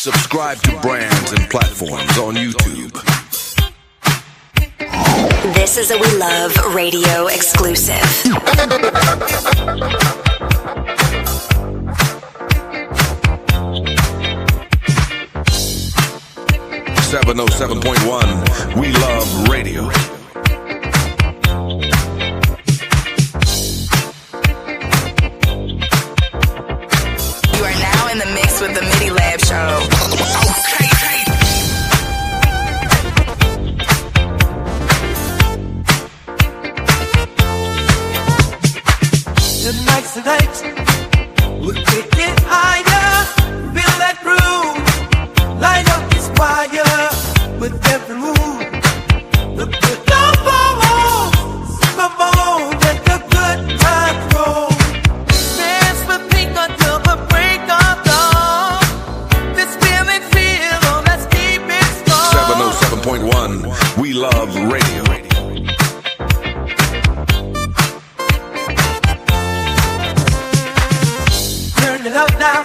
Subscribe to brands and platforms on YouTube. This is a We Love Radio exclusive. 707.1 We Love Radio. You are now in the mix with the Midi Lab Show. Tonight's the night, we'll take it higher, feel that groove, light up this fire with every move. The good love come on, let the good times roll. Dance with me until the break of dawn. This feeling feel, let's keep it strong. 707.1 We Love Radio. Turn it up now,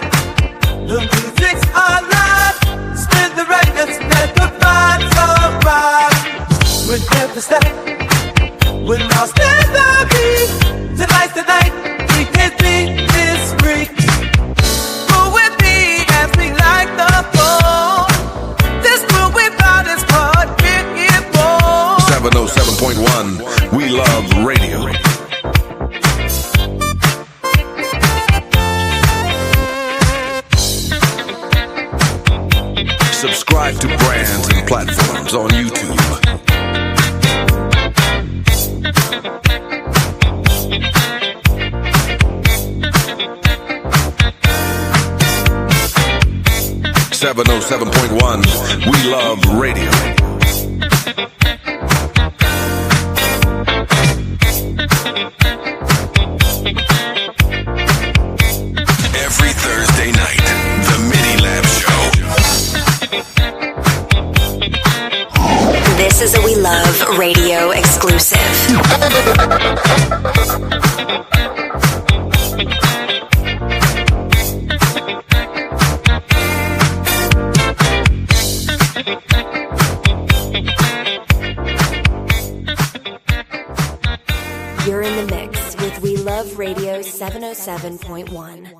the music's alive. Spin the records, let the vibes arrive. We'll never stop, we'll not stand the beat. Tonight's the night, we can beat this freak. Go with me as we light the floor. This groove we found is called Kick It Ball. 707.1 We Love Radio. Subscribe to brands and platforms on YouTube. .1 We Love Radio. Every Thursday night, the Midi Lab Show. This is a We Love Radio exclusive. You're in the mix with We Love Radio 707.1.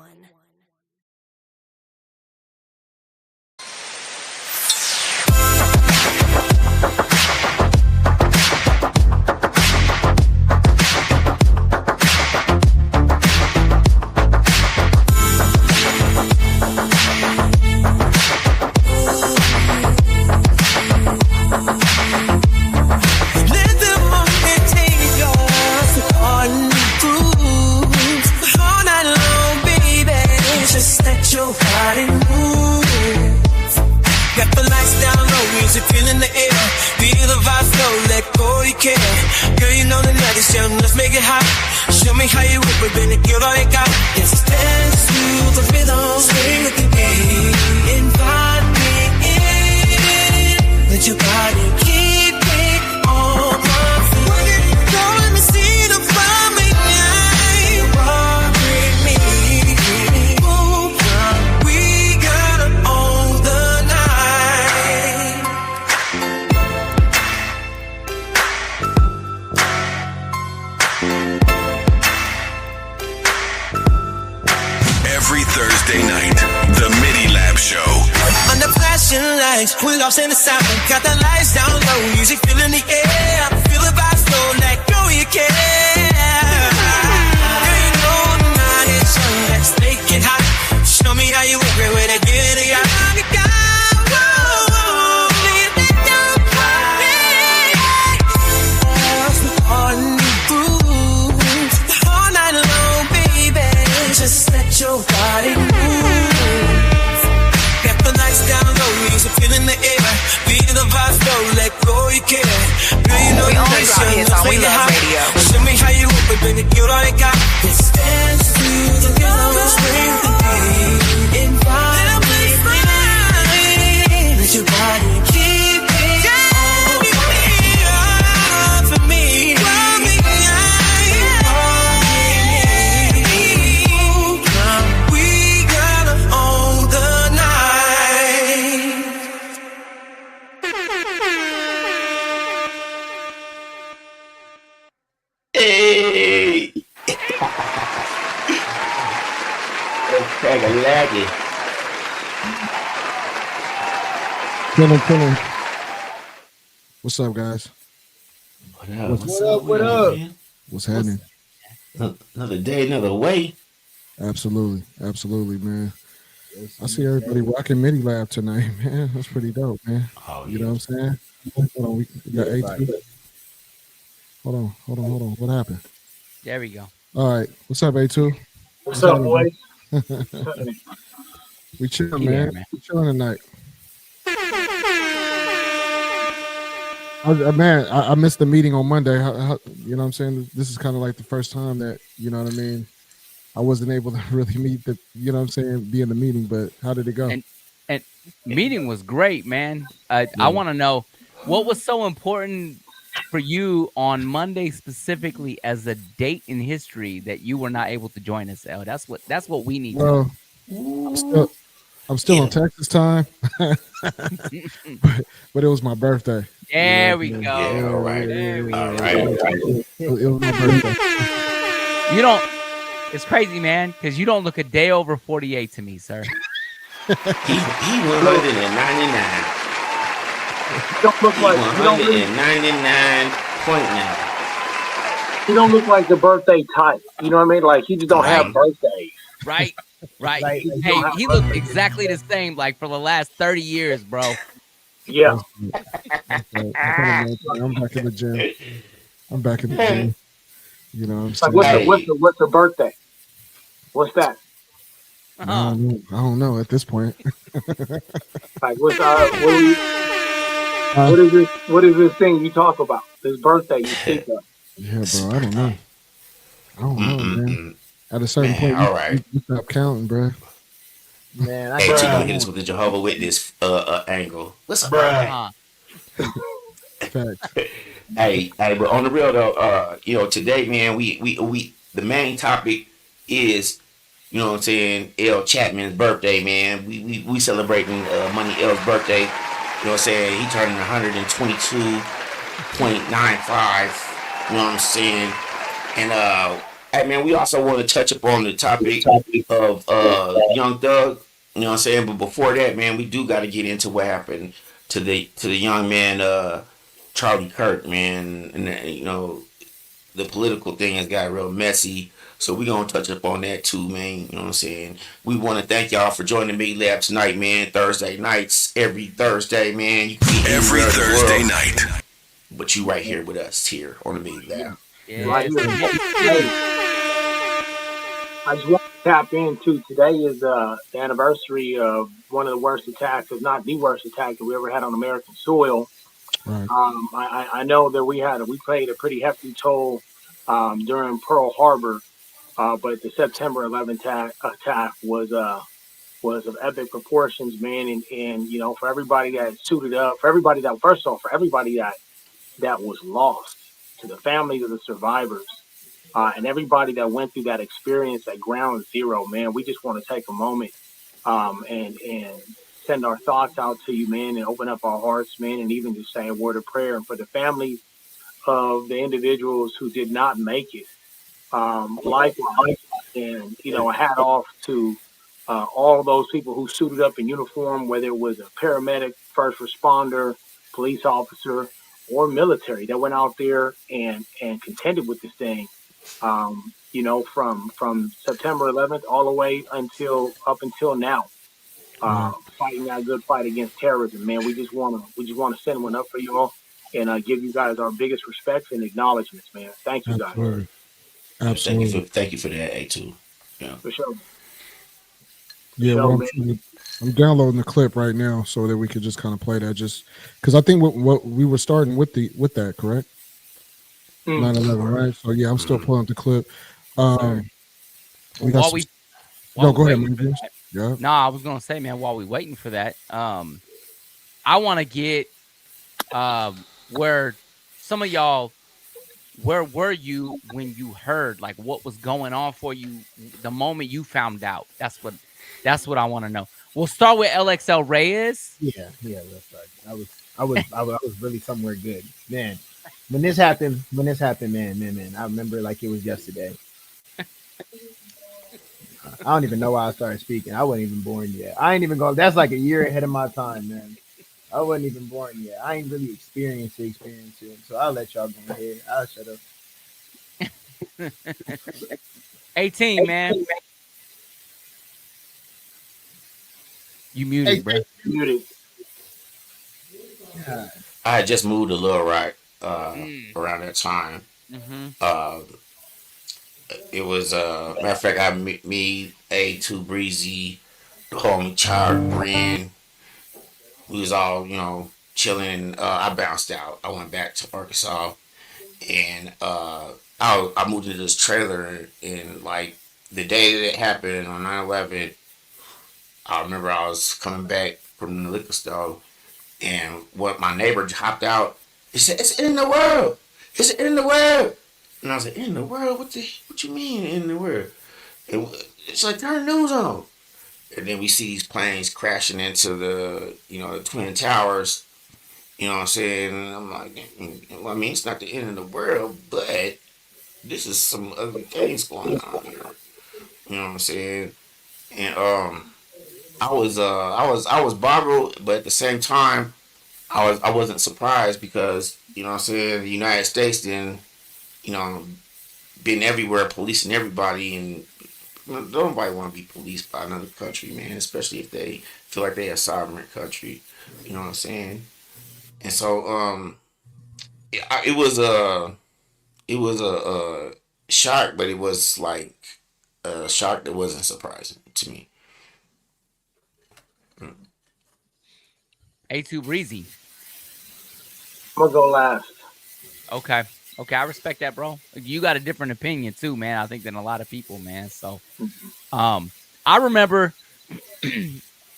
Let's make it hot. Show me how you whip it, baby. Give all you got. Just dance to the rhythm. Swing with the beat. Invite me in. Let your body keep it on my feet. Work it, don't let me see the fire me. Walk with me. Move on. We gotta own the night. Every Thursday night, the Midi Lab Show. Under flashing lights, we lost in the sound. Got the lights down low, music filling the air. Feel the vibe slow, let go you care. Girl, you know the night is young, let's make it hot. Show me how you work it with a good guy. Just let your body move. Get the lights down low, music feeling the air. Feel the vibe flow, let go you care. Girl, you know you're nice, young, let's make it hot. Show me how you work, baby, give all you got. Let's dance to the rhythm, swing the beat. Invite me in. Let your body keep it on for me. We gotta own the night. laggy. Killing. What's up, guys? What up? Man? What's happening? Another day, another way. Absolutely, man. I see everybody rocking Midi Lab tonight, man. That's pretty dope, man. Oh, you know what I'm saying? Hold on, we got A2. Hold on. What happened? There we go. All right. What's up, A2? What's up, boys? We chilling, man. We chilling tonight. I missed the meeting on Monday. You know what I'm saying? This is kind of like the first time that, you know what I mean, I wasn't able to really meet you know what I'm saying, be in the meeting, but how did it go? And meeting was great, man. I want to know what was so important for you on Monday specifically as a date in history that you were not able to join us, L. That's what we need to know. I'm still on Texas time, but it was my birthday. There we go. Yeah, all right. There we go. It was my birthday. You don't. It's crazy, man, because you don't look a day over 48 to me, sir. He 199. You don't look like 199.9. You don't look like the birthday type. You know what I mean? Like he just don't have birthdays. Right. Hey, he looked exactly the same like for the last 30 years, bro. Yeah. I'm back in the gym. You know what I'm like saying? what's the birthday? What's that? I don't know at this point. Like what is this thing you talk about? This birthday you speak of? Yeah, bro. I don't know, man. At a certain point, you stop counting, bro. Man, you gonna hit us with the Jehovah Witness angle. What's up, bro? Facts. Hey, but on the real though, you know, today, man, we the main topic is, you know what I'm saying, L.Chatman's birthday, man. We celebrating Money L's birthday. You know what I'm saying? He turning 122.95. You know what I'm saying? And hey man, we also want to touch upon the topic of Young Thug. You know what I'm saying? But before that, man, we do got to get into what happened to the young man Charlie Kirk, man. And you know, the political thing has got real messy. So we're going to touch up on that too, man. You know what I'm saying? We want to thank y'all for joining Midi Lab tonight, man. Thursday nights, every Thursday, man. You can every Thursday night. But you right here with us here on the Midi Lab. Yeah. Right here. I just want to tap into today is the anniversary of one of the worst attacks, if not the worst attack that we ever had on American soil. Right. I know that we played a pretty hefty toll during Pearl Harbor, but the September 11th attack was of epic proportions, man. And you know, for everybody that suited up, for everybody that was lost, to the families of the survivors, and everybody that went through that experience at ground zero, man, we just want to take a moment and send our thoughts out to you, man, and open up our hearts, man, and even just say a word of prayer. And for the families of the individuals who did not make it, likewise, and, you know, a hat off to all those people who suited up in uniform, whether it was a paramedic, first responder, police officer, or military that went out there and contended with this thing. You know, from September 11th all the way until now, fighting that good fight against terrorism, man. We just want to send one up for you all and give you guys our biggest respects and acknowledgments, man. Thank you, guys. Absolutely. Thank you for that, A2. Yeah. For sure. Yeah, I'm downloading the clip right now so that we could just kind of play that, just because I think what we were starting with that, correct? 9/11, right? So yeah, I'm still pulling up the clip. Go ahead, man. Yeah. No, I was gonna say, man, while we waiting for that, I want to get where some of y'all, where were you when you heard, like, what was going on for you the moment you found out? That's what I want to know. We'll start with LXL Reyes. Yeah, that's right. I was really somewhere good, man. When this happened, man, I remember like it was yesterday. I don't even know why I started speaking. I wasn't even born yet. I ain't even going. That's like a year ahead of my time, man. I wasn't even born yet. I ain't really experienced it. So I'll let y'all go ahead. I'll shut up. 18, man. You muted, bro. Muted. God. I had just moved to Little Rock around that time. Mm-hmm. It was matter of fact, I me A2 Breezy, the homie Child Brand. We was all chilling. I bounced out. I went back to Arkansas, and I moved into this trailer. And like the day that it happened on 9/11, I remember I was coming back from the liquor store, and what my neighbor hopped out. He said, "It's in the world. It's in the world." And I was like, "In the world? What you mean in the world?" And it's like, "Turn the news on." And then we see these planes crashing into the Twin Towers. You know what I'm saying? And I'm like, well, I mean, it's not the end of the world, but this is some other things going on here. You know what I'm saying? And I was boggled, but at the same time, I wasn't surprised because you know what I'm saying, the United States then, you know, been everywhere policing everybody, and nobody want to be policed by another country, man, especially if they feel like they a sovereign country. You know what I'm saying? And so it was a shock, but it was like a shock that wasn't surprising to me. A2 Breezy. I'm gonna go last. Okay. Okay, I respect that, bro. You got a different opinion too, man. I think than a lot of people, man. So, I remember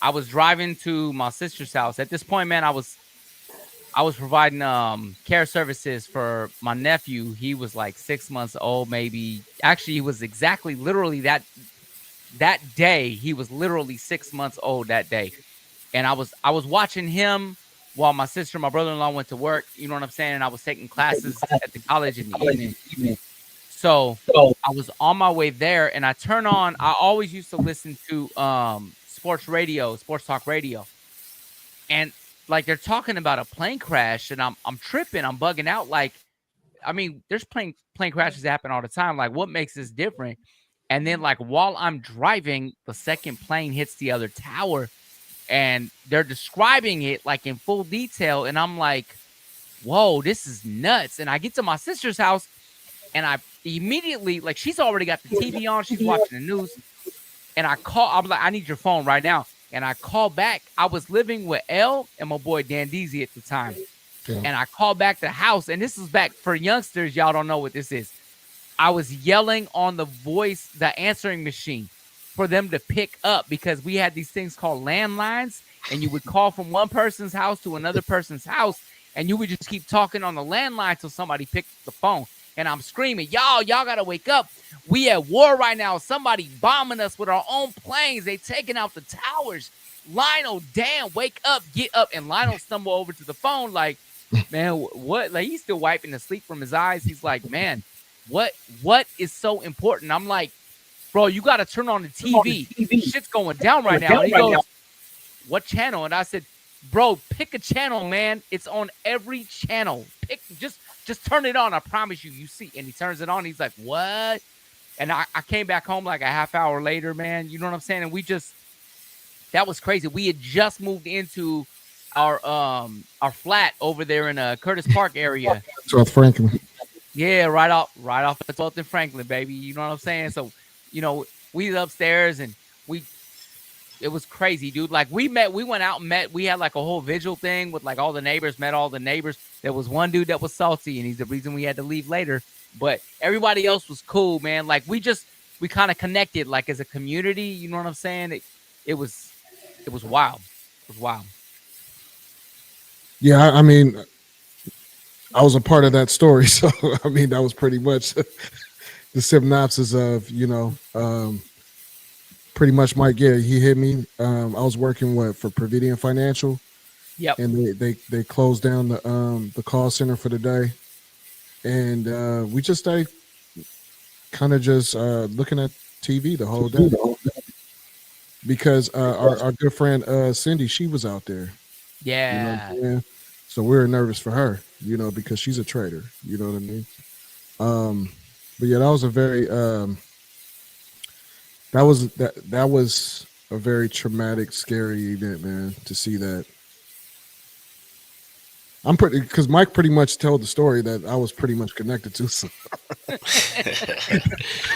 I was driving to my sister's house. At this point, man, I was providing care services for my nephew. He was like 6 months old, maybe. Actually, he was exactly, literally that day. He was literally 6 months old that day, and I was watching him while my sister and my brother-in-law went to work. You know what I'm saying? And I was taking classes at the college in the evening. So I was on my way there, and I turn on. I always used to listen to sports talk radio, and like they're talking about a plane crash, and I'm tripping, I'm bugging out. Like, I mean, there's plane crashes that happen all the time. Like, what makes this different? And then, like, while I'm driving, the second plane hits the other tower, and they're describing it like in full detail, and I'm like, whoa, this is nuts. And I get to my sister's house, and I immediately, like, she's already got the TV on, she's watching the news, and I'm like, I need your phone right now. And I call back. I was living with L and my boy Dan Deasy at the time. Yeah. And I called back the house, and this is back for youngsters. Y'all don't know what this is. I was yelling on the answering machine for them to pick up, because we had these things called landlines, and you would call from one person's house to another person's house, and you would just keep talking on the landline till somebody picked up the phone. And I'm screaming, y'all got to wake up. We at war right now. Somebody bombing us with our own planes. They taking out the towers. Lionel, damn, wake up, get up. And Lionel stumbled over to the phone like, man, what? Like, he's still wiping the sleep from his eyes. He's like, man, what is so important? I'm like, bro, you got to turn on the TV. Shit's going down right now. And he goes, what channel? And I said, bro, pick a channel, man. It's on every channel. Just turn it on. I promise you, you see. And he turns it on. He's like, what? And I came back home like a half hour later, man. You know what I'm saying? And that was crazy. We had just moved into our flat over there in Curtis Park area. South Franklin. Yeah, right off the 12th and Franklin, baby. You know what I'm saying? So, we was upstairs, and it was crazy, dude. Like, we went out and met. We had like a whole vigil thing with like all the neighbors, met all the neighbors. There was one dude that was salty, and he's the reason we had to leave later. But everybody else was cool, man. Like, we kind of connected, like, as a community. You know what I'm saying? It was wild. It was wild. Yeah, I mean, I was a part of that story, so I mean, that was pretty much the synopsis of, pretty much Mike. Yeah, he hit me. I was working for Providian Financial. Yep. And they closed down the call center for the day, and we just started kind of just looking at TV the whole day because our good friend Cindy, she was out there. You know what Yeah. I'm saying? So we were nervous for her, because she's a traitor. You know what I mean? But yeah, that was a very that was a very traumatic, scary event, man. To see that, I'm pretty because Mike pretty much told the story that I was pretty much connected to. So,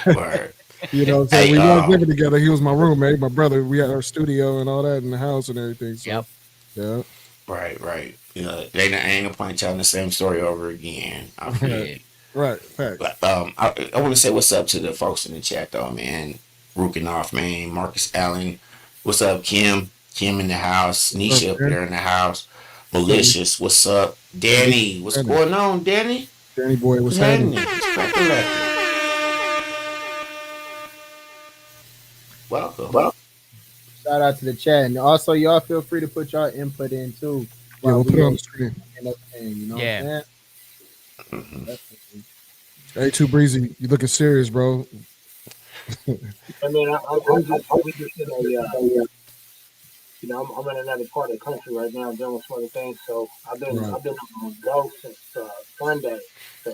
Word. what I'm saying? Hey, We was living together. He was my roommate, my brother. We had our studio and all that in the house and everything. So, Yep. yeah. right. They ain't gonna point telling the same story over again. I feel it. Right. Fact. But, I want to say what's up to the folks in the chat though, man. Rukinoff, man. Marcus Allen. What's up, Kim? Kim in the house. Nisha up there in the house. Malicious. What's up? Danny. What's going on, Danny? Danny boy, what's happening? Welcome. Shout out to the chat, and also y'all feel free to put y'all input in too. Yeah, we'll put it on the screen. You know Yeah. what I'm saying? Hey, Too Breezy, you looking serious, bro? I mean, I'm just in a, I'm in another part of the country right now dealing with some other things. So I've been on the go since Sunday. So,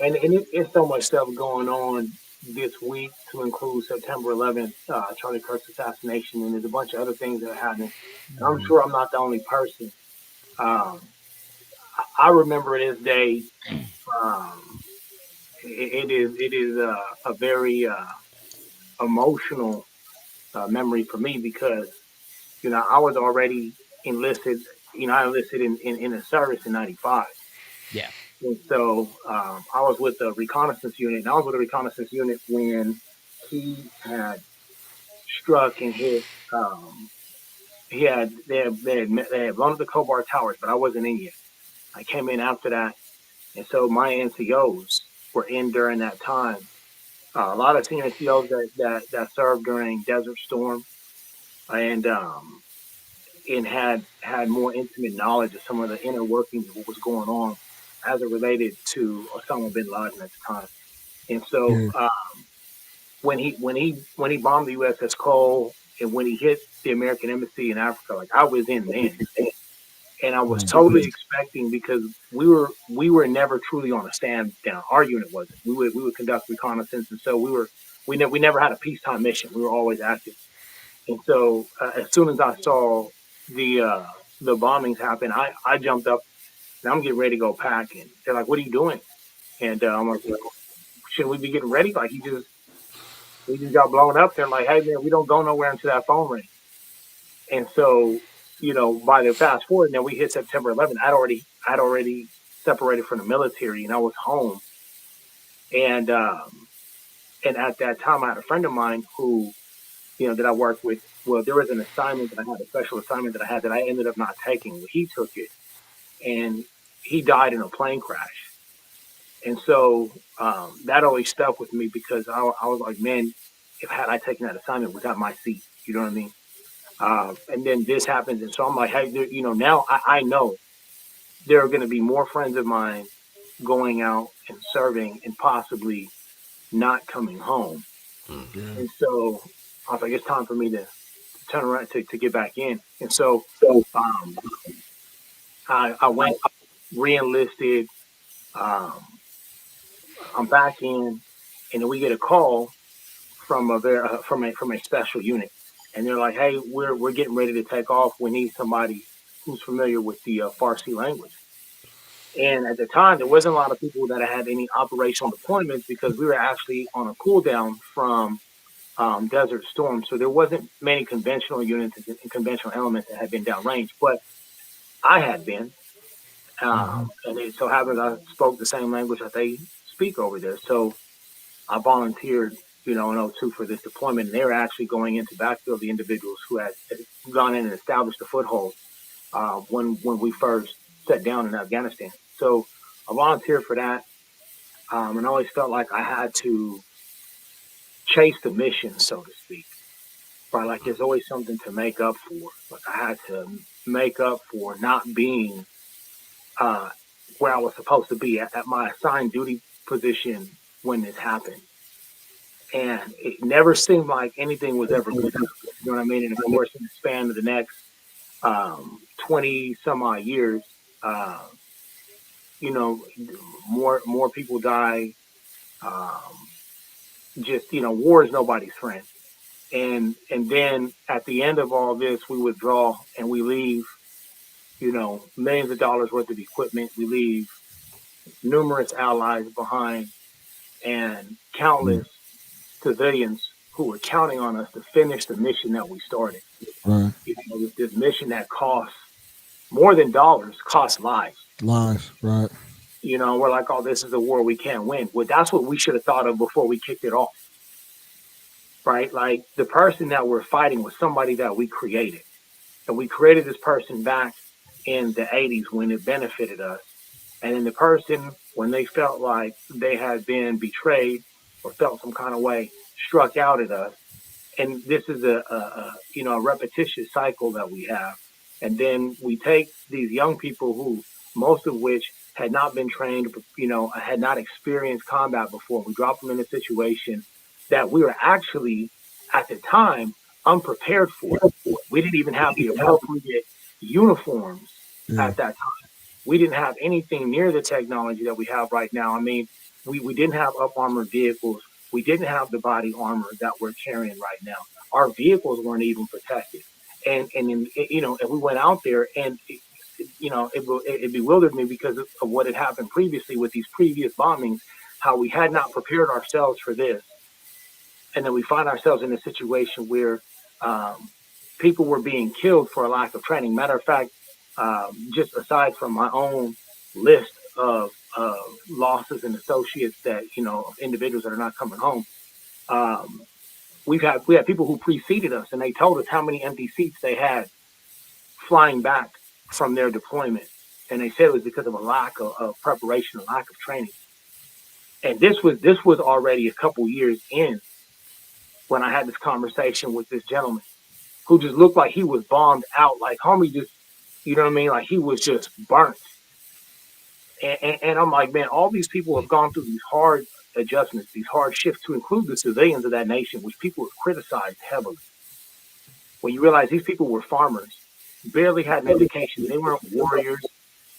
and it's so much stuff going on this week to include September 11th, Charlie Kirk's assassination, and there's a bunch of other things that are happening. And I'm sure I'm not the only person. I remember this day. It is a very emotional memory for me because I was already enlisted. I enlisted in the service in '95. Yeah. And so I was with the reconnaissance unit, and I was with the reconnaissance unit when he had struck and hit. They had blown up the Kobar Towers, but I wasn't in yet. I came in after that, and so my NCOs were in during that time. A lot of senior NCOs that served during Desert Storm, and had more intimate knowledge of some of the inner workings of what was going on as it related to Osama bin Laden at the time. And so when he bombed the USS Cole and when he hit the American embassy in Africa, like I was in then. And I was totally expecting because we were never truly on a stand down. Our unit wasn't. We would conduct reconnaissance, and so we never had a peacetime mission. We were always active. And so as soon as I saw the bombings happen, I jumped up and I'm getting ready to go pack. And they're like, "What are you doing?" And I'm like, well, "Shouldn't we be getting ready?" Like we just got blown up. They're like, "Hey man, we don't go nowhere until that phone rings." And so by the fast forward, now we hit September 11th. I'd already separated from the military, and I was home. And at that time, I had a friend of mine who, that I worked with. Well, there was an assignment that I had, a special assignment that I had that I ended up not taking. Well, he took it, and he died in a plane crash. And so that always stuck with me because I was like, man, if had I taken that assignment, was that my seat? You know what I mean? And then this happens, and so I'm like, hey, now I know there are going to be more friends of mine going out and serving and possibly not coming home. Mm-hmm. And so I was like, it's time for me to turn around to get back in. And so I went, re-enlisted. I'm back in, and then we get a call from a special unit, and they're like, "Hey, we're getting ready to take off. We need somebody who's familiar with the Farsi language." And at the time, there wasn't a lot of people that had any operational deployments because we were actually on a cool down from Desert Storm, so there wasn't many conventional units and conventional elements that had been downrange, but I had been, and it so happens I spoke the same language that they speak over there, so I volunteered, in 02 for this deployment. And they were actually going in to backfill the individuals who had gone in and established a foothold when we first set down in Afghanistan. So I volunteered for that, and I always felt like I had to chase the mission, so to speak. Right, like there's always something to make up for. Like I had to make up for not being where I was supposed to be at my assigned duty position when this happened. and it never seemed like anything was ever good. You know what I mean? And of course, in the span of the next 20 some odd years, uh, you know, more people die. Um, just war is nobody's friend. And then at the end of all this, we withdraw and we leave, millions of dollars worth of equipment. We leave numerous allies behind and countless civilians who were counting on us to finish the mission that we started. Right. This mission that costs more than dollars, costs lives. Lies. Right. We're like, oh, this is a war we can't win. Well, that's what we should have thought of before we kicked it off, right? Like the person that we're fighting was somebody that we created. And we created this person back in the 80s when it benefited us. And then the person, when they felt like they had been betrayed or felt some kind of way, struck out at us. And this is a repetitious cycle that we have. And then we take these young people who, most of which had not been trained, had not experienced combat before. We drop them in a situation that we were actually, at the time, unprepared for. We didn't even have the appropriate uniforms at that time. We didn't have anything near the technology that we have right now. I mean, we didn't have up armored vehicles. We didn't have the body armor that we're carrying right now. Our vehicles weren't even protected. And we went out there and, it bewildered me because of what had happened previously with these previous bombings, how we had not prepared ourselves for this. And then we find ourselves in a situation where people were being killed for a lack of training. Matter of fact, just aside from my own list of losses and associates that, individuals that are not coming home, we had people who preceded us, and they told us how many empty seats they had flying back from their deployment. And they said it was because of a lack of preparation, a lack of training. And this was already a couple years in when I had this conversation with this gentleman who just looked like he was bombed out, like homie just, you know what I mean? Like he was just burnt. And I'm like, man, all these people have gone through these hard adjustments, these hard shifts, to include the civilians of that nation, which people have criticized heavily. When you realize these people were farmers, barely had an education, they weren't warriors.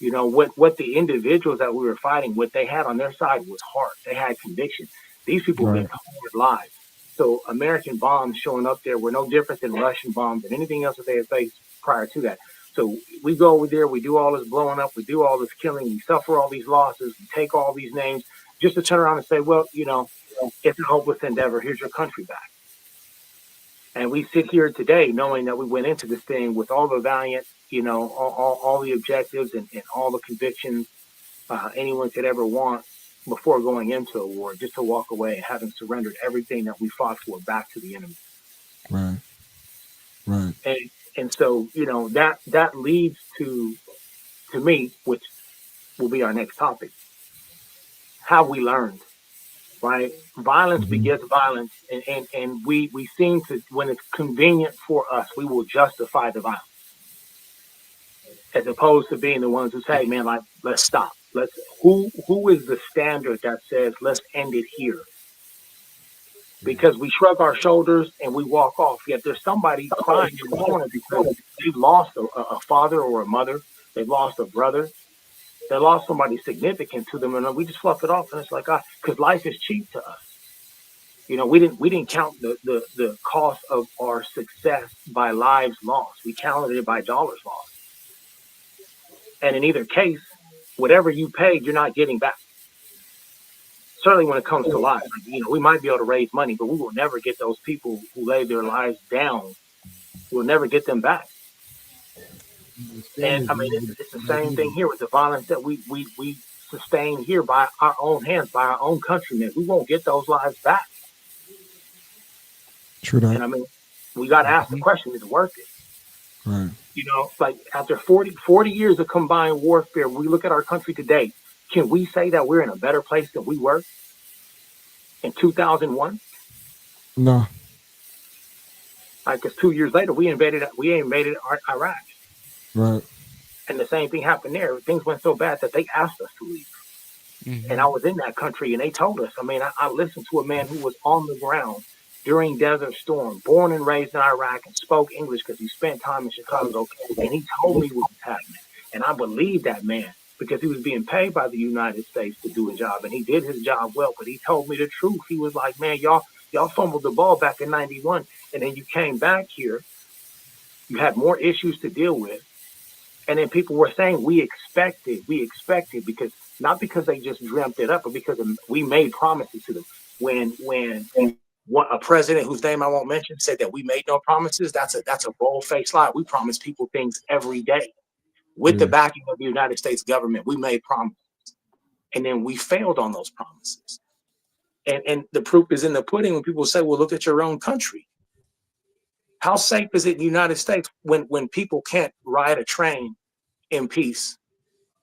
What the individuals that we were fighting, what they had on their side was heart. They had conviction. These people lived hard lives. So American bombs showing up there were no different than Russian bombs and anything else that they had faced prior to that. So we go over there, we do all this blowing up, we do all this killing, we suffer all these losses, we take all these names, just to turn around and say, well, it's a hopeless endeavor. Here's your country back. And we sit here today knowing that we went into this thing with all the valiant, all the objectives and all the convictions anyone could ever want before going into a war, just to walk away having surrendered everything that we fought for back to the enemy. Right. Right. And so, that leads to me, which will be our next topic, how we learned, right? Violence begets violence. And we seem to, when it's convenient for us, we will justify the violence, as opposed to being the ones who say, man, like, let's stop. Who is the standard that says, let's end it here? Because we shrug our shoulders and we walk off. Yet there's somebody crying in the corner because they've lost a father or a mother. They've lost a brother. They lost somebody significant to them, and we just fluff it off. And it's like, because life is cheap to us. We didn't count the cost of our success by lives lost. We counted it by dollars lost. And in either case, whatever you paid, you're not getting back. Certainly when it comes to lives, we might be able to raise money, but we will never get those people who laid their lives down. We'll never get them back. And I mean, it's the same thing here with the violence that we sustain here by our own hands, by our own countrymen. We won't get those lives back. True that. And I mean, we got to ask the question, is it worth it? Right. Like after 40 years of combined warfare, we look at our country today. Can we say that we're in a better place than we were in 2001? No. Because 2 years later, we invaded Iraq. Right. And the same thing happened there. Things went so bad that they asked us to leave. And I was in that country, and they told us. I mean, I listened to a man who was on the ground during Desert Storm, born and raised in Iraq, and spoke English because he spent time in Chicago. And he told me what was happening. And I believed that man because he was being paid by the United States to do a job. And he did his job well, but he told me the truth. He was like, man, y'all fumbled the ball back in 91. And then you came back here. You had more issues to deal with. And then people were saying we expected because not because they just dreamt it up, but because we made promises to them. When a president whose name I won't mention said that we made no promises, that's a bold-faced lie. We promise people things every day. With the backing of the United States government, we made promises. And then we failed on those promises. And the proof is in the pudding when people say, well, look at your own country. How safe is it in the United States when people can't ride a train in peace,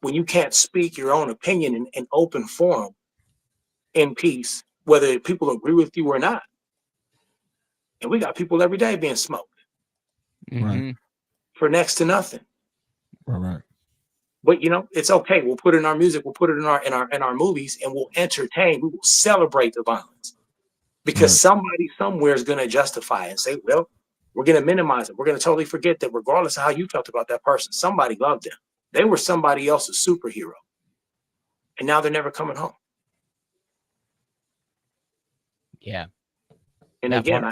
when you can't speak your own opinion in open forum in peace, whether people agree with you or not? And we got people every day being smoked for next to nothing. Right. But it's okay. We'll put it in our music. We'll put it in our movies, and we'll entertain. We will celebrate the violence because somebody somewhere is going to justify it and say, well, we're going to minimize it. We're going to totally forget that regardless of how you felt about that person, somebody loved them. They were somebody else's superhero. And now they're never coming home. Yeah. And again,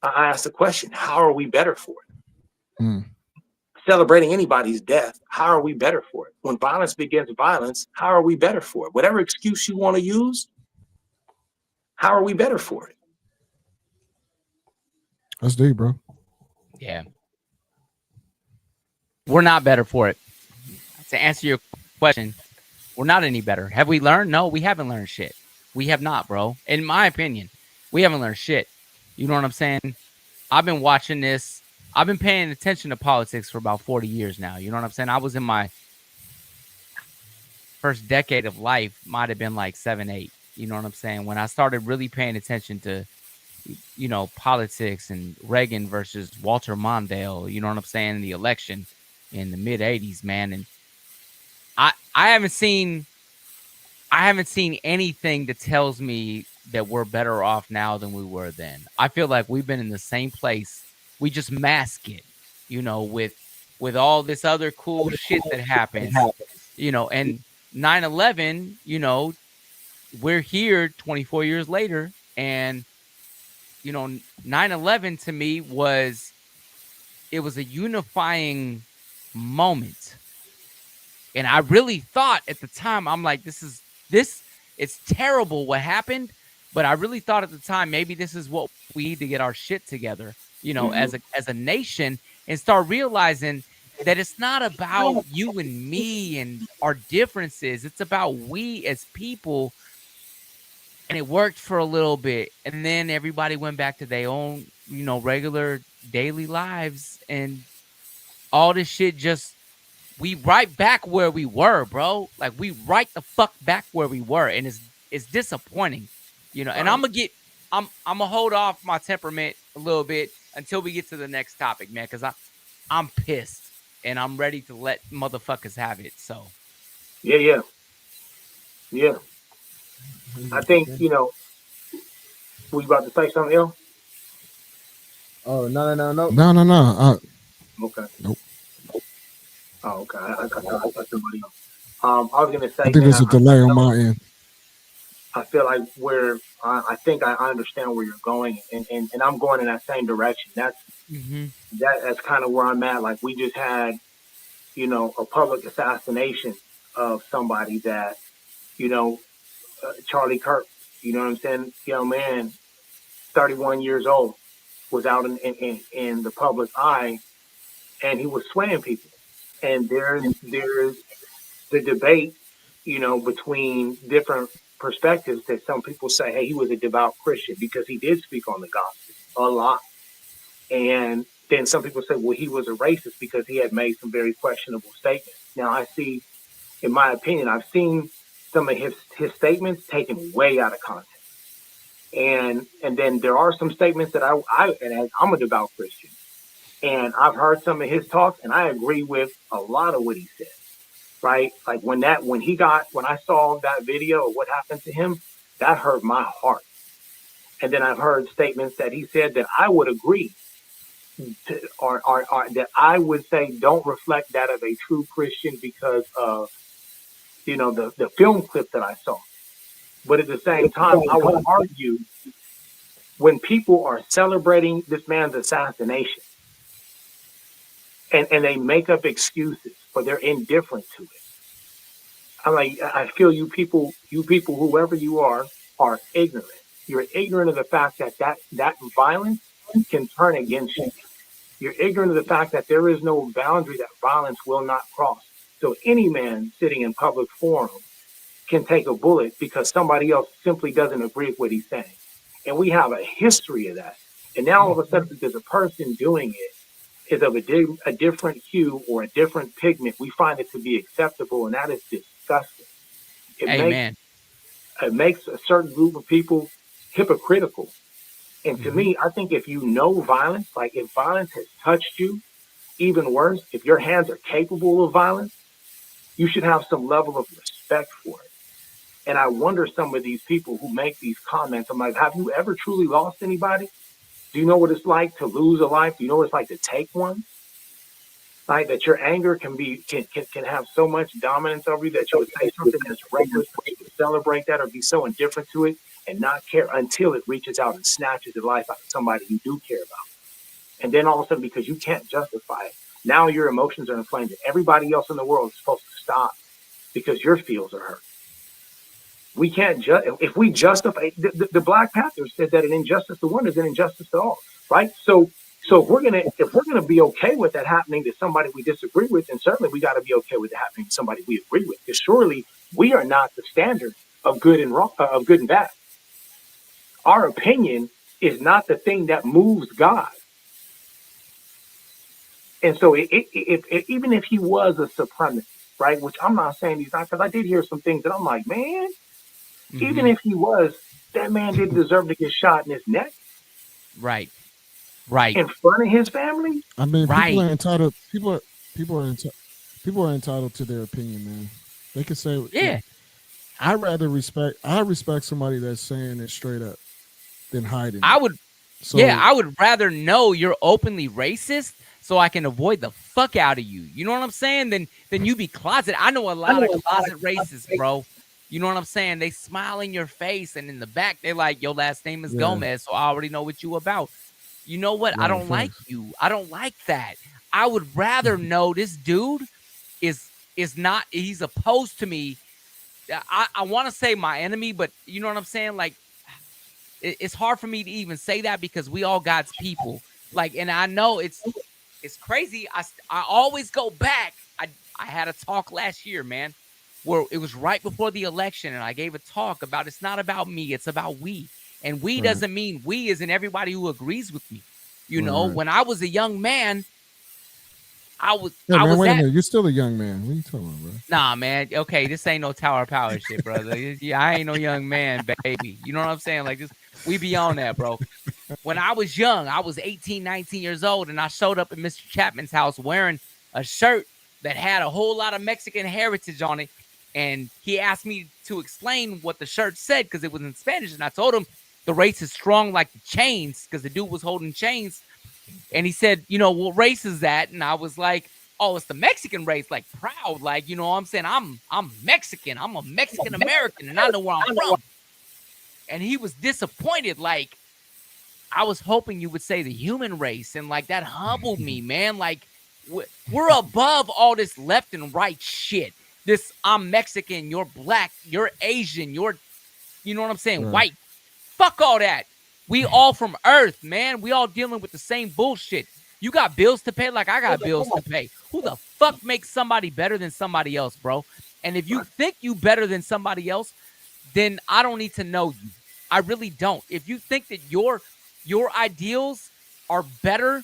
I asked the question, how are we better for it? Celebrating anybody's death, how are we better for it? When violence begins violence, how are we better for it? Whatever excuse you want to use, how are we better for it? That's deep, bro. Yeah. We're not better for it. To answer your question, we're not any better. Have we learned? No, we haven't learned shit. We have not, bro. In my opinion, we haven't learned shit. You know what I'm saying? I've been watching this. I've been paying attention to politics for about 40 years now. You know what I'm saying? I was in my first decade of life, might have been like 7, 8. You know what I'm saying? When I started really paying attention to politics and Reagan versus Walter Mondale, you know what I'm saying, the election in the mid 80s, man. And I haven't seen anything that tells me that we're better off now than we were then. I feel like we've been in the same place. We just mask it, with all this other cool shit that happens, and 9/11, we're here 24 years later. And 9/11 to me was a unifying moment. And I really thought at the time, I'm like, it's terrible what happened. But I really thought at the time, maybe this is what we need to get our shit together, as a nation, and start realizing that it's not about you and me and our differences. It's about we as people. And it worked for a little bit. And then everybody went back to their own, regular daily lives. And all this shit we right back where we were, bro. Like, we right the fuck back where we were. And it's disappointing, and I'm going to hold off my temperament a little bit until we get to the next topic, man. Cause I'm pissed and I'm ready to let motherfuckers have it. So. Yeah. I think, were you about to say something else? Oh, no. No. Okay. Nope. Oh, okay. I thought somebody else. I was going to say. I think there's a delay on my end. I feel like I think I understand where you're going, and I'm going in that same direction. That's kind of where I'm at. Like, we just had, a public assassination of somebody that, Charlie Kirk, you know what I'm saying? Young man, 31 years old, was out in the public eye, and he was swaying people. And there's the debate, between different perspectives, that some people say, hey, he was a devout Christian because he did speak on the gospel a lot. And then some people say, well, he was a racist because he had made some very questionable statements. Now, I see, in my opinion, I've seen some of his statements taken way out of context. And then there are some statements that I'm a devout Christian, and I've heard some of his talks, and I agree with a lot of what he said. right? Like when I saw that video of what happened to him, that hurt my heart. And then I've heard statements that he said that I would agree to, or that I would say don't reflect that of a true Christian because of, the film clip that I saw. But at the same time, I would argue when people are celebrating this man's assassination and they make up excuses or they're indifferent to it. I'm like, I feel you people, whoever you are ignorant. You're ignorant of the fact that violence can turn against you. You're ignorant of the fact that there is no boundary that violence will not cross. So any man sitting in public forum can take a bullet because somebody else simply doesn't agree with what he's saying. And we have a history of that. And now all of a sudden, because a person doing it is of a different hue or a different pigment, we find it to be acceptable, and that is disgusting. It makes a certain group of people hypocritical. And to me, I think if you know violence, like if violence has touched you, even worse, if your hands are capable of violence, you should have some level of respect for it. And I wonder some of these people who make these comments, I'm like, have you ever truly lost anybody? Do you know what it's like to lose a life? Do you know what it's like to take one? Like that your anger can have so much dominance over you that you would say something that's reckless, but you would celebrate that or be so indifferent to it and not care until it reaches out and snatches the life out of somebody you do care about. And then all of a sudden, because you can't justify it, now your emotions are inflamed and everybody else in the world is supposed to stop because your feels are hurt. We can't if we justify the Black Panthers said that an injustice to one is an injustice to all, right? So if we're gonna be okay with that happening to somebody we disagree with, then certainly we got to be okay with it happening to somebody we agree with. Because surely we are not the standard of good and wrong, of good and bad. Our opinion is not the thing that moves God. And so even if he was a supremacist, right? Which I'm not saying he's not, because I did hear some things that I'm like, man. Even if he was, that man didn't deserve to get shot in his neck. Right. In front of his family. I mean, people are entitled. People are entitled to their opinion, man. They can say, yeah. I respect somebody that's saying it straight up than hiding. I would rather know you're openly racist so I can avoid the fuck out of you. You know what I'm saying? Than you be closet. I know a lot of closet racists, bro. You know what I'm saying? They smile in your face, and in the back, they're like, your last name is Gomez, so I already know what you about. You know what? I don't like you. I don't like that. I would rather know this dude is not, he's opposed to me. I want to say my enemy, but you know what I'm saying? Like, it's hard for me to even say that because we all God's people. Like, and I know it's crazy. I always go back. I had a talk last year, man, where it was right before the election, and I gave a talk about it's not about me, it's about we. And we doesn't mean we isn't everybody who agrees with me. You know, when I was a young man, wait a minute, you're still a young man. What are you talking about, bro? Nah, man. Okay, this ain't no Tower of Power shit, brother. Yeah, I ain't no young man, baby. You know what I'm saying? Like, we beyond that, bro. When I was young, I was 18, 19 years old, and I showed up at Mr. Chapman's house wearing a shirt that had a whole lot of Mexican heritage on it. And he asked me to explain what the shirt said because it was in Spanish. And I told him the race is strong like the chains because the dude was holding chains. And he said, you know, what race is that? And I was like, oh, it's the Mexican race, like proud. Like, you know what I'm saying? I'm Mexican. I'm a Mexican American and I know where I'm from. And he was disappointed. Like, I was hoping you would say the human race. And like, that humbled me, man. Like, we're above all this left and right shit. This, I'm Mexican, you're black, you're Asian, you know what I'm saying? White. Fuck all that. We all from Earth, man. We all dealing with the same bullshit. You got bills to pay like I got bills to pay. Who the fuck makes somebody better than somebody else, bro? And if you think you better than somebody else, then I don't need to know you. I really don't. If you think that your ideals are better,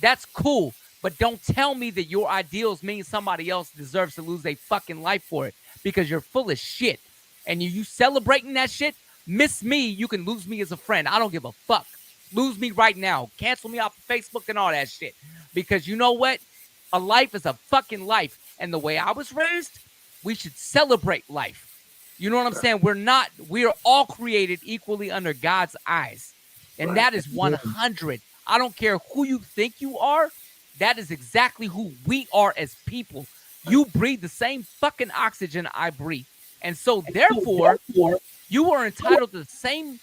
that's cool. But don't tell me that your ideals mean somebody else deserves to lose their fucking life for it because you're full of shit. And you celebrating that shit, miss me, you can lose me as a friend. I don't give a fuck. Lose me right now. Cancel me off of Facebook and all that shit. Because you know what? A life is a fucking life. And the way I was raised, We should celebrate life. You know what I'm saying? We are all created equally under God's eyes. And that is 100. I don't care who you think you are. That is exactly who we are as people. You breathe the same fucking oxygen I breathe. And so therefore, you are entitled to the same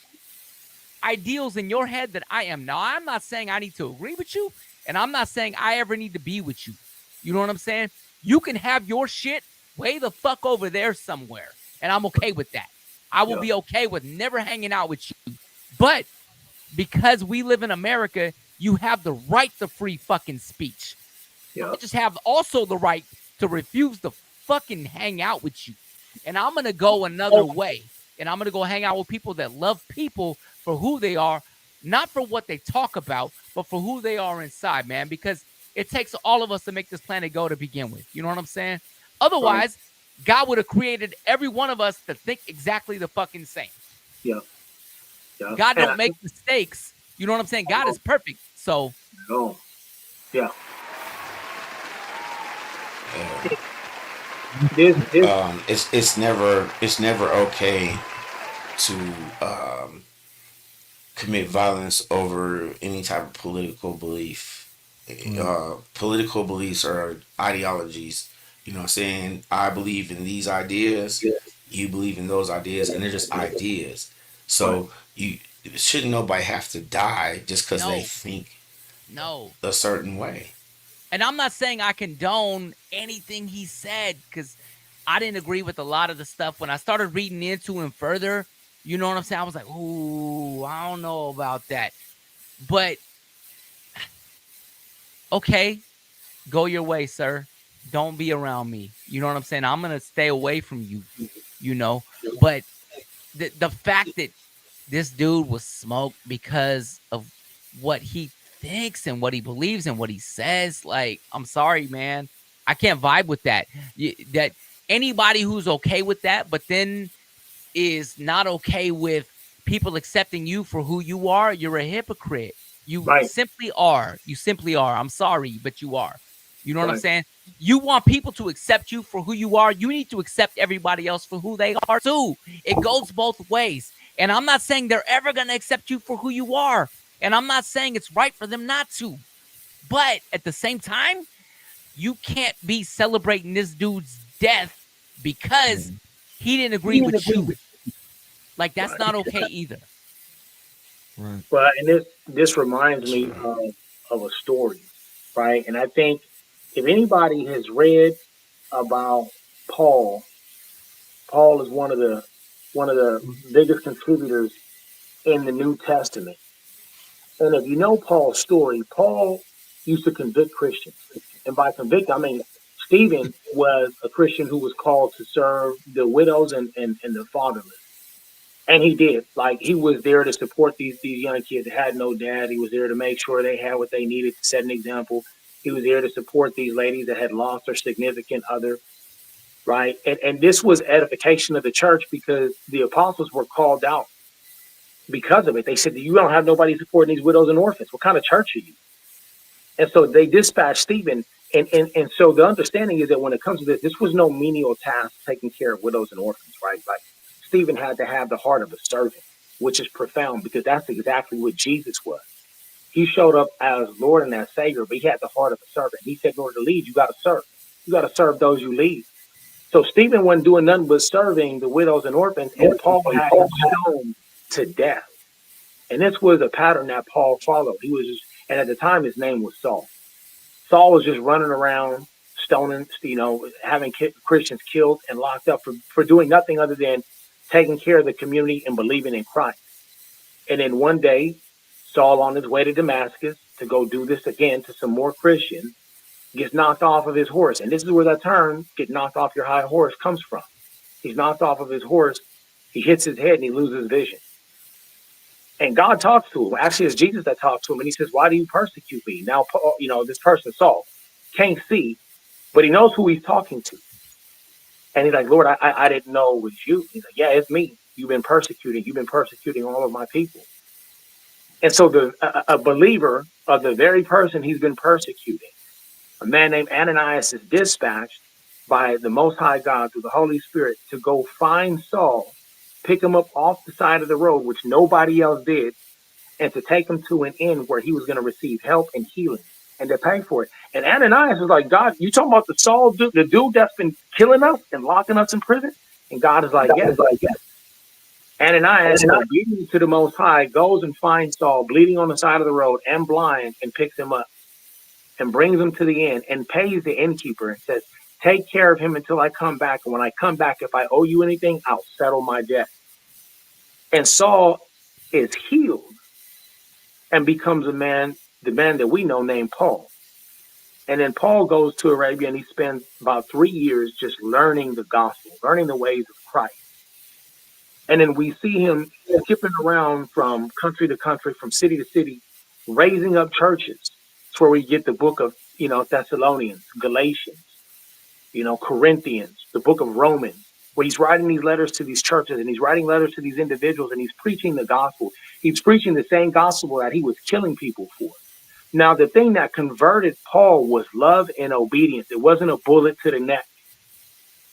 ideals in your head that I am. Now, I'm not saying I need to agree with you, and I'm not saying I ever need to be with you. You know what I'm saying? You can have your shit way the fuck over there somewhere, and I'm okay with that. I will be okay with never hanging out with you. But because we live in America, you have the right to free fucking speech. I just have also the right to refuse to fucking hang out with you. And I'm going to go another way. And I'm going to go hang out with people that love people for who they are, not for what they talk about, but for who they are inside, man. Because it takes all of us to make this planet go to begin with. You know what I'm saying? Otherwise, God would have created every one of us to think exactly the fucking same. Yeah. God don't make mistakes. You know what I'm saying? God is perfect. So. Yeah. It's never okay to commit violence over any type of political belief. Political beliefs are ideologies. You know what I'm saying? I believe in these ideas. You believe in those ideas, and they're just ideas. So shouldn't nobody have to die just because they think a certain way. And I'm not saying I condone anything he said, because I didn't agree with a lot of the stuff. When I started reading into him further, you know what I'm saying? I was like, ooh, I don't know about that. But, okay, go your way, sir. Don't be around me. You know what I'm saying? I'm going to stay away from you, you know. But the fact that this dude was smoked because of what he thinks and what he believes and what he says, like, I'm sorry, man, I can't vibe with that. That anybody who's okay with that, but then is not okay with people accepting you for who you are, you're a hypocrite. You simply are. You simply are. I'm sorry, but you are. You know what I'm saying? You want people to accept you for who you are. You need to accept everybody else for who they are too. It goes both ways. And I'm not saying they're ever going to accept you for who you are. And I'm not saying it's right for them not to. But at the same time, you can't be celebrating this dude's death because he didn't agree with you. Like, that's not okay either. Right. Well, and this reminds me of a story, right? And I think if anybody has read about Paul is one of the biggest contributors in the New Testament. And if you know Paul's story, Paul used to convict Christians. And by convict, I mean Stephen was a Christian who was called to serve the widows and the fatherless. And he did. Like, he was there to support these young kids that had no dad. He was there to make sure they had what they needed to set an example. He was there to support these ladies that had lost their significant other, right? And this was edification of the church because the apostles were called out because of it. They said, you don't have nobody supporting these widows and orphans. What kind of church are you? And so they dispatched Stephen. And so the understanding is that when it comes to this was no menial task taking care of widows and orphans, right? Like, Stephen had to have the heart of a servant, which is profound because that's exactly what Jesus was. He showed up as Lord and as Savior, but he had the heart of a servant. He said, in order to lead, you got to serve. You got to serve those you lead. So Stephen wasn't doing nothing but serving the widows and orphans, and Paul had him stoned to death. And this was a pattern that Paul followed. He was just, and at the time his name was Saul. Saul was just running around, stoning, having Christians killed and locked up for doing nothing other than taking care of the community and believing in Christ. And then one day, Saul, on his way to Damascus to go do this again to some more Christians, gets knocked off of his horse. And this is where that term, get knocked off your high horse, comes from. He's knocked off of his horse. He hits his head and he loses vision. And God talks to him. Actually, it's Jesus that talks to him. And he says, why do you persecute me? Now, this person, Saul, can't see, but he knows who he's talking to. And he's like, Lord, I didn't know it was you. He's like, yeah, it's me. You've been persecuting all of my people. And so a believer of the very person he's been persecuting, a man named Ananias, is dispatched by the Most High God through the Holy Spirit to go find Saul, pick him up off the side of the road, which nobody else did, and to take him to an inn where he was going to receive help and healing and to pay for it. And Ananias was like, God, you talking about the Saul, the dude that's been killing us and locking us in prison? And God is like, yes. Ananias, obedient to the Most High, goes and finds Saul bleeding on the side of the road and blind and picks him up and brings him to the inn and pays the innkeeper and says, take care of him until I come back. And when I come back, if I owe you anything, I'll settle my debt. And Saul is healed and becomes the man that we know named Paul. And then Paul goes to Arabia and he spends about 3 years just learning the gospel, learning the ways of Christ. And then we see him skipping around from country to country, from city to city, raising up churches. That's where we get the book of, Thessalonians, Galatians, Corinthians, the book of Romans, where he's writing these letters to these churches and he's writing letters to these individuals and he's preaching the gospel. He's preaching the same gospel that he was killing people for. Now, the thing that converted Paul was love and obedience. It wasn't a bullet to the neck.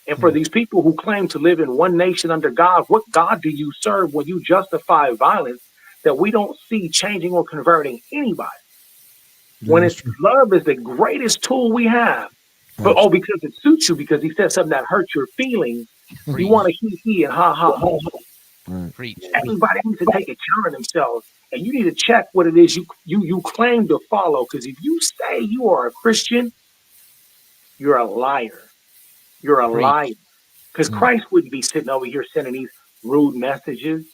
And for these people who claim to live in one nation under God, what God do you serve when you justify violence that we don't see changing or converting anybody? When it's love is the greatest tool we have. But because it suits you, because he said something that hurts your feelings, you want to hee and ha ha ha. Preach. Everybody needs to take a care of themselves, and you need to check what it is you claim to follow. Because if you say you are a Christian, you're a liar. You're a liar. Because Christ wouldn't be sitting over here sending these rude messages.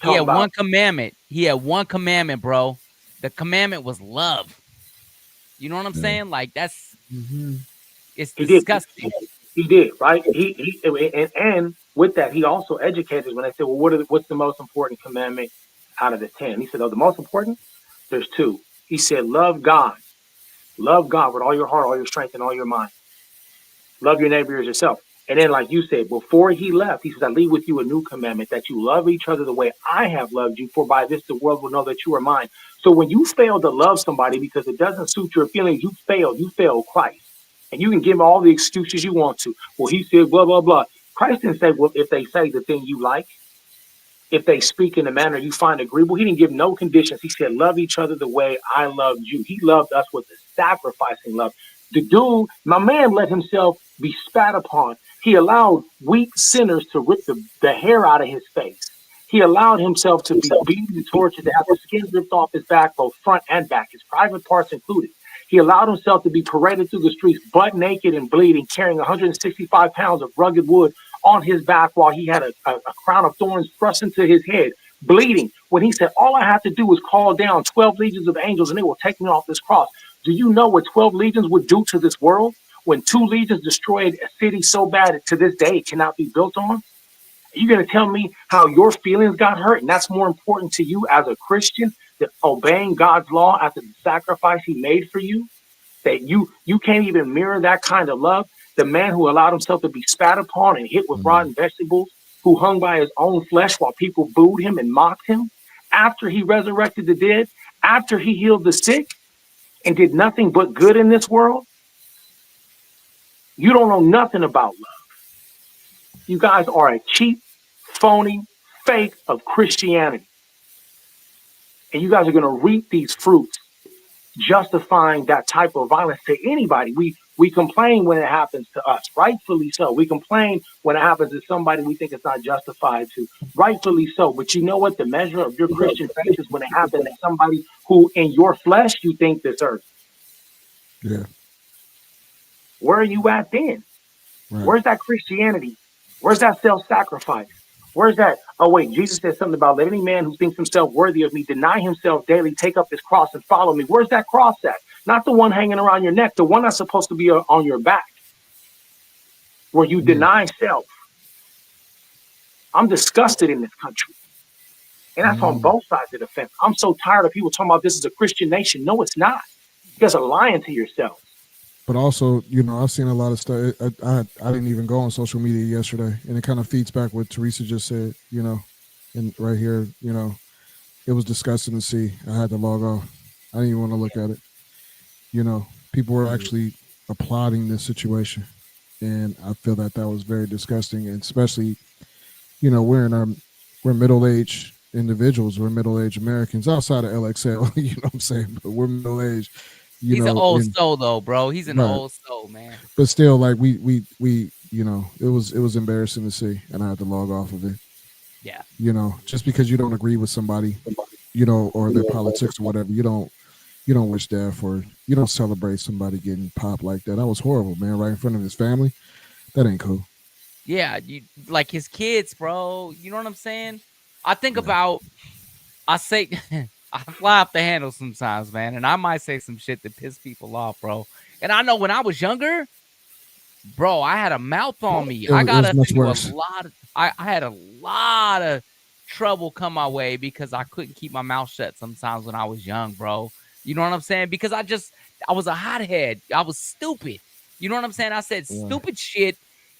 He had one commandment. He had one commandment, bro. The commandment was love. You know what I'm saying? Like that's it's disgusting. He did, right? He and with that, he also educated when I said, well, what's the most important commandment out of the 10? He said, the most important? There's 2. He said, love God. Love God with all your heart, all your strength, and all your mind. Love your neighbor as yourself. And then, like you said, before he left, he says, I leave with you a new commandment, that you love each other the way I have loved you, for by this the world will know that you are mine. So when you fail to love somebody because it doesn't suit your feelings, you fail Christ. And you can give all the excuses you want to. Well, he said, blah, blah, blah. Christ didn't say, well, if they say the thing you like, if they speak in a manner you find agreeable, he didn't give no conditions. He said, love each other the way I loved you. He loved us with a sacrificing love. The dude, my man, let himself be spat upon. He allowed weak sinners to rip the hair out of his face. He allowed himself to be beaten and tortured, to have the skin ripped off his back, both front and back, his private parts included. He allowed himself to be paraded through the streets, butt naked and bleeding, carrying 165 pounds of rugged wood on his back while he had a crown of thorns thrust into his head, bleeding. When he said, all I have to do is call down 12 legions of angels and they will take me off this cross. Do you know what 12 legions would do to this world? When 2 legions destroyed a city so bad to this day it cannot be built on? You're going to tell me how your feelings got hurt, and that's more important to you as a Christian than obeying God's law after the sacrifice he made for you? That you can't even mirror that kind of love? The man who allowed himself to be spat upon and hit with rotten vegetables, who hung by his own flesh while people booed him and mocked him, after he resurrected the dead, after he healed the sick, and did nothing but good in this world? You don't know nothing about love. You guys are a cheap, phony, fake of Christianity. And you guys are going to reap these fruits, justifying that type of violence to anybody. We complain when it happens to us, rightfully so. We complain when it happens to somebody we think it's not justified to, rightfully so. But you know what? The measure of your Christian faith is when it happens to somebody who in your flesh you think deserves it. Yeah. Where are you at then? Right. Where's that Christianity? Where's that self-sacrifice? Where's that? Oh, wait, Jesus said something about let any man who thinks himself worthy of me deny himself daily, take up his cross and follow me. Where's that cross at? Not the one hanging around your neck, the one that's supposed to be on your back, where you deny self. I'm disgusted in this country. And that's on both sides of the fence. I'm so tired of people talking about this is a Christian nation. No, it's not. You guys are lying to yourselves. But also, I've seen a lot of stuff. I didn't even go on social media yesterday, and it kind of feeds back what Teresa just said, and right here, it was disgusting to see. I had to log off. I didn't even want to look at it. People were actually applauding this situation. and I feel that was very disgusting, and especially, we're middle-aged individuals, we're middle-aged Americans outside of LXL, you know what I'm saying? But we're middle-aged, He's an old and soul though, bro. He's an right. old soul, man. But still, like we, it was embarrassing to see, and I had to log off of it. Yeah. Just because you don't agree with somebody, or their politics or whatever, you don't wish death, or you don't celebrate somebody getting popped like that. That was horrible, man, right in front of his family. That ain't cool. Yeah, you like his kids, bro. You know what I'm saying? I think about, I say, I fly off the handle sometimes, man, and I might say some shit that piss people off, bro. And I know when I was younger, bro, I had a mouth on me. I got up into a lot. I had a lot of trouble come my way because I couldn't keep my mouth shut sometimes when I was young, bro. You know what I'm saying? Because I was a hothead. I was stupid. You know what I'm saying? I said stupid shit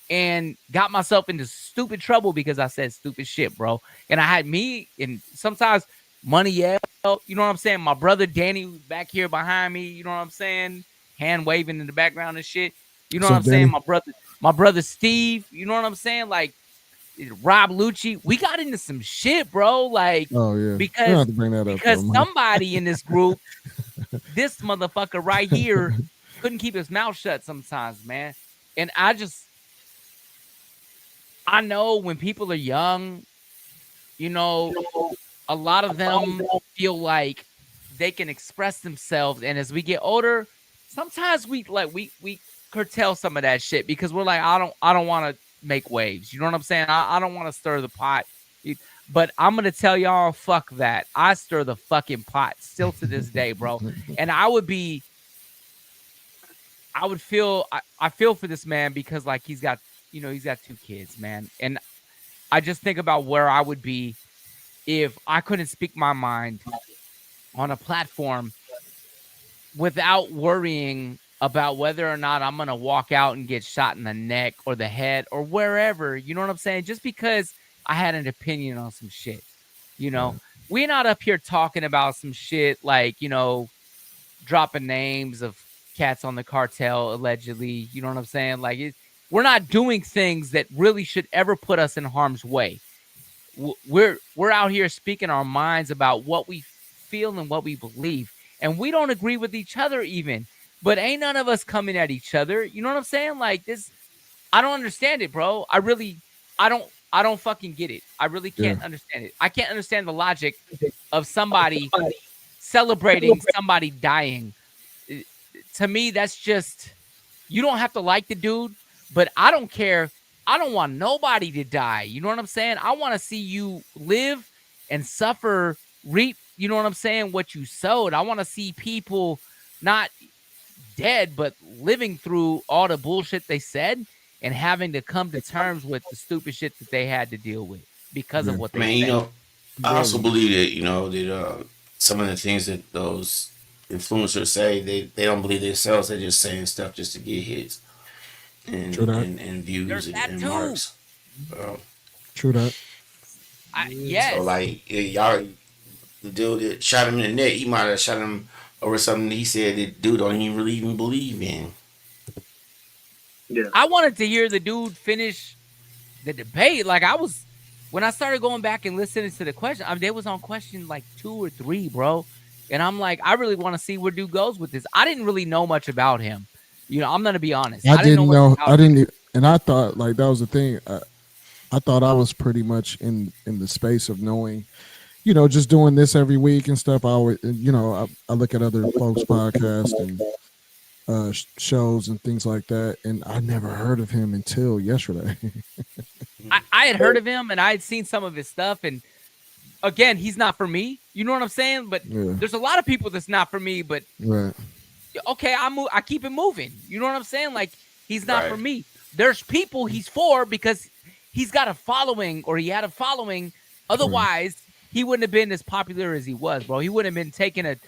and got myself into stupid trouble because I said stupid shit, bro. And I had me and sometimes Money, you know what I'm saying? My brother Danny was back here behind me, you know what I'm saying? Hand waving in the background and shit. You know what I'm saying? My brother Steve, you know what I'm saying? Like Rob Lucci, we got into some shit, bro. Like, because somebody in this group, this motherfucker right here, couldn't keep his mouth shut sometimes, man. And I know when people are young, a lot of them feel like they can express themselves, and as we get older, sometimes we curtail some of that shit because we're like, I don't want to make waves. You know what I'm saying? I don't want to stir the pot. But I'm gonna tell y'all, fuck that. I stir the fucking pot still to this day, bro. And I feel for this man because like he's got 2 kids, man. And I just think about where I would be if I couldn't speak my mind on a platform without worrying about whether or not I'm going to walk out and get shot in the neck or the head or wherever, you know what I'm saying? Just because I had an opinion on some shit, we're not up here talking about some shit like, dropping names of cats on the cartel, allegedly, you know what I'm saying? Like, we're not doing things that really should ever put us in harm's way. We're out here speaking our minds about what we feel and what we believe, and we don't agree with each other even, but ain't none of us coming at each other. You know what I'm saying? Like this, I don't understand it, bro. I don't fucking get it. I really can't understand it. I can't understand the logic of somebody celebrating somebody dying. To me, that's just, you don't have to like the dude, but I don't care. I don't want nobody to die. You know what I'm saying? I want to see you live and suffer, reap, you know what I'm saying, what you sowed. I want to see people not dead, but living through all the bullshit they said and having to come to terms with the stupid shit that they had to deal with because of what they said. I also believe that, that some of the things that those influencers say, they don't believe themselves. They're just saying stuff just to get hits and views and marks. True that. Yes. So like y'all, the dude that shot him in the neck, he might have shot him over something he said that dude don't even believe in. Yeah. I wanted to hear the dude finish the debate. Like when I started going back and listening to the question, they was on question like 2 or 3, bro. And I'm like, I really want to see where dude goes with this. I didn't really know much about him. I'm gonna be honest. I didn't know. And I thought like that was the thing. I thought I was pretty much in the space of knowing, just doing this every week and stuff. I always, I look at other folks' podcasts and shows and things like that, and I never heard of him until yesterday. I had heard of him and I had seen some of his stuff, and again, he's not for me. You know what I'm saying? But there's a lot of people that's not for me. But okay, I keep it moving. You know what I'm saying? Like he's not for me. There's people he's for because he's got a following, or he had a following. Otherwise, he wouldn't have been as popular as he was, bro. He wouldn't have been taking an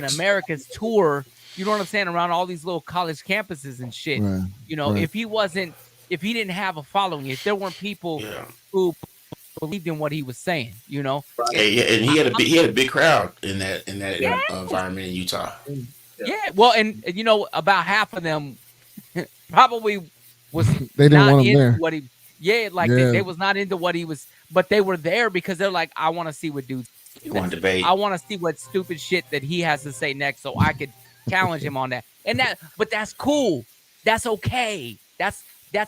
America's tour. You know what I'm saying? Around all these little college campuses and shit. If he didn't have a following, if there weren't people who believed in what he was saying, and he had a big crowd in that environment in Utah. Yeah, well, and about half of them probably was They didn't not want him into there. what he. Yeah, like Yeah. they was not into what he was, but they were there because they're like, I want to see what dude's You want next. debate? I want to see what stupid shit that he has to say next, so I could challenge him on that. And but that's cool. That's okay. That's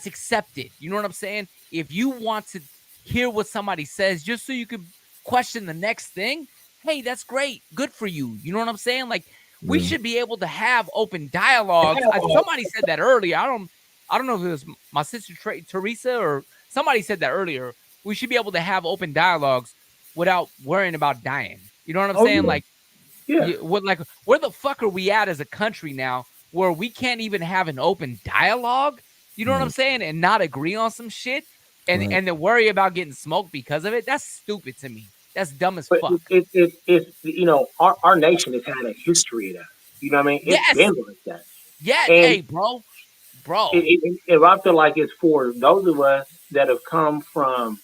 accepted. You know what I'm saying? If you want to hear what somebody says, just so you could question the next thing, hey, that's great. Good for you. You know what I'm saying? Like we should be able to have open dialogues. Somebody said that earlier. I don't know if it was my sister Teresa or somebody said that earlier. We should be able to have open dialogues without worrying about dying. You know what I'm saying? Like, where the fuck are we at as a country now where we can't even have an open dialogue? You know what I'm saying? And not agree on some shit and then worry about getting smoked because of it. That's stupid to me. That's dumb as But fuck. it's our nation has had a history of that. You know what I mean? It's Yes. been like that. Yeah. And Hey, bro. I feel like it's for those of us that have come from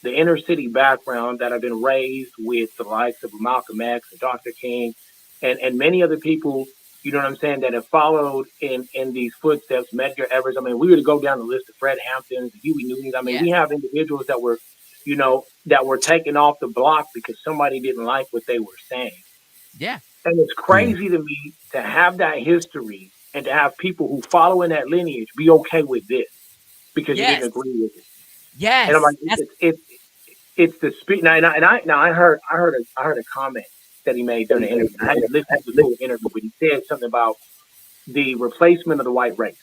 the inner city background, that have been raised with the likes of Malcolm X and Dr. King and many other people, you know what I'm saying, that have followed in these footsteps, Medgar Evers. I mean, we were to go down the list of Fred Hamptons, Huey Newtons. I mean, we Yes. have individuals that were, that were taken off the block because somebody didn't like what they were saying. Yeah. And it's crazy to me to have that history and to have people who follow in that lineage be okay with this because you didn't Yes. agree with it. And I'm Yes. like, That's it's the speed. Now, I heard a comment that he made during the interview. I had to listen to the full interview, but he said something about the replacement of the white race.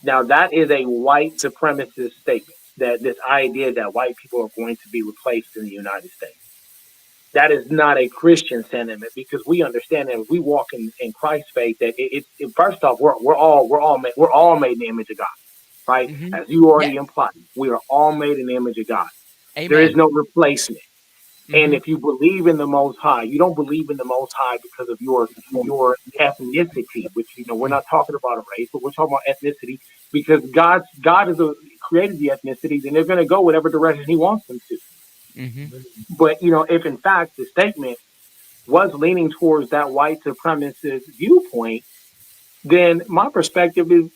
Now, that is a white supremacist statement. That this idea that white people are going to be replaced in the United States. That is not a Christian sentiment because we understand that if we walk in Christ's faith, that first off, we're all made in the image of God, right? As you already yes. implied, we are all made in the image of God. There is Amen. no replacement. And if you believe in the Most High, you don't believe in the Most High because of your ethnicity, which we're not talking about a race, but we're talking about ethnicity because God is created the ethnicities, and they're going to go whatever direction He wants them to. But if in fact the statement was leaning towards that white supremacist viewpoint, then my perspective is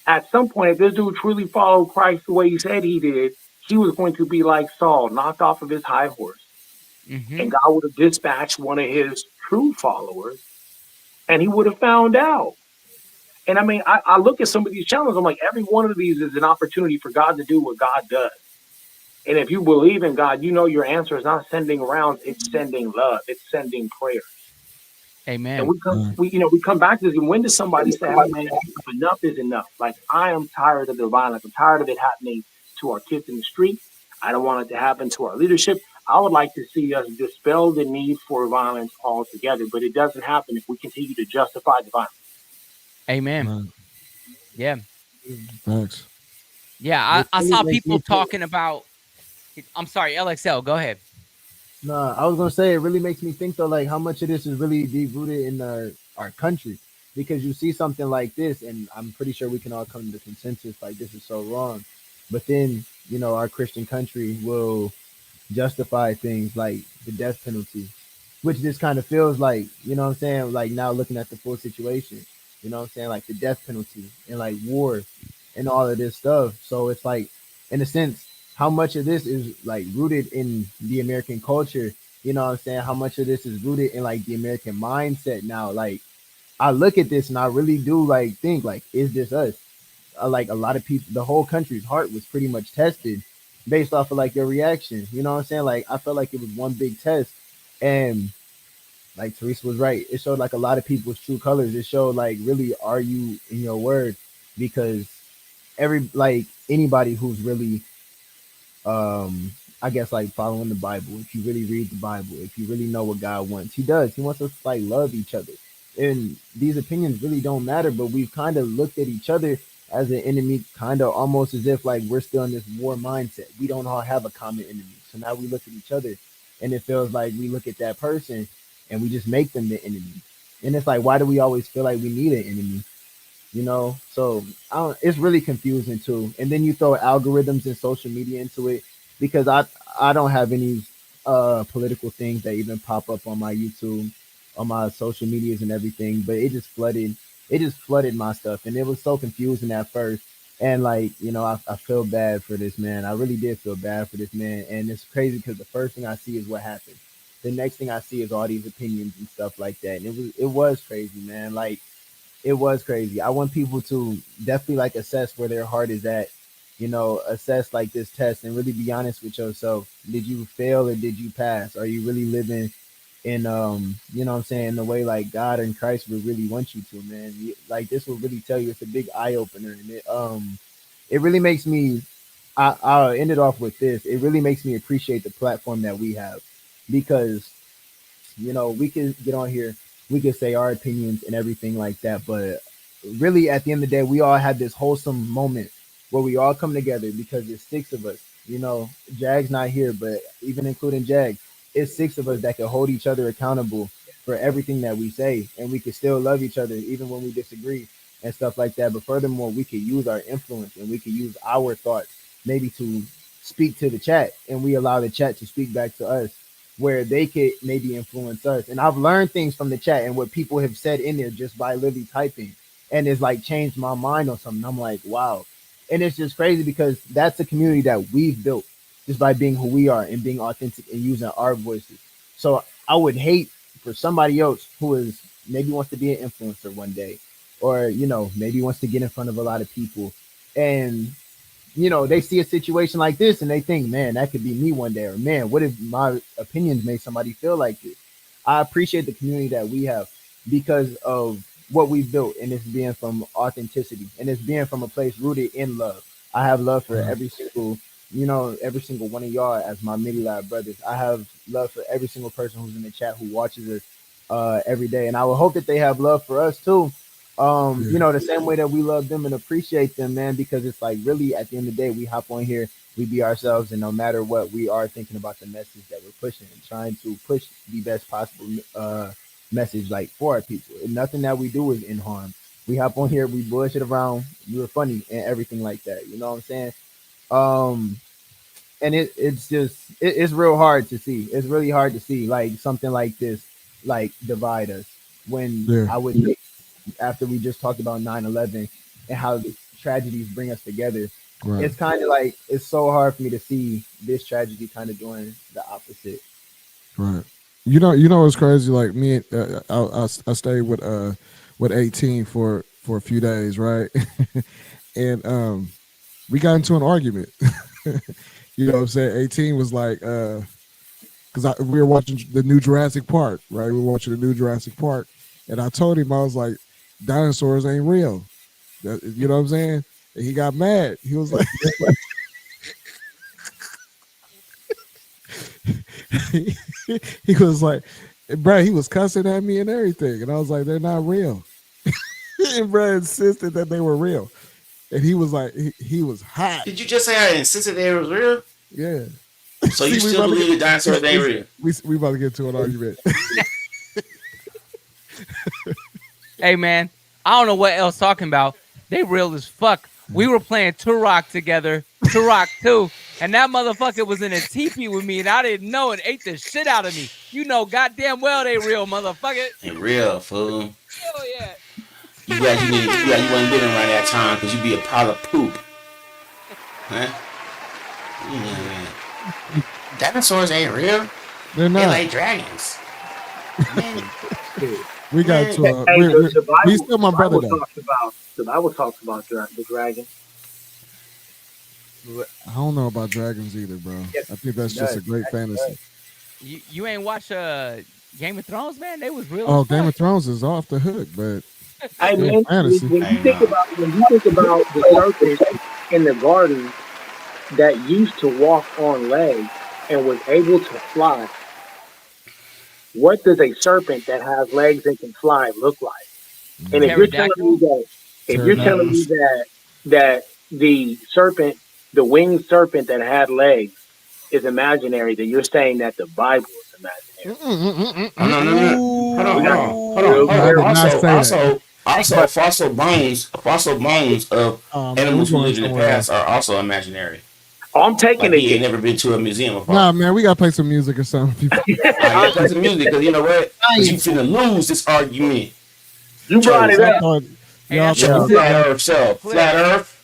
at some point, if this dude truly followed Christ the way he said he did, he was going to be like Saul, knocked off of his high horse. And God would have dispatched one of his true followers and he would have found out. And I mean, I look at some of these challenges, I'm like, every one of these is an opportunity for God to do what God does. And if you believe in God, your answer is not sending rounds, it's sending love, it's sending prayers. And Amen. we come back to this. And when does somebody say, "Hey, man, enough is enough"? Like I am tired of the violence. I'm tired of it happening to our kids in the street. I don't want it to happen to our leadership. I would like to see us dispel the need for violence altogether, but it doesn't happen if we continue to justify the violence. Amen. Yeah. Thanks. Yeah. I It saw makes people me feel- talking about. I'm sorry, LXL. Go ahead. Nah, I was gonna say it really makes me think though, like how much of this is really deep rooted in our country, because you see something like this, and I'm pretty sure we can all come to consensus like this is so wrong, but then our Christian country will justify things like the death penalty, which just kind of feels like what I'm saying, like now looking at the full situation, what I'm saying, like the death penalty and like war and all of this stuff. So it's like, in a sense, how much of this is like rooted in the American culture, what I'm saying, how much of this is rooted in like the American mindset now. Like I look at this and I really do like think like, is this us? Like a lot of people, the whole country's heart was pretty much tested based off of like their reaction. You know what I'm saying? Like I felt like it was one big test, and like Teresa was right. It showed like a lot of people's true colors. It showed like, really, are you in your word? Because anybody who's really I guess like following the Bible, if you really read the Bible, if you really know what God wants, he wants us to like love each other. And these opinions really don't matter, but we've kind of looked at each other as an enemy, kind of almost as if like we're still in this war mindset. We don't all have a common enemy. So now we look at each other and it feels like we look at that person and we just make them the enemy. And it's like, why do we always feel like we need an enemy? So it's really confusing too. And then you throw algorithms and social media into it, because I don't have any political things that even pop up on my YouTube, on my social medias and everything, but it just flooded my stuff, and it was so confusing at first. And like, I feel bad for this man. I really did feel bad for this man. And it's crazy because the first thing I see is what happened. The next thing I see is all these opinions and stuff like that. And it was crazy, man. Like, it was crazy. I want people to definitely like assess where their heart is at, assess like this test and really be honest with yourself. Did you fail or did you pass? Are you really living in what I'm saying, the way like God and Christ would really want you to, man? Like, this will really tell you, it's a big eye opener. And it really makes me, I'll end it off with this. It really makes me appreciate the platform that we have, because we can get on here, we can say our opinions and everything like that, but really at the end of the day, we all had this wholesome moment where we all come together, because there's six of us. Jag's not here, but even including Jag, it's six of us that can hold each other accountable for everything that we say, and we can still love each other even when we disagree and stuff like that. But furthermore, we could use our influence and we could use our thoughts maybe to speak to the chat, and we allow the chat to speak back to us, where they could maybe influence us. And I've learned things from the chat and what people have said in there just by literally typing, and it's like changed my mind on something. I'm like, wow. And it's just crazy because that's a community that we've built just by being who we are and being authentic and using our voices. So I would hate for somebody else who is maybe wants to be an influencer one day, or maybe wants to get in front of a lot of people, and they see a situation like this and they think, man, that could be me one day, or man, what if my opinions made somebody feel like this? I appreciate the community that we have because of what we've built, and it's being from authenticity, and it's being from a place rooted in love. I have love for every single one of y'all as my Midi Lab brothers. I have love for every single person who's in the chat, who watches us every day, and I would hope that they have love for us too. The same way that we love them and appreciate them, man, because it's like, really, at the end of the day, we hop on here, we be ourselves, and no matter what, we are thinking about the message that we're pushing and trying to push the best possible message, like, for our people. And nothing that we do is in harm. We hop on here, we bullshit around, we were funny and everything like that. You know what I'm saying? And it's real hard to see. It's really hard to see like something like this, like, divide us, when I would think, after we just talked about 9/11 and how the tragedies bring us together, it's kind of like, it's so hard for me to see this tragedy kind of doing the opposite. Right. It's crazy. Like me, I stayed with 18 for a few days, right? And we got into an argument. You know what I'm saying? 18 was like, because we were watching the new Jurassic Park, right? We were watching the new Jurassic Park, and I told him, I was like, dinosaurs ain't real. You know what I'm saying? And he got mad. He was like, he was like, bro, he was cussing at me and everything. And I was like, they're not real. And bro insisted that they were real. And he was like, he was hot. Did you just say I insisted they was real? Yeah. So you still believe the dinosaurs ain't real? We about to get into an argument. Hey, man, I don't know what else talking about. They real as fuck. We were playing Turok together, Turok 2, and that motherfucker was in a teepee with me, and I didn't know, and ate the shit out of me. You know goddamn well they real, motherfucker. They real, fool. Hell yeah. You wasn't living around that time because you be a pile of poop. Huh? Yeah. Dinosaurs ain't real. They're not. They're like dragons. Man. We got to. The Bible, he's still my brother, though. The Bible talks about the dragon. I don't know about dragons either, bro. I think that's just a great fantasy. You ain't watch Game of Thrones, man? They was real. Oh, Game of Thrones is off the hook, but I mean, when you think about the serpent in the garden that used to walk on legs and was able to fly, what does a serpent that has legs and can fly look like? And if you're telling me that the serpent, the winged serpent that had legs, is imaginary, then you're saying that the Bible is imaginary. Hold on. Also, fossil bones of animals who lived in the past are also imaginary. I'm taking it. He ain't never been to a museum before. Nah, man, we gotta play some music or something. I play some music because you know what? Because you finna lose this argument. You brought it up. Flat Earth self. Flat Earth.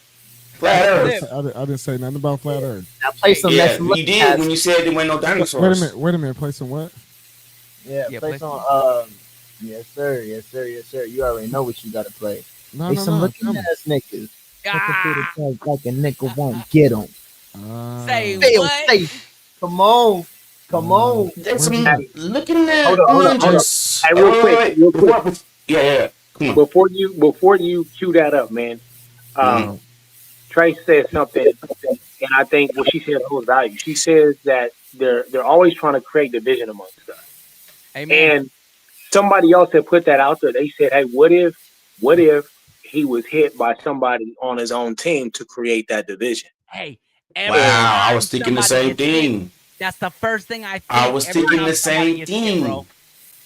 Flat Earth. I didn't say nothing about flat Earth. Now play some. Yeah, you did when you said there weren't no dinosaurs. Wait a minute. Play some what? Yeah, play some. Yes, sir. You already know what you gotta play. Play some looking ass niggas. Like a nigga won't get them. Say Fail what? safe. Come on. There's some looking at Hold on. ninjas. Hey, real quick. Yeah. Come on. Before you cue that up, man. Trace said something, and I think what she said holds value. She says that they're always trying to create division amongst us. Amen. And somebody else had put that out there. They said, "Hey, what if he was hit by somebody on his own team to create that division?" Hey, wow, I was thinking the same thing. That's the first thing I think. I was thinking the same thing, bro.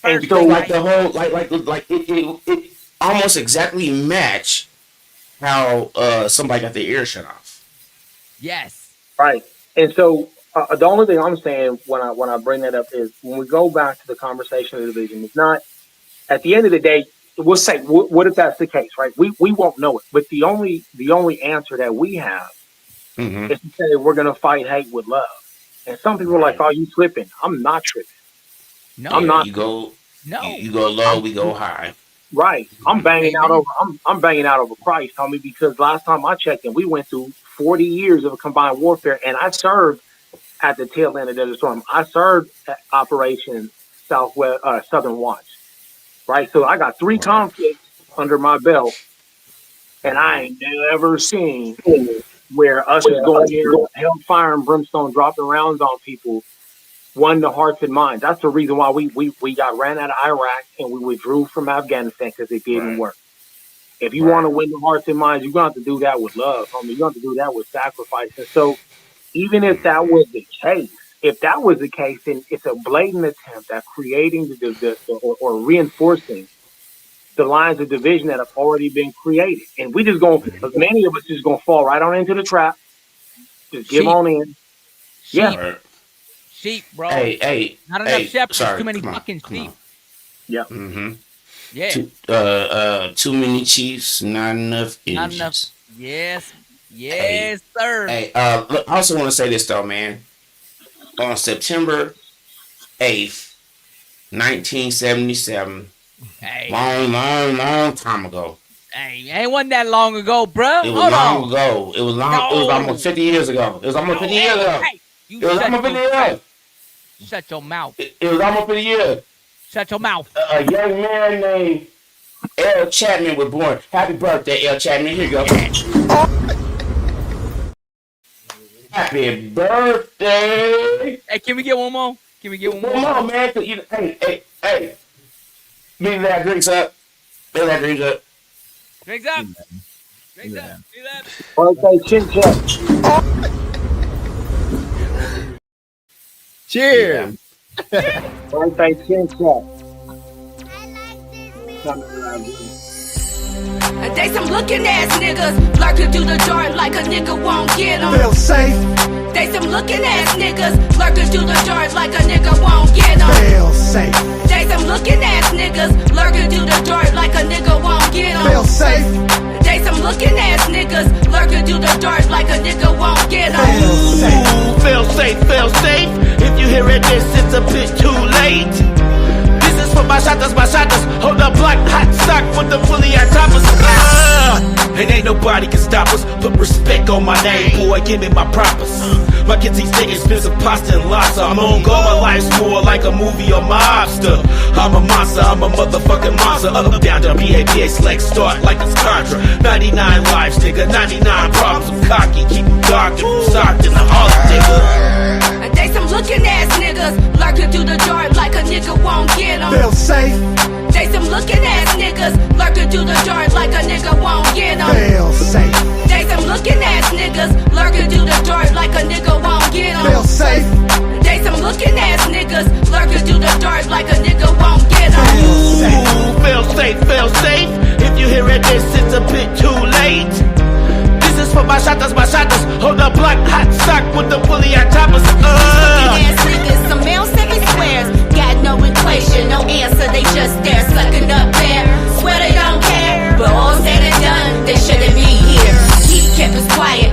And because so, like the whole like it almost exactly match how somebody got their ear shut off. Yes. right. And so the only thing I'm saying when I bring that up is when we go back to the conversation of the division, it's not at the end of the day. We'll say, what if that's the case, right? We won't know it, but the only answer that we have is to say we're going to fight hate with love. And some people are like, "Oh, you tripping?" I'm not tripping. No, I'm not. You go low, we go high. Right. I'm banging out over Christ, homie, because last time I checked in, we went through 40 years of a combined warfare, and I served at the tail end of Desert Storm. I served at Operation Southern Watch. Right. So I got 3 conflicts under my belt, and I ain't never seen where us is going here, hellfire and brimstone dropping rounds on people, won the hearts and minds. That's the reason why we got ran out of Iraq and we withdrew from Afghanistan, because it didn't work. If you want to win the hearts and minds, you're going to have to do that with love, homie. You're going to have to do that with sacrifice. And so even if that was the case, then it's a blatant attempt at creating or reinforcing the lines of division that have already been created. And we just many of us just going to fall right on into the trap. Just give on in. Sheep, bro. Hey. Not enough shepherds. Too many fucking sheep. Yeah. Mm-hmm. Yeah. Too many chiefs, not enough engines. Yes, sir. Hey, look, I also want to say this though, man. On September 8th, 1977, long time ago. Hey, ain't wasn't that long ago, bro. It was long ago. It was almost 50 years ago. It was almost 50 years ago. It was almost 50 years ago. Shut your mouth. It was almost 50 years. Shut your mouth. A young man named L.Chatman was born. Happy birthday, L.Chatman. Here you go. Happy birthday. Hey, can we get one more? One more, man. Hey. Midi Lab drinks up. Midi Lab drinks up. Drinks up. Midi Lab. Birthday chin check. Cheers. Birthday chin check. They some looking ass niggas lurking through the door like a nigga won't get them. Feel safe. They some looking ass niggas lurking through the doors like a nigga won't get them. Feel safe. They some looking ass niggas lurking through the doors like a nigga won't get them. Feel safe. They some looking ass niggas lurking through the doors like a nigga won't get them. Feel safe. Feel safe. If you hearing this, it's a bit too late. For my shotters, hold up block, hot stock with the fully on toppers. And ain't nobody can stop us. Put respect on my name, boy, give me my propers. My kids these niggas spend some pasta and lots. I'm on go, my life's more like a movie or mobster. I'm a monster, I'm a motherfucking monster. Up, down, down, BABA, select, start like it's Contra. 99 lives, nigga, 99 problems. I'm cocky, keep them dark and I'm socked in the heart, nigga. They some looking ass niggas lurking through the door like a nigga won't get them. Feel safe. They some looking ass niggas lurking through the door like a nigga won't get them. Feel safe. They some looking ass niggas lurking through the door like a nigga won't get them. Feel safe. They some looking ass niggas lurking through the door like a nigga won't get them. Feel safe. Feel safe. If you hearing this, it's a bit too late. This is for my shotters, hold up block, hot stock with the fully on toppers. Ass niggas, some male seven squares, got no equation, no answer, they just there, sucking up there. Swear they don't care, but all said and done, they shouldn't be here. He kept us quiet,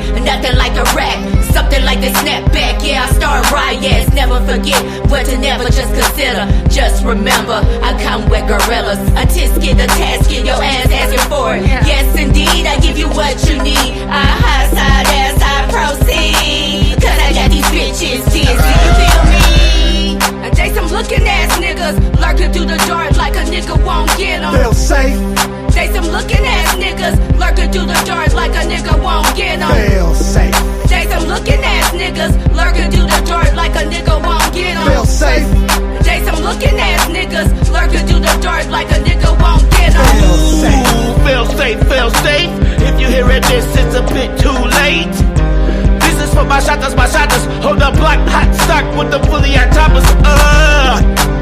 they snap back, yeah, I start riots. Never forget what to never just consider. Just remember, I come with gorillas. A tisket, a tasket, your ass asking for it. Yes, indeed, I give you what you need. I high side ass, I proceed. Cause I got these bitches dizzy, you feel me? And they some looking ass niggas lurking through the dark like a nigga won't get them. Feel safe, They some looking ass niggas lurking through the dark like a nigga won't get them. feel safe, They some looking ass niggas lurking through the dark like a nigga won't get feel them. safe, They some looking ass niggas lurking through the dark like a nigga won't get them. feel safe. Feel safe, feel safe. If you hearing this, it's a bit too late. This is for my shotters, my shotters. Hold the block, hot stock with the fully on toppers.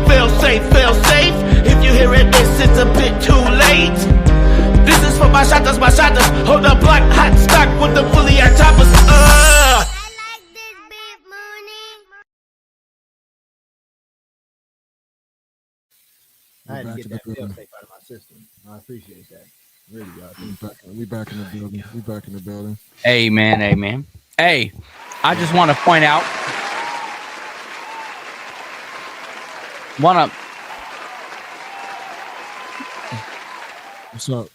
Feel safe, feel safe. If you hearing this, it's a bit too late. This is for my shotters, my shotters. Hold the block, hot stock with the fully on toppers. I had to Back get to that the feel building. safe out of my system. I appreciate that. Really, We back in the building. We back in the building. Amen, amen. Hey, I just want to point out. What's up?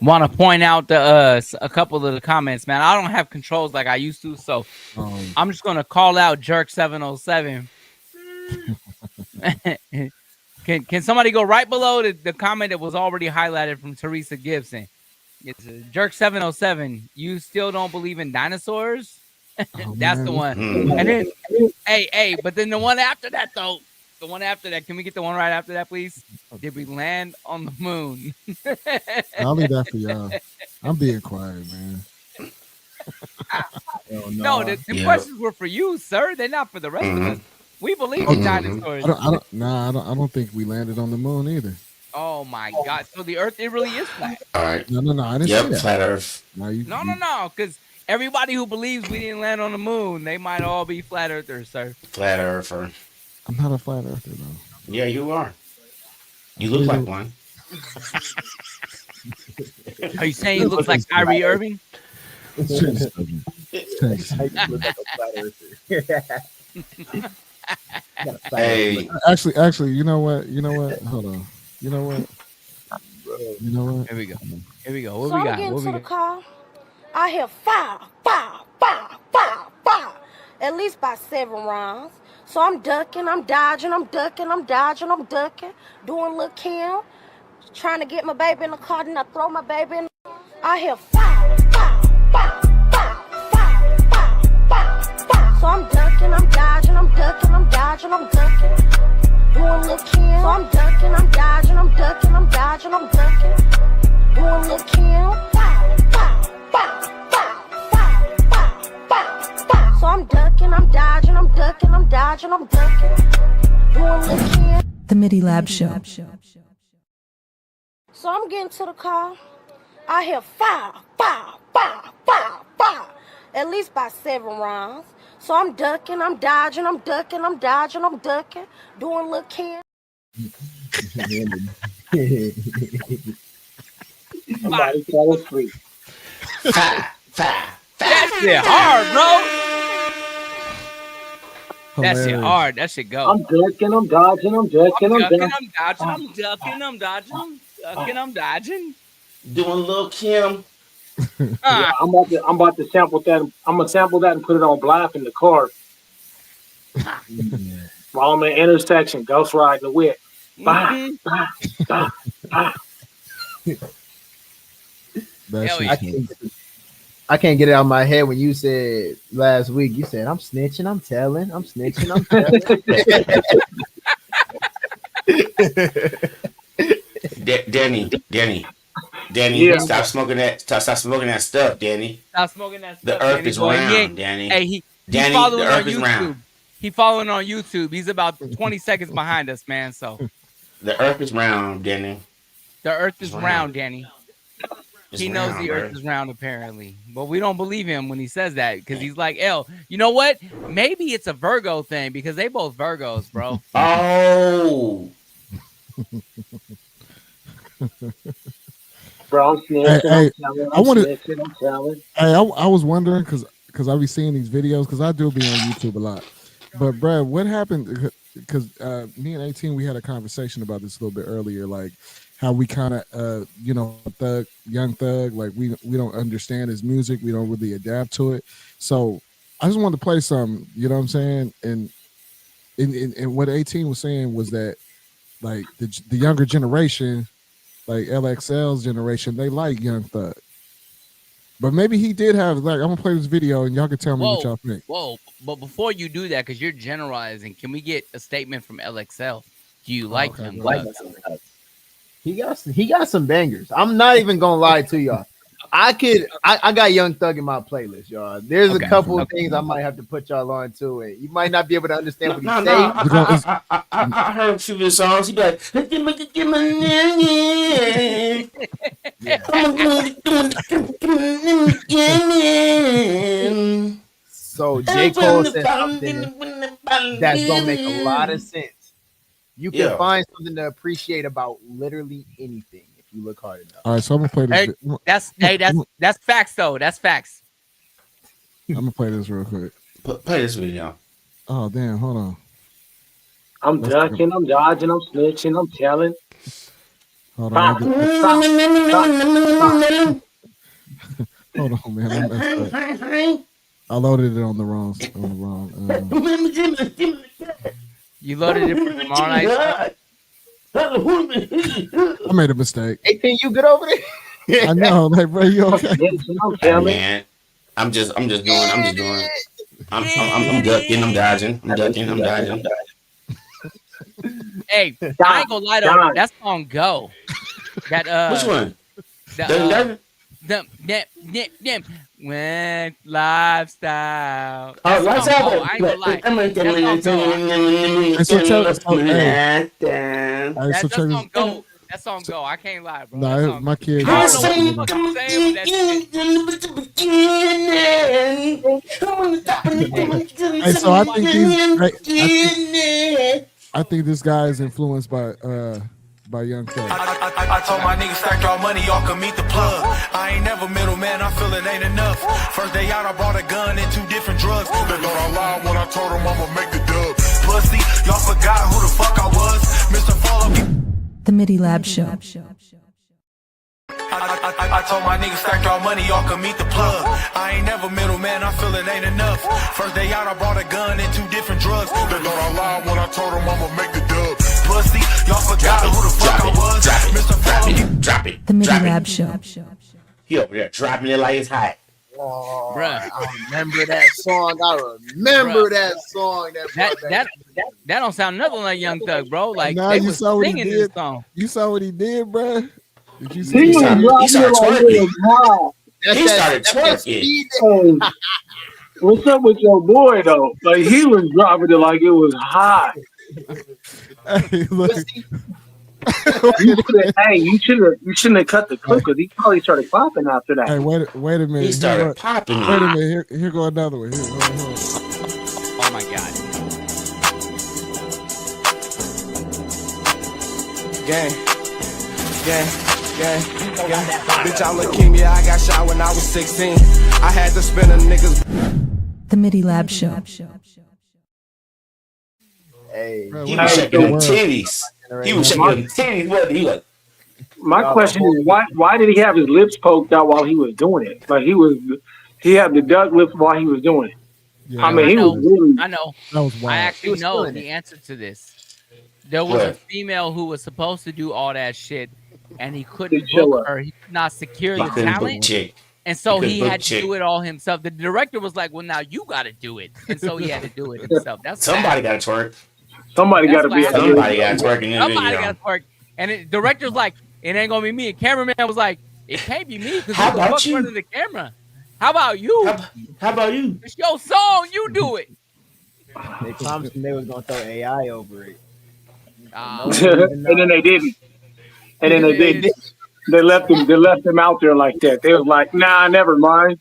Want to point out a couple of the comments, man. I don't have controls like I used to, so I'm just gonna call out Jerk 707. Can somebody go right below the comment that was already highlighted from Teresa Gibson? It's Jerk 707. You still don't believe in dinosaurs? That's the one. And then, hey, but then the one after that though. The one after that. Can we get the one right after that, please? Did we land on the moon? I'll leave that for y'all. I'm being quiet, man. No, the questions were for you, sir. They're not for the rest of us. We believe in dinosaurs. I don't think we landed on the moon either. Oh my God! So the Earth, it really is flat. All right. No. I didn't say that. Flat Earth. No. Because everybody who believes we didn't land on the moon, they might all be flat earthers, sir. Flat Earther. I'm not a flat earther though. Yeah, you are. You look like one. Are you saying he looks like Kyrie Irving? Thanks. Hey. Actually, you know what? Hold on. You know what? Here we go. What So we I'm got? getting What to we the got? car. I hear fire. At least by 7 rounds. So I'm ducking, I'm dodging, doing little Kim, trying to get my baby in the car, then I throw my baby in. I hear fire. So I'm ducking, I'm dodging, doing little Kim. So I'm ducking, I'm dodging, doing little Kim. So I'm ducking, I'm dodging, doing little Kim. The Midi Lab Show. So I'm getting to the car. I hear fire. At least by 7 rounds. So I'm ducking, I'm dodging, doing little Kim. Somebody fell asleep. That shit hard, bro. That shit hard. That shit go. I'm ducking, I'm dodging, I'm dodging. Doing little Kim. Yeah, I'm about to sample that. I'm gonna sample that and put it on blast in the car. While I'm in the intersection, ghost riding the whip. I can't get it out of my head when you said last week. You said I'm snitching, I'm telling. Danny, Yeah. stop smoking that. Stop smoking that stuff, Danny. Stop smoking that The stuff. Earth Danny is boy. round, Danny. Hey, he's Danny, following the on Earth is YouTube. round. He following on YouTube. He's about 20 seconds behind us, man. So The Earth is round, Danny. the Earth is round, Danny. It's He knows round, the bro. Earth is round, apparently, but we don't believe him when he says that because he's like, "L, you know what? Maybe it's a Virgo thing because they both Virgos, bro." Oh. Bro, I'm snitching, Hey, I'm telling, I wanted- I'm telling. Hey, I was wondering because because I be seeing these videos because I do be on YouTube a lot. But Brad, what happened? Because me and 18, we had a conversation about this a little bit earlier, like how we kind of, Young Thug, like we don't understand his music, we don't really adapt to it. So I just wanted to play some, you know what I'm saying? And what 18 was saying was that like the younger generation, like LXL's generation, they like Young Thug. But maybe he did have, like, I'm gonna play this video and y'all can tell me what y'all think. Whoa, but before you do that, because you're generalizing, can we get a statement from LXL? Do you like Young Thug? He got some bangers. I'm not even gonna lie to y'all. I got Young Thug in my playlist, y'all. There's a couple of things I might have to put y'all on to it. You might not be able to understand what he's saying. I heard a few of his songs. He be like, so J. Cole said something that's gonna make a lot of sense. You can find something to appreciate about literally anything. You look hard enough. All right, so I'm gonna play this. That's facts though. That's facts. I'm gonna play this real quick. Play this video. Oh damn, hold on. I'm ducking, I'm dodging, I'm snitching, I'm telling. Hold on. Hold on, man. I messed up. I loaded it on the wrong. You loaded it for tomorrow night. I made a mistake. 18, you good over there? I know, like, bro, you okay? Hey, man, I'm just doing. I'm ducking, I'm dodging, I'm ducking, I'm dodging. Hey, I ain't gonna lie though. That song go. That which one? When lifestyle. Oh, lifestyle. I ain't gonna lie. That song go. I can't lie, bro. Nah, my kids. I think this guy is influenced by Young Thug. I told my niggas stack y'all money, y'all can meet the plug. I ain't never middleman, I feel it ain't enough. First day out, I brought a gun and 2 different drugs. They thought I lied when I told them I'ma make the dub. Pussy, y'all forgot who the fuck I was. Mr. Follow Me. The Midi Lab Show. I told my niggas stack y'all money, y'all can meet the plug. I ain't never middleman, I feel it ain't enough. First day out, I brought a gun and 2 different drugs. They thought I lied when I told them I'ma make the dub. Pussy, y'all forgot who the fuck I was. Mr. Follow Me. Drop it. The Midi Lab Show. He over there dropping it like it's hot. Oh, bruh. I remember that song. That song. That don't sound nothing like Young Thug, bro. Like nah, they you was saw what he singing did. this song. You saw what he did, bro. Did you see? He started twerking. He started twerking. What's up with your boy though? Like he was dropping it like it was hot. Hey, look. You shouldn't have cut the clip because he probably started clapping after that. Hey, wait a minute. He started popping. Wait a minute. Here go another one. Oh my god. Gang. Bitch, I leukemia. I got shot when I was 16. I had to spin a nigga's. The Midi Lab Show. Hey, he was shaking them titties. He was shaking them titties. What he was? My question is, why did he have his lips poked out while he was doing it? Like he had the duck lips while he was doing it. Yeah, I mean, he was really. I know. That was wild. I actually know the answer to this. There was a female who was supposed to do all that shit, and he couldn't book her. He could not secure the talent. And so he had to do it all himself. The director was like, well, now you got to do it. And so he had to do it himself. That's somebody got to twerk. Somebody got to be. Somebody got to twerk in the video. Somebody got to twerk. And the director was like, it ain't going to be me. And cameraman was like, it can't be me because who the fuck's running the camera? How about you? How about you? It's your song. You do it. They promised they was going to throw AI over it. And then they didn't. And then they did. They left him out there like that. They was like, nah, never mind.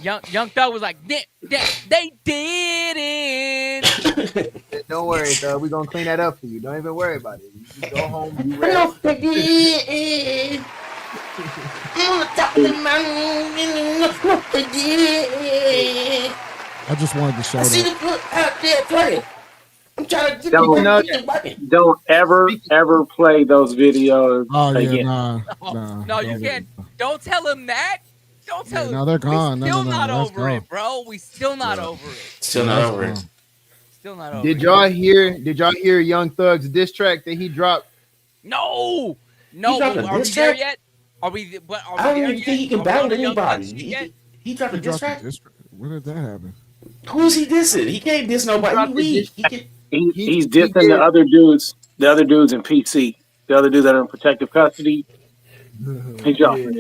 Young Thug was like, they didn't. Don't worry, Thug. We're going to clean that up for you. Don't even worry about it. You just go home. You I'm on top of the mountain. I just wanted to show I see that. the look out there playing. I'm trying to get Don't ever play those videos Oh yeah, again. No, you can't. Don't tell him that. Don't tell him. No, they're gone. Still No, not that's over gone. it, bro. We still not over it. Still not over it. Still not over Did it. y'all hear Young Thug's diss track that he dropped? No. dropped a Are we diss there track? yet? Are we? But are we I don't there even yet? think he can Are we battle on the Young Thug anybody. shit yet? He dropped a diss track? When did that happen? Who's he dissing? He can't diss nobody. He weak. He's dissing the other dudes. The other dudes in PC. The other dudes that are in protective custody. He dropped it.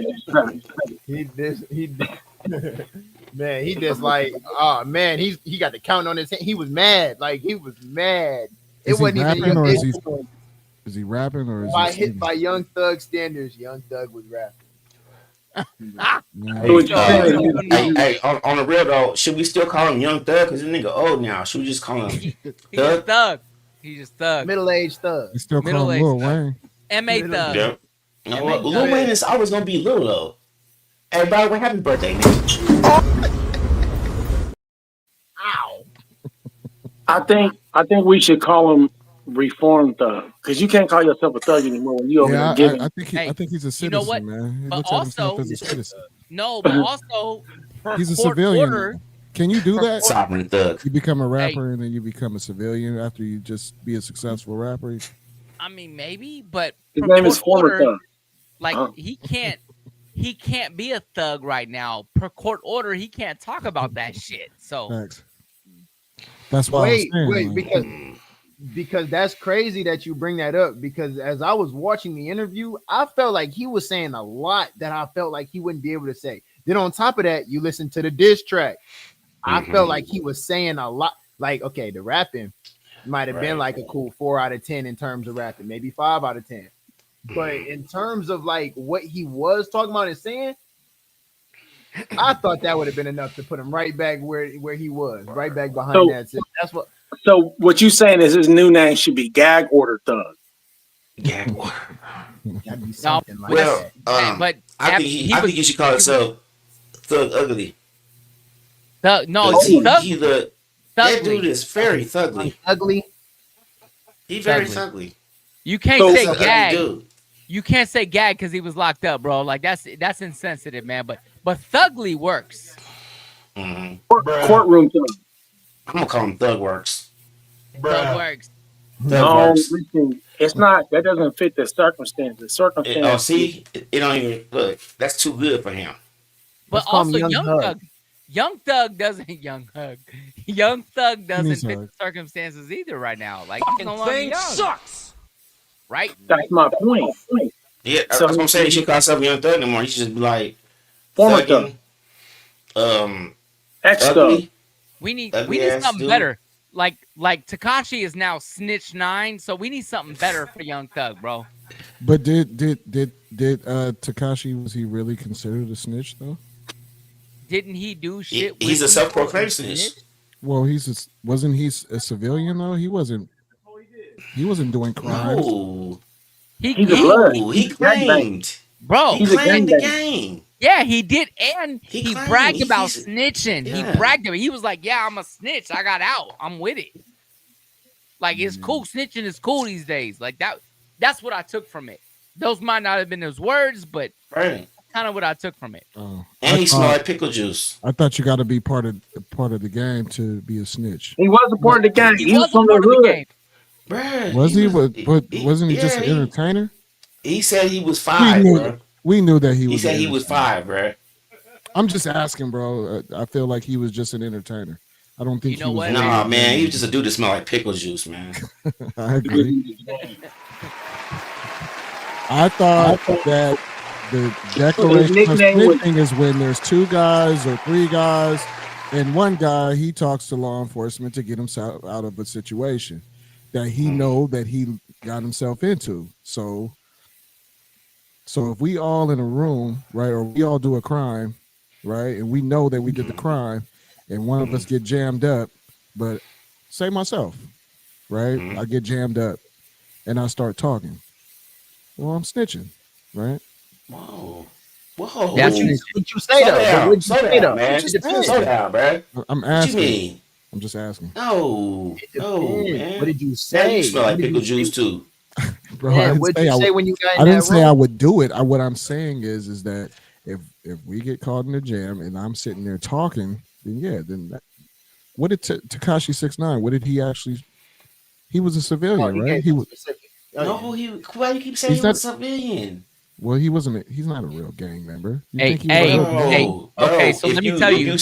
Man, he just like, oh man, he got the count on his hand. He was mad. Like he was mad. It Is he wasn't rapping even or is he rapping or is he singing? by Young Thug standards, Young Thug was rapping. Hey, on the real though, should we still call him Young Thug? Because this nigga old now. Should we just call him Thug? He's just Thug. Middle-aged Thug. You still call him Lil Wayne? M.A. Thug. Yeah. No, Lil Wayne is always gonna be little though. Hey, by the way, happy birthday, nigga. Ow. I think we should call him Reformed Thug, because you can't call yourself a thug anymore when you over there giving. I think he's a citizen, You know what? man. He But looks at himself also, as a citizen. no, but also, He's a court civilian. order. Can you do that? Sovereign thug. You become a rapper and then you become a civilian after you just be a successful rapper. I mean, maybe, but His per name is court former order, thug. like he can't be a thug right now. Per court order, he can't talk about that shit. So Thanks. That's why I was saying, because that's crazy that you bring that up, because as I was watching the interview, I felt like he was saying a lot that I felt like he wouldn't be able to say. Then on top of that, you listen to the diss track. I felt like he was saying a lot. Like, okay, the rapping might have been like a cool 4 out of 10 in terms of rapping, maybe 5 out of 10. But in terms of like what he was talking about and saying, I thought that would have been enough to put him right back where he was, right back behind that. That's what. So what you saying is his new name should be Gag Order Thug. Gag Order. That'd be something like Well, that. but I think he should call himself Thug Ugly. No, that dude is very thugly. Ugly. He's very thugly. You can't say Ugly gag. dude. You can't say gag because he was locked up, bro. Like that's insensitive, man. But thugly works. Courtroom Thug. I'm gonna call him Thug Works. Thug works. No, listen, it's not. That doesn't fit the circumstances. See, it don't even look. That's too good for him. But also, Young Thug doesn't fit the circumstances either right now. Like he's no longer young. Sucks. Right? That's my point. Yeah, that's what I'm saying. He should call himself Young Thug anymore. He should just be like Former Thug. X-Thug. We need something better. Like Tekashi is now Snitch 9, so we need something better for Young Thug, bro. But did Tekashi, was he really considered a snitch though? Didn't he do shit? He's a self-proclaimed snitch. Well, wasn't he a civilian though? He wasn't doing crimes. No. He claimed. Bro, he claimed the game. Yeah, he did, and he bragged about he's snitching. yeah. He bragged about it. He was like, "Yeah, I'm a snitch. I got out. I'm with it." Like it's cool. Snitching is cool these days. Like that. That's what I took from it. Those might not have been his words, but kind of what I took from it. Oh, And he smelled like pickle juice. I thought you got to be part of the game to be a snitch. He was a part of the game. He was from the hood. Bruh, Was he? But wasn't he just an entertainer? He said he was 5, bro. We knew that he was. He said he was 5, bro. I'm just asking, bro. I feel like he was just an entertainer. I don't think you know what? Nah, man, he was just a dude that smelled like pickle juice, man. I agree. I thought that the declaration of snitching is when there's 2 guys or 3 guys, and one guy he talks to law enforcement to get himself out of a situation that he know that he got himself into. So if we all in a room, right, or we all do a crime, right, and we know that we did the crime, and one of us get jammed up, but say myself, right, I get jammed up, and I start talking. Well, I'm snitching, right? Whoa. Whoa. That's What you say though? Slow down, man. Slow down, bro. I'm What you asking. mean? I'm just asking. No, man. What did you Now say? you smell like pickle juice too. Bro, Yeah, I didn't what'd say you I say would, when you got in I didn't that say I room? would do it. What I'm saying is that if we get caught in the jam and I'm sitting there talking, then what did Tekashi 6ix9ine? What did he actually? He was a civilian, He right? gave He was. specific. No, why you keep saying he was a civilian? Well, he wasn't. He's not a real gang member. You Hey, think he was a real gang? okay, so let me tell you.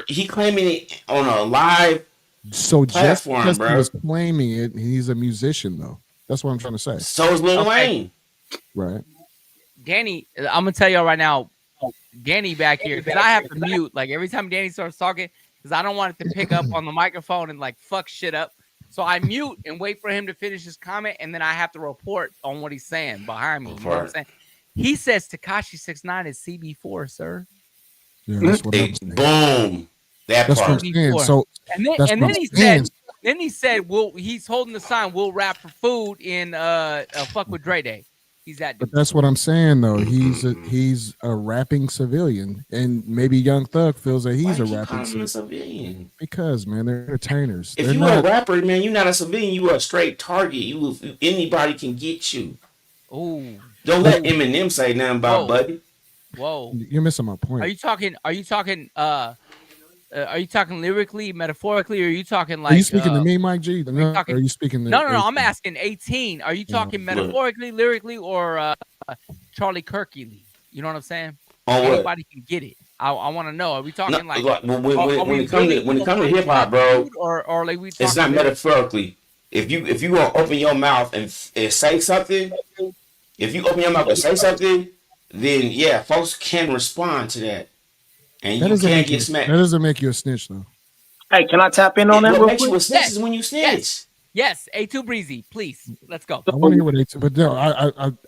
He claiming it on a live platform, just because bro. he was claiming it, he's a musician, though. That's what I'm trying to say. So is Lil Wayne. Right. Danny, I'm gonna tell y'all right now, Danny back here, because I have to mute like every time Danny starts talking, because I don't want it to pick up on the microphone and like fuck shit up. So I mute and wait for him to finish his comment, and then I have to report on what he's saying behind me. You know what I'm saying? He says Tekashi 6ix9ine is CB4, sir. Yeah, that's what I'm saying. Boom. That's what I'm saying. So then he said, "Well, he's holding the sign. We'll rap for food in fuck with Dre Day." He's that dude. But that's what I'm saying, though. He's a rapping civilian, and maybe Young Thug feels that he's a rapping civilian. Because man, they're entertainers. If you're a rapper, man, you're not a civilian. You are a straight target. Anybody can get you. Oh, don't let Eminem say nothing about Buddy. Whoa, you're missing my point. Are you talking lyrically, metaphorically, or are you talking like? Are you speaking to me, Mike G? No, are you speaking to? No. I'm asking 18. Are you talking metaphorically, lyrically, or Charlie Kirkily? You know what I'm saying? Anybody can get it. I want to know. Are we talking when it comes to hip hop, bro? Or like it's not metaphorically. If you gonna open your mouth and say something, then yeah, folks can respond to that, and you can't get smacked. That doesn't make you a snitch, though. Hey, can I tap in on that? What real makes quick? you a snitch is when you snitch. Yes, A2 Breezy, please, let's go. I want to hear what A2, but no,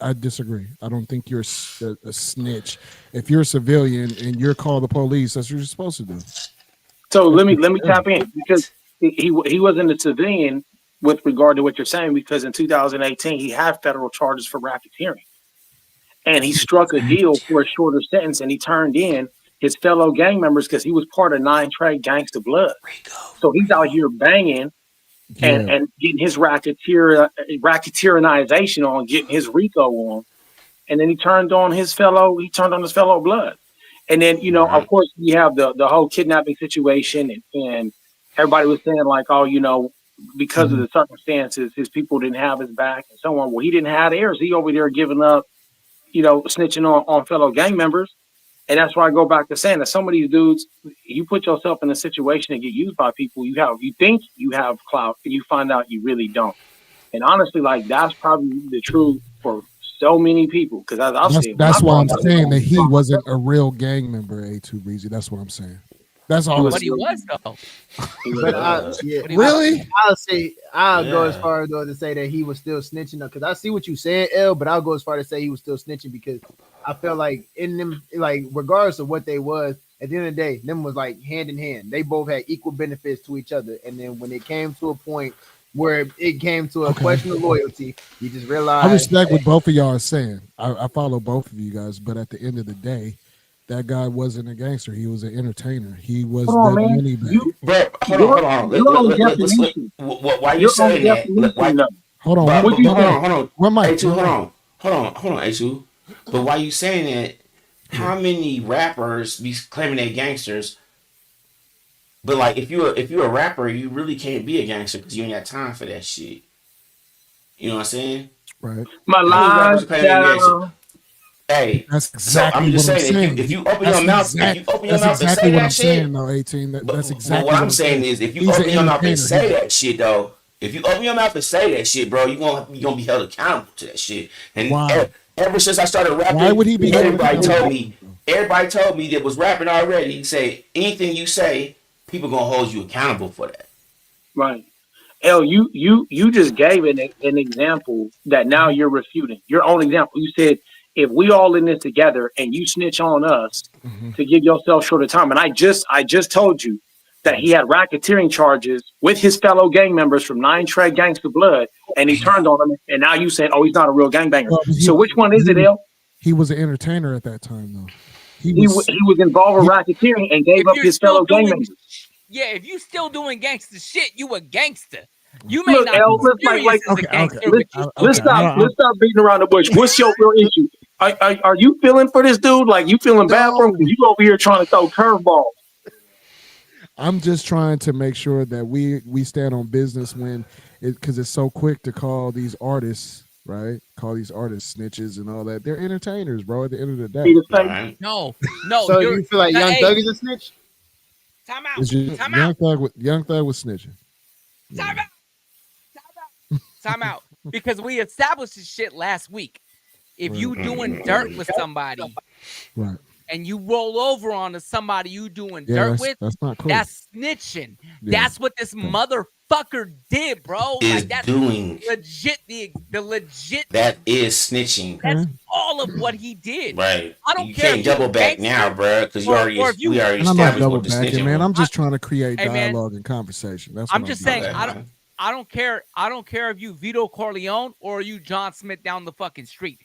I disagree. I don't think you're a snitch. If you're a civilian and you're called the police, that's what you're supposed to do. So let me tap in, because he wasn't a civilian with regard to what you're saying, because in 2018 he had federal charges for racketeering, and he struck a deal for a shorter sentence, and he turned in his fellow gang members because he was part of 9 Trey Gangsta Blood. So he's out here banging and getting his racketeerization on, getting his RICO on, and then he turned on his fellow blood. And then, of course, we have the whole kidnapping situation, and everybody was saying like, oh, because of the circumstances, his people didn't have his back and so on. Well, he didn't have theirs. He over there giving up, snitching on fellow gang members. And that's why I go back to saying that some of these dudes, you put yourself in a situation to get used by people. You think you have clout, and you find out you really don't. And honestly, like, that's probably the truth for so many people. Because that's why I'm saying that he wasn't a real gang member, A2 Breezy. That's what I'm saying. That's all. But he was though. Really? I'll go as far as to say that he was still snitching, because I see what you said, L. But I'll go as far to say he was still snitching, because I felt like in them, like regardless of what they was, at the end of the day, them was like hand in hand. They both had equal benefits to each other. And then when it came to a point where it came to a question of loyalty, you just realized. I respect what both of y'all are saying. I follow both of you guys, but at the end of the day, that guy wasn't a gangster. He was an entertainer. He was the money bag. Hold on. Why you saying that? Hold on. Hold on, A2. But why you saying that? How many rappers be claiming they gangsters? But like, if you're a rapper, you really can't be a gangster because you ain't got time for that shit. You know what I'm saying? Right. My life. Hey, that's exactly I'm just what saying. I'm saying. If you open your mouth, and say that shit, though, 18. That's exactly what I'm saying. Is if you open your mouth and say that shit, though, if you open your mouth and say that shit, bro, you're gonna be held accountable to that shit. And ever since I started rapping, why would he be? Everybody told me that was rapping already. Say anything you say, people gonna hold you accountable for that. Right. L, you just gave an example that now you're refuting your own example. You said, if we all in this together and you snitch on us to give yourself shorter time, and I just told you that he had racketeering charges with his fellow gang members from 9 Trey Gangsta Blood, and he turned on them, and now you said, oh, he's not a real gangbanger. So which one is it, L? He was an entertainer at that time, though. he was involved with racketeering and gave up his fellow gang members. Yeah, if you still doing gangster shit, you a gangster. You may Look, not L, be serious as a gangster, but you let's stop beating around the bush. What's your real issue? Are you feeling for this dude? Like you feeling bad for him? Because you over here trying to throw curveballs. I'm just trying to make sure that we stand on business when because it's so quick to call these artists, right? Call these artists snitches and all that. They're entertainers, bro. At the end of the day. Right. No. So you feel like Young Thug is a snitch? Time out. Young Thug was snitching. Time out. Because we established this shit last week. If you doing dirt with somebody, right, and you roll over onto somebody you doing dirt with, that's not cool. That's snitching. Yeah. That's what this motherfucker did, bro. Is that's doing legit the legit. That is snitching. That's all of what he did. Right. I don't you care. Can't double back now, bro, because we already established what the snitching. Man, I'm just trying to create dialogue and conversation. That's what I'm just saying. I don't care. I don't care if you Vito Corleone or you John Smith down the fucking street.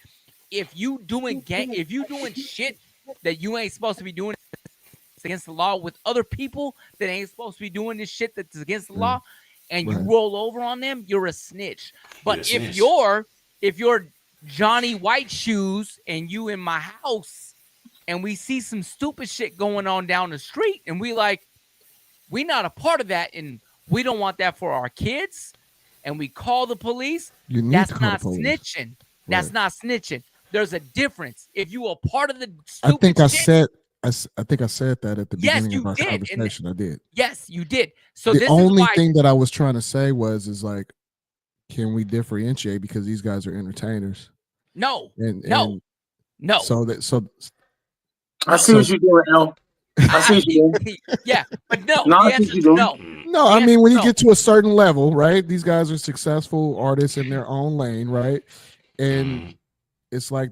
If you doing shit that you ain't supposed to be doing against the law with other people that ain't supposed to be doing this shit that's against the law, and you roll over on them, you're a snitch. But if you're Johnny White Shoes and you in my house and we see some stupid shit going on down the street and we not a part of that and we don't want that for our kids and we call the police, that's not snitching. That's not snitching. There's a difference. If you are part of the stupid I think I said that at the beginning of our conversation. I did. Yes, you did. So the only thing that I was trying to say is like, can we differentiate because these guys are entertainers? No. No. So I see what you're doing, L. I see what you're doing. Yeah, but no. No, I mean when you get to a certain level, right? These guys are successful artists in their own lane, right? And it's like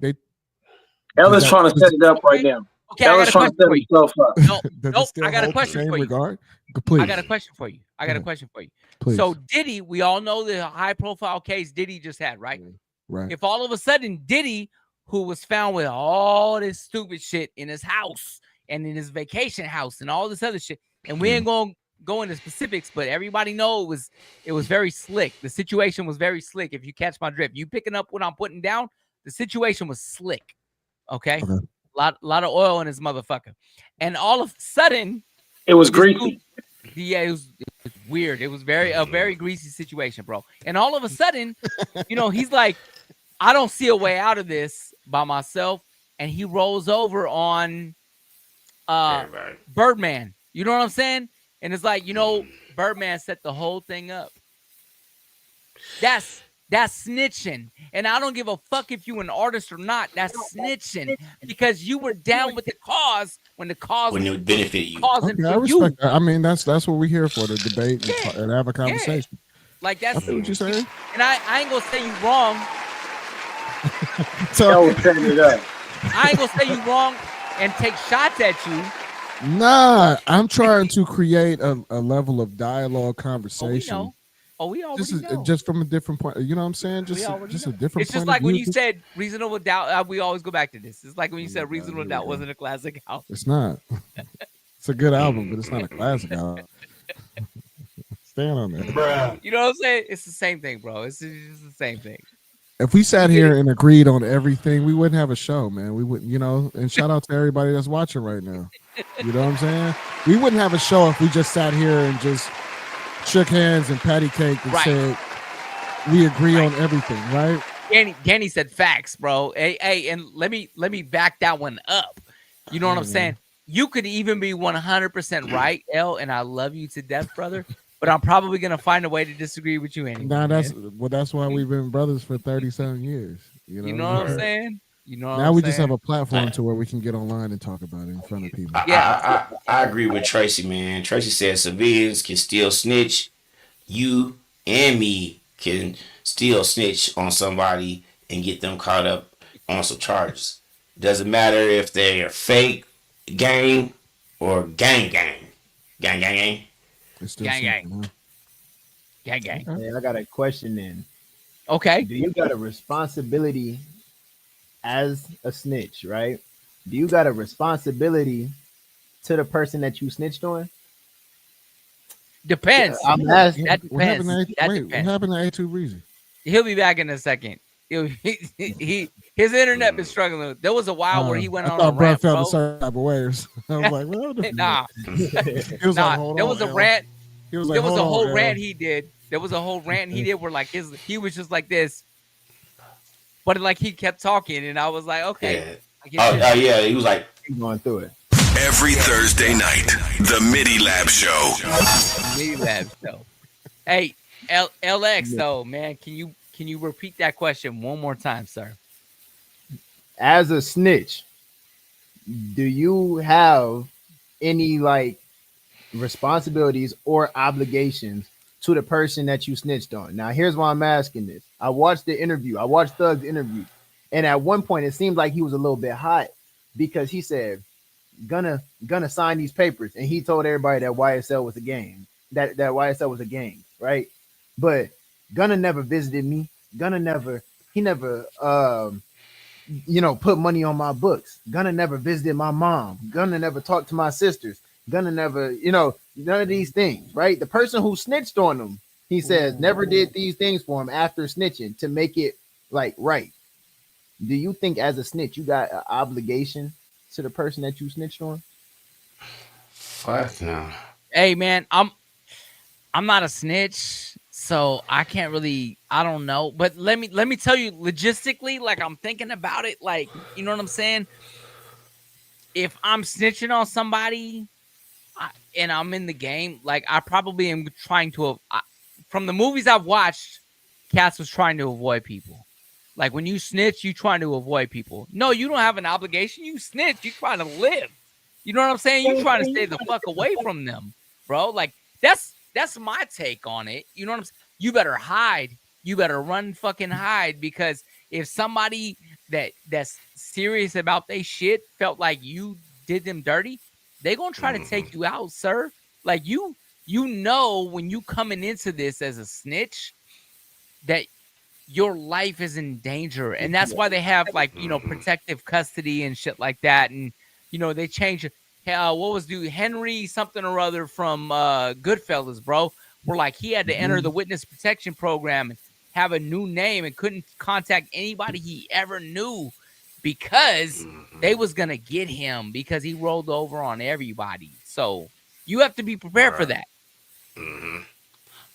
L is trying to set it up right now. Okay, I got a question for you. Nope, I got a question for you. Please. I got a question for you. Please. So Diddy, we all know the high-profile case Diddy just had, right? Right. If all of a sudden Diddy, who was found with all this stupid shit in his house and in his vacation house and all this other shit, and we ain't gonna go into specifics, but everybody know it was very slick. The situation was very slick. If you catch my drift, you picking up what I'm putting down. The situation was slick. Okay. Lot of oil in his motherfucker. And all of a sudden it was greasy. It was weird. It was a very greasy situation, bro. And all of a sudden, he's like, I don't see a way out of this by myself. And he rolls over on Birdman. You know what I'm saying? And it's like, Birdman set the whole thing up. That's snitching. And I don't give a fuck if you an artist or not. That's snitching because you were down with the cause when it benefited you. Okay, I respect that. I mean, that's what we're here for, to debate and have a conversation. Yeah. Like that's what you're saying. And I ain't gonna say you wrong. I ain't gonna say you wrong and take shots at you. Nah, I'm trying to create a level of dialogue conversation. We already know. Just from a different point. You know what I'm saying? Just a different. It's just like when you said Reasonable Doubt. We always go back to this. It's like when you said Reasonable Doubt wasn't a classic album. It's not. It's a good album, but it's not a classic album. Stand on that, bro. You know what I'm saying? It's the same thing, bro. It's just the same thing. If we sat here and agreed on everything, we wouldn't have a show, man. We wouldn't, and shout out to everybody that's watching right now. You know what I'm saying? We wouldn't have a show if we just sat here and just shook hands and patty caked and said we agree on everything, right? Danny said facts, bro. Hey, and let me back that one up. You know what I'm saying? You could even be 100% right, L, and I love you to death, brother. But I'm probably gonna find a way to disagree with you anyway. Nah, that's why we've been brothers for 37 years. You know what I'm saying? Now we just have a platform to where we can get online and talk about it in front of people. I agree with Tracy, man. Tracy said civilians can still snitch. You and me can still snitch on somebody and get them caught up on some charges. Doesn't matter if they are fake gang or gang. It's still gang. Hey, I got a question then. Okay. Do you got a responsibility as a snitch, right? do you got a responsibility to the person that you snitched on? Depends. I'm asking. That What happened depends. to That what depends. happened to A2 Breezy? He'll be back in a second. His internet been struggling. There was a while where he went I on a thought Brad rant, felt bro. a certain type of way. I was like, well, what the Nah, He was like, hold there on, was a L. rant. He was like, There was hold a on, whole L. rant he did. There was a whole rant he did where like he was just like this, but like he kept talking, and I was like, okay. Yeah. Yeah. He was like, Keep going through it. Every Thursday night, the Midi Lab Show. Midi Lab Show. Hey, LX though, man, can you repeat that question one more time, sir? As a snitch, do you have any like responsibilities or obligations to the person that you snitched on? Now, here's why I'm asking this. I watched the interview. I watched Thug's interview, and at one point it seemed like he was a little bit hot because he said, "Gonna sign these papers," and he told everybody that YSL was a gang. That YSL was a gang, right? But Gunna never visited me. Gunna never put money on my books. Gunna never visited my mom. Gunna never talked to my sisters. Gunna never, none of these things, right? The person who snitched on him, he says, never did these things for him after snitching to make it like right. Do you think as a snitch you got an obligation to the person that you snitched on? fuck no. Hey man, I'm not a snitch, so I can't really, I don't know. But let me tell you logistically, like I'm thinking about it, like, you know what I'm saying? If I'm snitching on somebody and I'm in the game, like I probably am trying to, from the movies I've watched, Cass was trying to avoid people. Like when you snitch, you trying to avoid people. No, you don't have an obligation. You snitch, you trying to live. You know what I'm saying? You trying to stay the fuck away from them, bro. Like that's my take on it. You know what I'm saying? You better hide. You better run fucking hide, because if somebody that's serious about they shit felt like you did them dirty, they gonna try to take you out, sir. Like you know when you coming into this as a snitch that your life is in danger, and that's why they have like protective custody and shit like that, and they change. What was Henry something or other from Goodfellas, bro? Where like he had to enter the witness protection program and have a new name and couldn't contact anybody he ever knew because they was gonna get him because he rolled over on everybody. So you have to be prepared for that.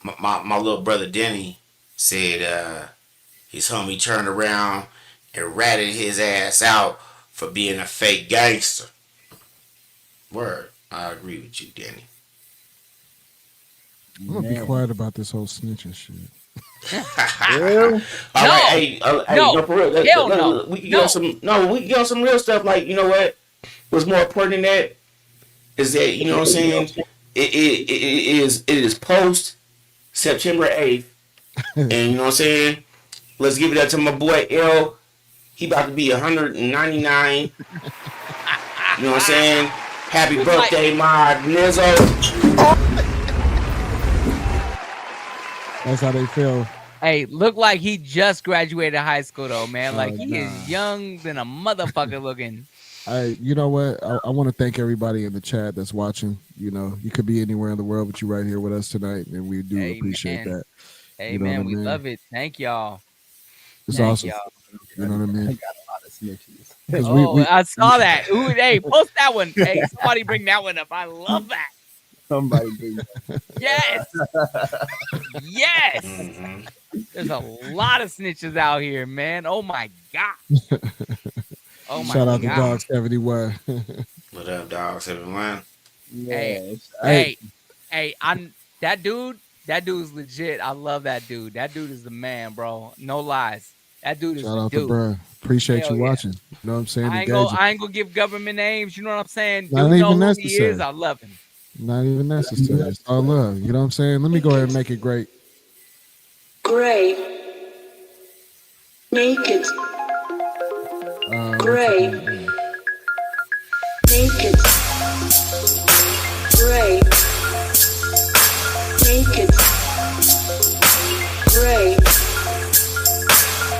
My little brother Denny said his homie turned around and ratted his ass out for being a fake gangster. Word. I agree with you, Danny. I'm gonna be quiet about this whole snitching shit. All right, hey, no, for real. No. We can get on some real stuff. Like, you know what? What's more important than that is that, you know what I'm saying? It is post September 8th, and you know what I'm saying? Let's give it up to my boy L. He about to be 199. You know what I'm saying? Happy birthday, my Nizzo. That's how they feel. Hey, look like he just graduated high school though, man. Like he is young than a motherfucker looking. You know what? I want to thank everybody in the chat that's watching. You could be anywhere in the world, but you're right here with us tonight, and we do appreciate that. Hey man, we love it. Thank y'all. It's awesome. Y'all. You know what I mean? I got a lot of snitches. I saw that. Ooh, hey, post that one. Hey, somebody bring that one up. I love that. Somebody bring that. Yes. Yes. There's a lot of snitches out here, man. Oh my God. Oh my Shout out God. to Dog 71. What up, Dog 71? Hey, that dude's legit. I love that dude. That dude is the man, bro. No lies. That dude is Shout the out dude. to bro. Appreciate Hell you yeah. watching. You know what I'm saying? I ain't gonna give government names. You know what I'm saying? Not Dude even know who necessary. he is. I love him. Not even necessary. It's all love. You know what I'm saying? Let me go ahead and make it great. Gray. Naked. Gray. Naked. Gray. Naked. Gray.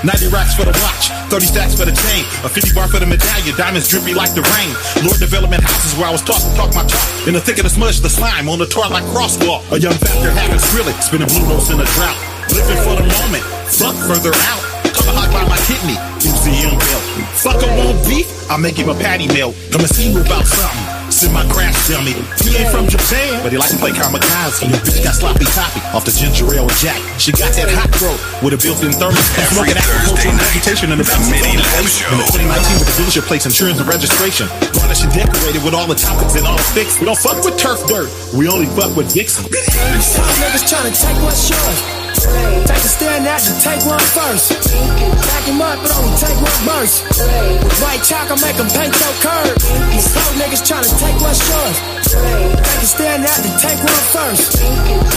90 racks for the watch, 30 stacks for the chain, a 50 bar for the medallion, diamonds drippy like the rain. Lord Development Houses where I was taught to talk my talk. In the thick of the smudge, the slime on the tour like crosswalk. A young factor having skrillet, spinning blue notes in a drought. Living for the moment, fuck further out. Cover hot by my kidney, MCM belt. Fucker won't beef, I'll make him a patty melt. Come and see you about something. Send my crash tell me he ain't from Japan, but he like to play kamikaze. And your bitch got sloppy toppy off the ginger ale and jack. She got that hot throat with a built-in thermostat. Smoking agricultural vegetation in the Midi Lab Show. In the 2019 with the dealership plates, insurance and registration. Garnish and decorated with all the topics and all fixed. We don't fuck with turf dirt, we only fuck with Dixon. Some niggas tryna take what's yours. Take a stand out and take one first. Back him up, but only take one verse. With white chalk, I make him paint your curve. Some niggas tryna take what's yours. Take a stand out and take one first.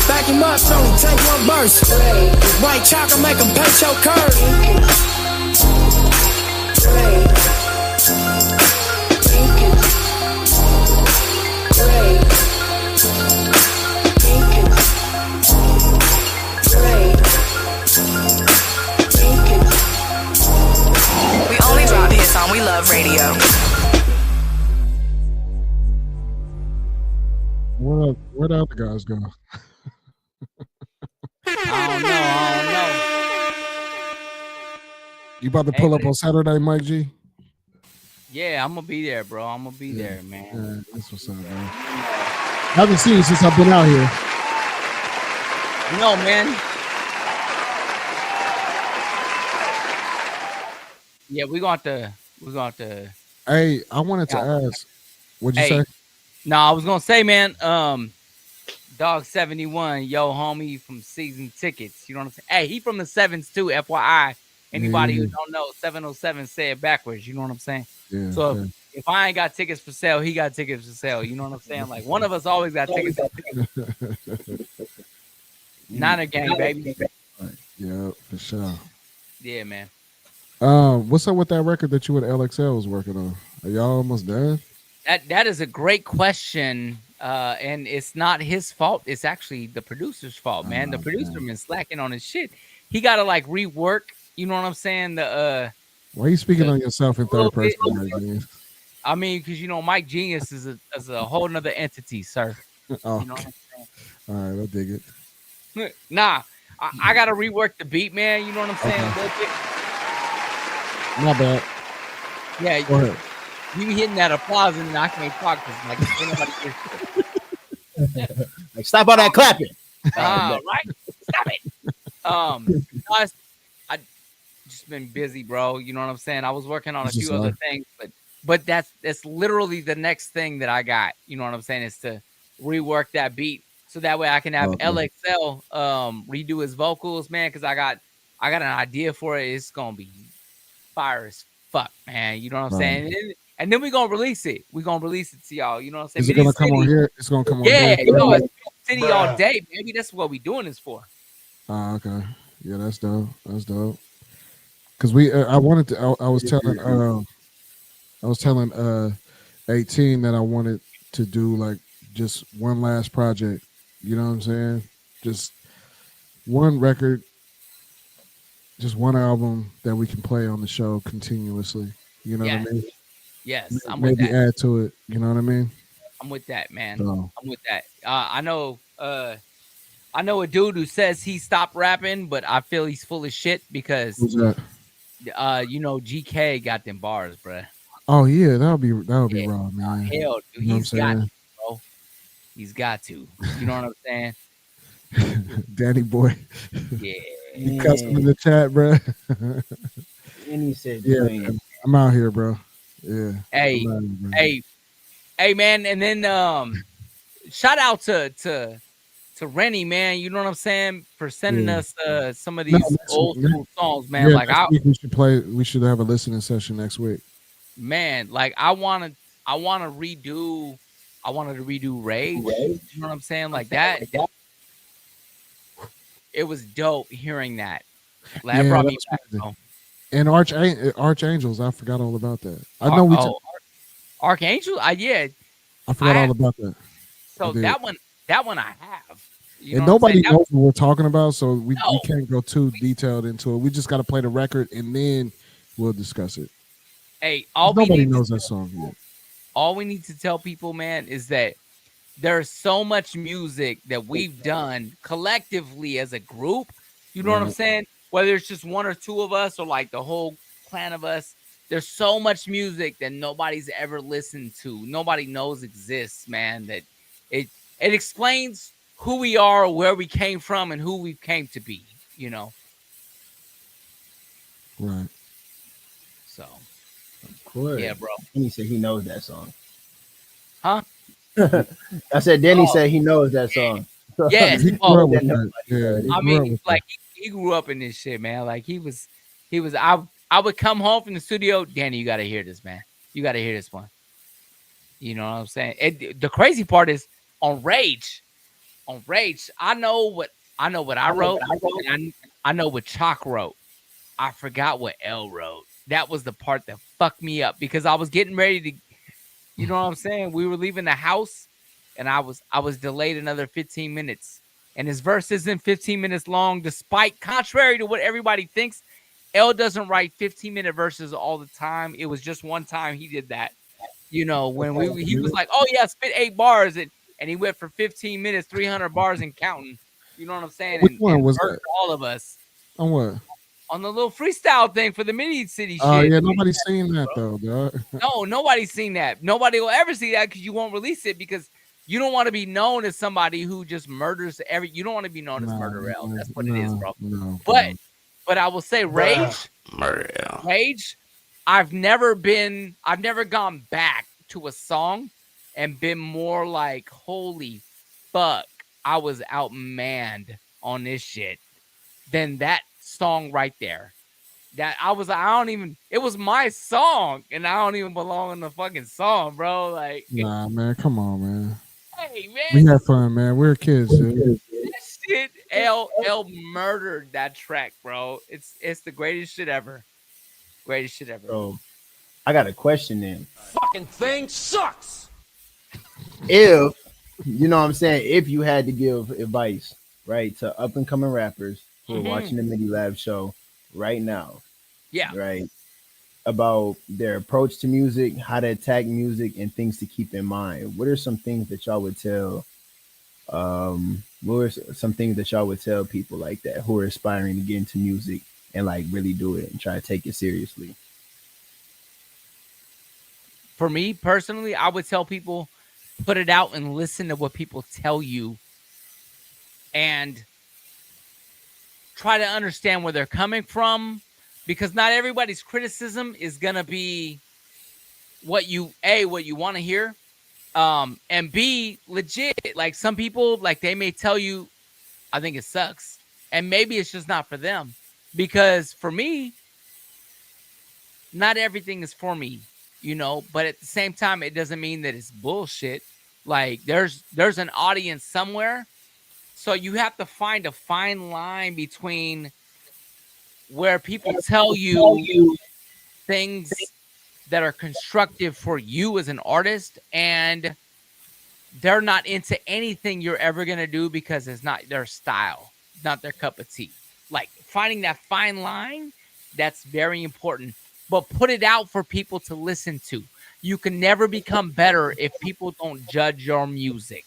Back him up, but only take one verse. With white chalk, I make him paint your curve. We only drop hits on We Love Radio. Where the other guys go? I don't know. You about to pull up on Saturday, Mike G? Yeah, I'm gonna be there, bro. I'm gonna be there, man. Yeah, that's what's up, man. I haven't seen you since I've been out here. No, man. Yeah, we're going to. Hey, I wanted to ask. What'd you say? No, I was gonna say, man. Dog 71, yo, homie from season tickets. You know what I'm saying? Hey, he from the sevens too. FYI, anybody who don't know, 707 say it backwards. You know what I'm saying? Yeah, so if I ain't got tickets for sale, he got tickets for sale. You know what I'm saying? Like one of us always got tickets. Niner gang, baby. Yeah, for sure. Yeah, man. What's up with that record that you and LXL was working on? Are y'all almost done? That is a great question, and it's not his fault. It's actually the producer's fault, man. The producer been slacking on his shit. He got to like rework. You know what I'm saying? Why are you speaking on yourself in third person? I mean, because you know, Mike Genius is a whole nother entity, sir. Oh, you know what I'm saying? All right, I dig it. Nah, I got to rework the beat, man. You know what I'm saying? Okay. My bad. Yeah, go ahead. You be hitting that applause and I can't talk because like anybody. Like stop all that clapping. Right? Stop it. I just been busy, bro. You know what I'm saying? I was working on a few other things, but that's literally the next thing that I got. You know what I'm saying? Is to rework that beat so that way I can have LXL redo his vocals, man. Because I got an idea for it. It's gonna be fire as fuck, man. You know what I'm saying? And then we're gonna release it. We're gonna release it to y'all. You know what I'm saying? Is it gonna come on here? It's gonna come on here. Yeah, you know, it's City all day, baby. That's what we doing this for. Oh, okay. Yeah, that's dope. That's dope. Cause I wanted to. I was telling 18 that I wanted to do like just one last project. You know what I'm saying? Just one record, just one album that we can play on the show continuously. You know what I mean? Yes, I'm with that. Maybe add to it. You know what I mean? I'm with that, man. So. I'm with that. I know a dude who says he stopped rapping, but I feel he's full of shit because Who's that? You know, GK got them bars, bruh. Oh yeah, that would be raw, man. Hell, dude, he's got to, bro. He's got to. You know what I'm saying? Danny boy. Yeah. You cussing in the chat, bro. And he said, yeah, man, I'm out here, bro. Yeah. Hey, man, and then shout out to Rennie, man. You know what I'm saying, for sending us some of these old school songs, man. Yeah, like we should have a listening session next week. Man, like I wanted to redo Rage. You know what I'm saying? Like that. It was dope hearing that. Like, that brought me back home. And Archangels, I forgot all about that. I know Archangel. I forgot all about that. So that one I have. You And know what I'm nobody saying? knows what we're talking about, so we No. can't go too detailed into it. We just got to play the record and then we'll discuss it. Hey, Nobody knows that song yet. all we need to tell people, man, is that there's so much music that we've done collectively as a group. You know what I'm Right. saying? Whether it's just one or two of us or like the whole clan of us, there's so much music that nobody's ever listened to. Nobody knows exists, man. That it explains who we are, where we came from, and who we came to be. You know. Right. So. Of course. Yeah, bro. And he said he knows that song. Huh? I said Danny said he knows that song. Yes. He grew up with that. Yeah, he I grew up mean, with like he grew up in this shit, man. Like he was. I would come home from the studio, Danny. You got to hear this, man. You got to hear this one. You know what I'm saying? The crazy part is on Rage. On Rage, I know what I wrote. And I know what Chalk wrote. I forgot what L wrote. That was the part that fucked me up because I was getting ready to. You know what I'm saying? We were leaving the house, and I was delayed another 15 minutes. And his verse isn't 15 minutes long, despite contrary to what everybody thinks. L doesn't write 15-minute verses all the time. It was just one time he did that. You know, when he was like, "Oh yeah, spit 8 bars," and he went for 15 minutes, 300 bars and counting. You know what I'm saying? Which And one was hurt that? all of us On what? on the little freestyle thing for the Mini City shit. Oh yeah, nobody's seen that though, dog. No, nobody's seen that. Nobody will ever see that because you won't release it because you don't want to be known as somebody who just murders every. You don't want to be known as Murder L. That's what it is, bro. No, But I will say, Rage, Rage. I've never gone back to a song and been more like, holy fuck, I was outmanned on this shit than that song right there. That it was my song and I don't even belong in the fucking song, bro. Like, nah, man, come on, man. Hey, man. We had fun, man. We were kids, dude. That shit, L murdered that track, bro. It's the greatest shit ever. Greatest shit ever. So, I got a question then. Fucking thing sucks. If you know what I'm saying, if you had to give advice, right, to up and coming rappers who are watching the Midi Lab show right now, yeah, right, about their approach to music, how to attack music, and things to keep in mind, what are some things that y'all would tell? What are some things that y'all would tell people like that who are aspiring to get into music and like really do it and try to take it seriously? For me personally, I would tell people put it out and listen to what people tell you and try to understand where they're coming from because not everybody's criticism is going to be what you want to hear and B legit. Like some people, like they may tell you I think it sucks and maybe it's just not for them because for me not everything is for me, you know, but at the same time, it doesn't mean that it's bullshit. Like there's an audience somewhere. So you have to find a fine line between where people tell you things that are constructive for you as an artist and they're not into anything you're ever going to do because it's not their style, not their cup of tea. Like finding that fine line, that's very important. But put it out for people to listen to. You can never become better if people don't judge your music.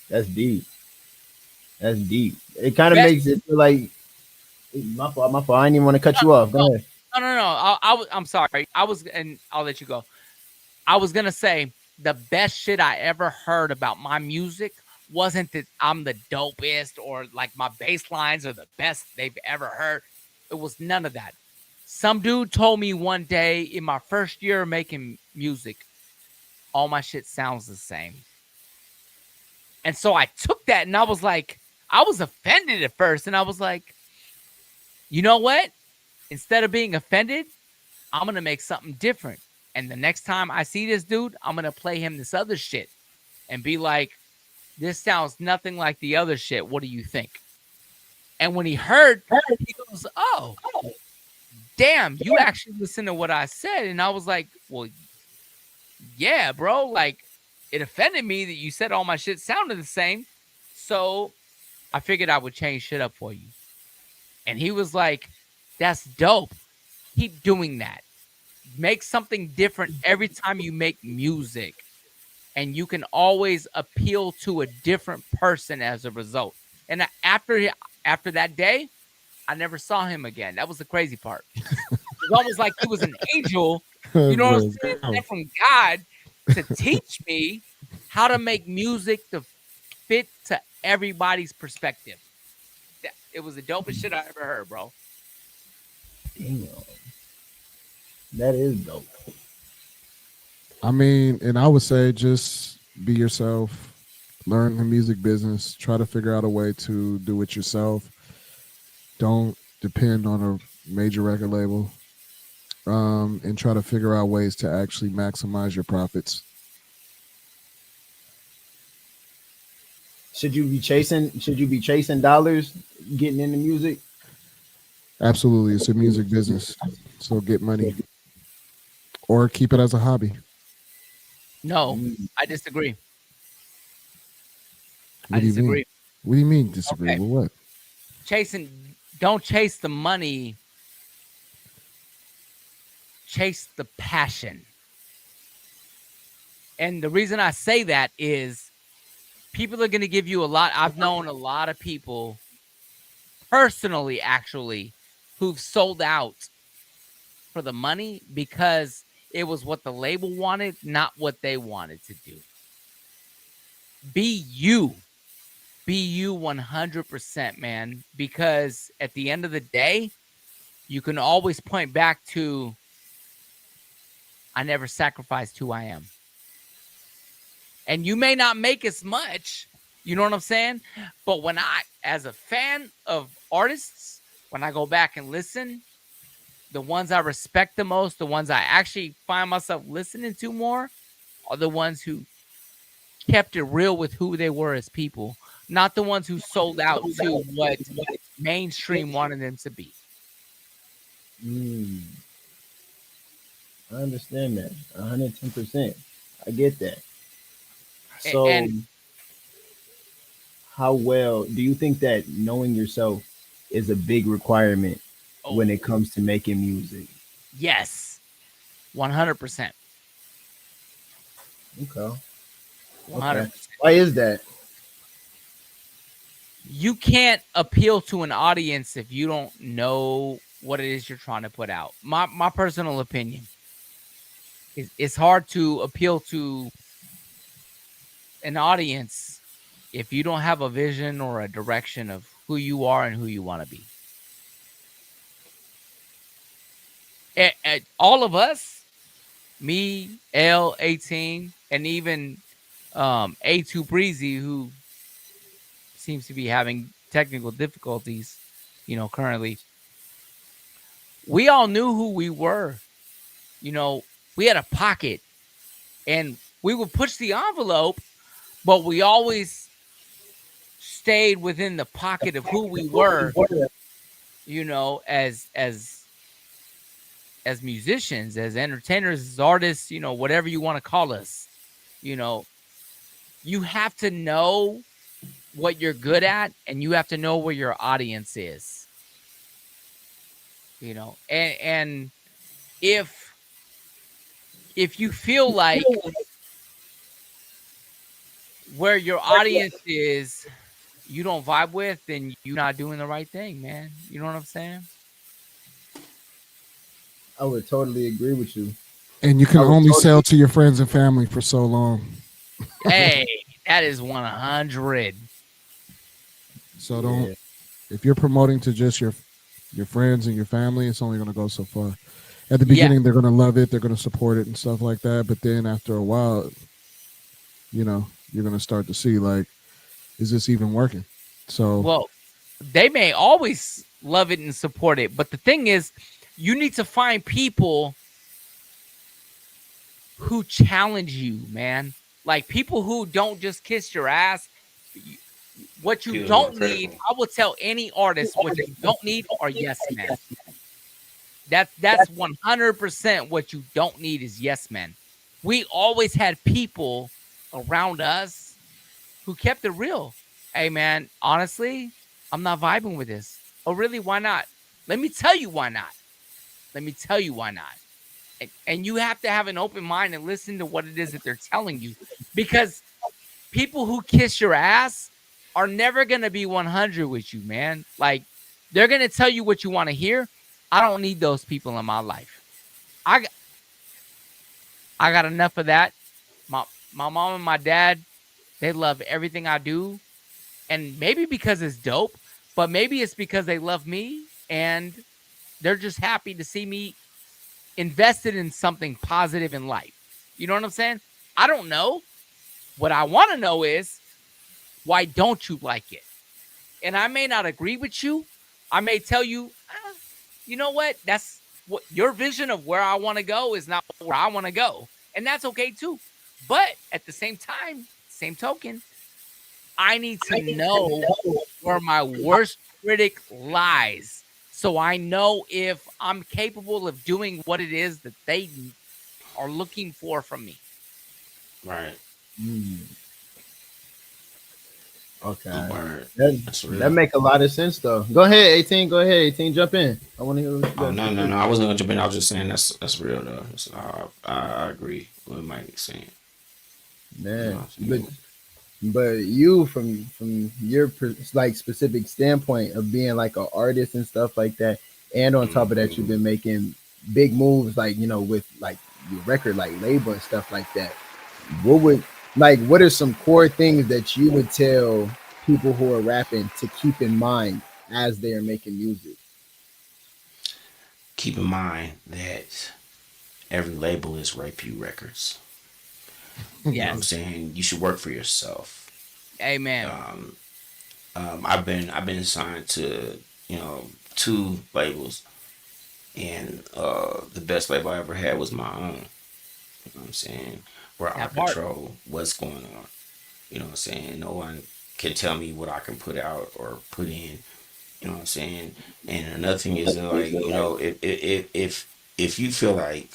That's deep. That's deep. It kind of makes it feel like my fault. I didn't even want to cut you off. Go ahead. No. I'm sorry. And I'll let you go. I was gonna say the best shit I ever heard about my music wasn't that I'm the dopest or like my bass lines are the best they've ever heard. It was none of that. Some dude told me one day in my first year of making music, all my shit sounds the same. And so I took that and I was like, I was offended at first. And I was like, you know what? Instead of being offended, I'm going to make something different. And the next time I see this dude, I'm going to play him this other shit and be like, this sounds nothing like the other shit. What do you think? And when he heard, he goes, oh, damn, you actually listened to what I said. And I was like, well, yeah, bro. Like, it offended me that you said all my shit sounded the same. So I figured I would change shit up for you. And he was like, that's dope. Keep doing that. Make something different every time you make music. And you can always appeal to a different person as a result. And after that day, I never saw him again. That was the crazy part. It was almost like he was an angel, you know what I'm saying, sent from God to teach me how to make music to fit to everybody's perspective. It was the dopest shit I ever heard, bro. Damn. That is dope. I mean, and I would say just be yourself, learn the music business, try to figure out a way to do it yourself. Don't depend on a major record label, and try to figure out ways to actually maximize your profits. Should you be chasing dollars getting into music? Absolutely. It's a music business. So get money or keep it as a hobby. No, I disagree. What do you mean? What do you mean disagree? Okay. With what? Don't chase the money. Chase the passion. And the reason I say that is people are going to give you a lot. I've known a lot of people personally, actually, who've sold out for the money because it was what the label wanted, not what they wanted to do. Be you. Be you 100%, man. Because at the end of the day, you can always point back to, I never sacrificed who I am. And you may not make as much, you know what I'm saying? But when as a fan of artists, when I go back and listen, the ones I respect the most, the ones I actually find myself listening to more, are the ones who kept it real with who they were as people, not the ones who sold out to what mainstream wanted them to be. I understand that 110%. I get that. So, how well do you think that knowing yourself is a big requirement when it comes to making music? Yes, 100%. Okay. 100%. Why is that? You can't appeal to an audience if you don't know what it is you're trying to put out. My personal opinion is it's hard to appeal to an audience if you don't have a vision or a direction of who you are and who you want to be. All of us, me, L, 18, and even A2 Breezy, who seems to be having technical difficulties, currently. We all knew who we were. We had a pocket and we would push the envelope, but we always stayed within the pocket of who we were, as musicians, as entertainers, as artists, whatever you want to call us. You have to know what you're good at, and you have to know where your audience is. And if you feel like where your audience is you don't vibe with, then you're not doing the right thing, man. You know what I'm saying? I would totally agree with you. And you can only sell to your friends and family for so long. Hey, that is 100. So don't, if you're promoting to just your friends and your family, it's only going to go so far. At the beginning, they're going to love it. They're going to support it and stuff like that. But then after a while, you're going to start to see, like, is this even working? So, well, they may always love it and support it. But the thing is, you need to find people who challenge you, man. Like people who don't just kiss your ass. What you don't need, I will tell any artist, what you don't need are yes men. That's 100% what you don't need is yes men. We always had people around us who kept it real. Hey, man, honestly, I'm not vibing with this. Oh, really? Why not? Let me tell you why not. Let me tell you why not. And you have to have an open mind and listen to what it is that they're telling you, because people who kiss your ass are never going to be 100 with you, man. Like, they're going to tell you what you want to hear. I don't need those people in my life. I got enough of that. My mom and my dad, they love everything I do. And maybe because it's dope, but maybe it's because they love me and they're just happy to see me invested in something positive in life. You know what I'm saying? I don't know. What I want to know is, why don't you like it? And I may not agree with you. I may tell you, you know what? That's what your vision of where I want to go is not where I want to go. And that's okay too. But at the same time, same token, I need to know where my worst critic lies, so I know if I'm capable of doing what it is that they are looking for from me. Right. Okay. That's real. That make a lot of sense though. Go ahead, 18. Go ahead, 18. Jump in. I want to hear what you Oh, got. no. I wasn't gonna jump in. I was just saying that's real though. I agree with Mike saying. Man, but you from your like specific standpoint of being like an artist and stuff like that, and on top of that, you've been making big moves like with like your record like label and stuff like that. What are some core things that you would tell people who are rapping to keep in mind as they are making music? Keep in mind that every label is Rape You Records. You know what I'm saying? You should work for yourself. Amen. I've been signed to 2 labels, and the best label I ever had was my own. You know what I'm saying? Where I control what's going on. You know what I'm saying? No one can tell me what I can put out or put in. You know what I'm saying? And another thing is like, if you feel like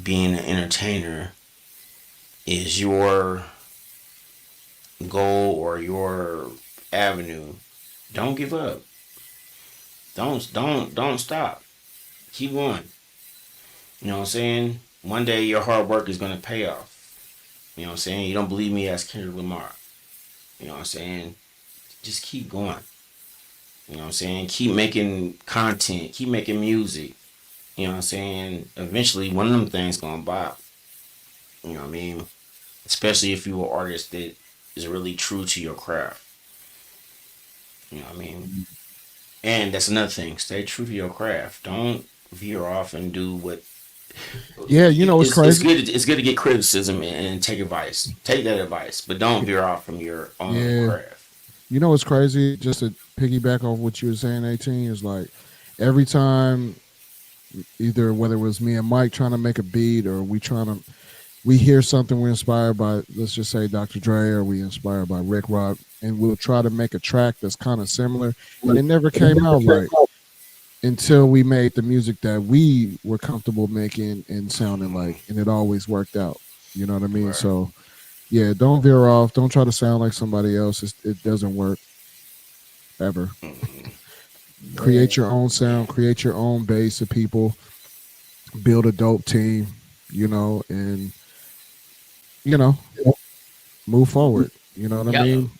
being an entertainer is your goal or your avenue, don't give up. Don't stop. Keep going. You know what I'm saying? One day your hard work is gonna pay off. You know what I'm saying? You don't believe me? Ask Kendrick Lamar. You know what I'm saying? Just keep going. You know what I'm saying? Keep making content. Keep making music. You know what I'm saying? Eventually, one of them things gonna bop. You know what I mean? Especially if you're an artist that is really true to your craft. You know what I mean? And that's another thing. Stay true to your craft. Don't veer off and do what. Yeah, it's crazy. It's good to get criticism and take advice. Take that advice, but don't veer off from your own craft. You know what's crazy? Just to piggyback off what you were saying, 18, is like every time, either whether it was me and Mike trying to make a beat or we hear something we're inspired by, let's just say Dr. Dre, or we inspired by Rick Rock, and we'll try to make a track that's kind of similar, and it never came out right until we made the music that we were comfortable making and sounding like, and it always worked out. You know what I mean? Right. So, yeah, don't veer off. Don't try to sound like somebody else. It doesn't work ever. Create your own sound. Create your own base of people. Build a dope team, and move forward. You know what I mean?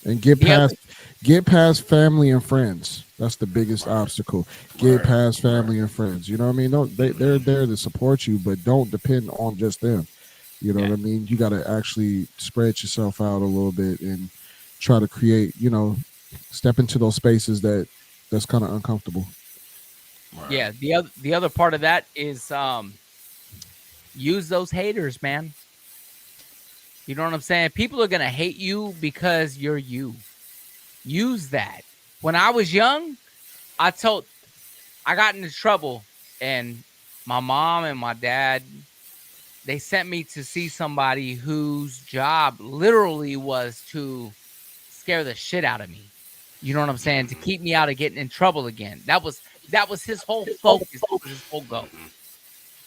And get past family and friends. That's the biggest obstacle. Get past family and friends. You know what I mean? They're there to support you, but don't depend on just them. You know what I mean? You got to actually spread yourself out a little bit and try to create, step into those spaces that's kind of uncomfortable. Yeah. The other part of that is use those haters, man. You know what I'm saying? People are going to hate you because you're you. Use that. When I was young, I got into trouble, and my mom and my dad, they sent me to see somebody whose job literally was to scare the shit out of me. You know what I'm saying? To keep me out of getting in trouble again. That was his whole focus. That was his whole goal.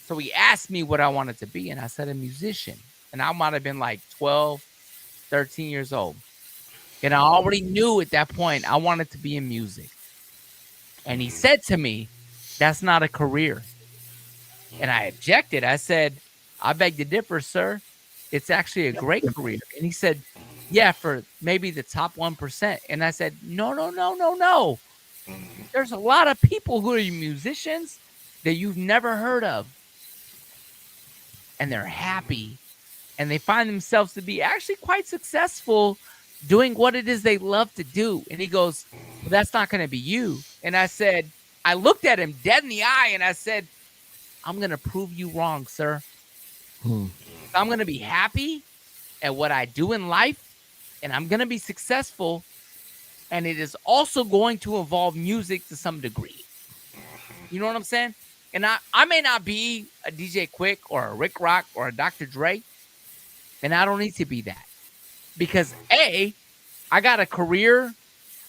So he asked me what I wanted to be, and I said a musician. and I might have been like 12, 13 years old. And I already knew at that point I wanted to be in music. And he said to me, that's not a career. And I objected. I said, I beg to differ, sir. It's actually a great career. And he said, yeah, for maybe the top 1%. And I said, no. There's a lot of people who are musicians that you've never heard of. And they're happy. And they find themselves to be actually quite successful doing what it is they love to do. And he goes, well, that's not going to be you. And I said, I looked at him dead in the eye and I said, I'm going to prove you wrong, sir. I'm going to be happy at what I do in life, and I'm going to be successful. And it is also going to involve music to some degree. You know what I'm saying? And I may not be a DJ Quick or a Rick Rock or a Dr. Dre, and I don't need to be that. Because A, I got a career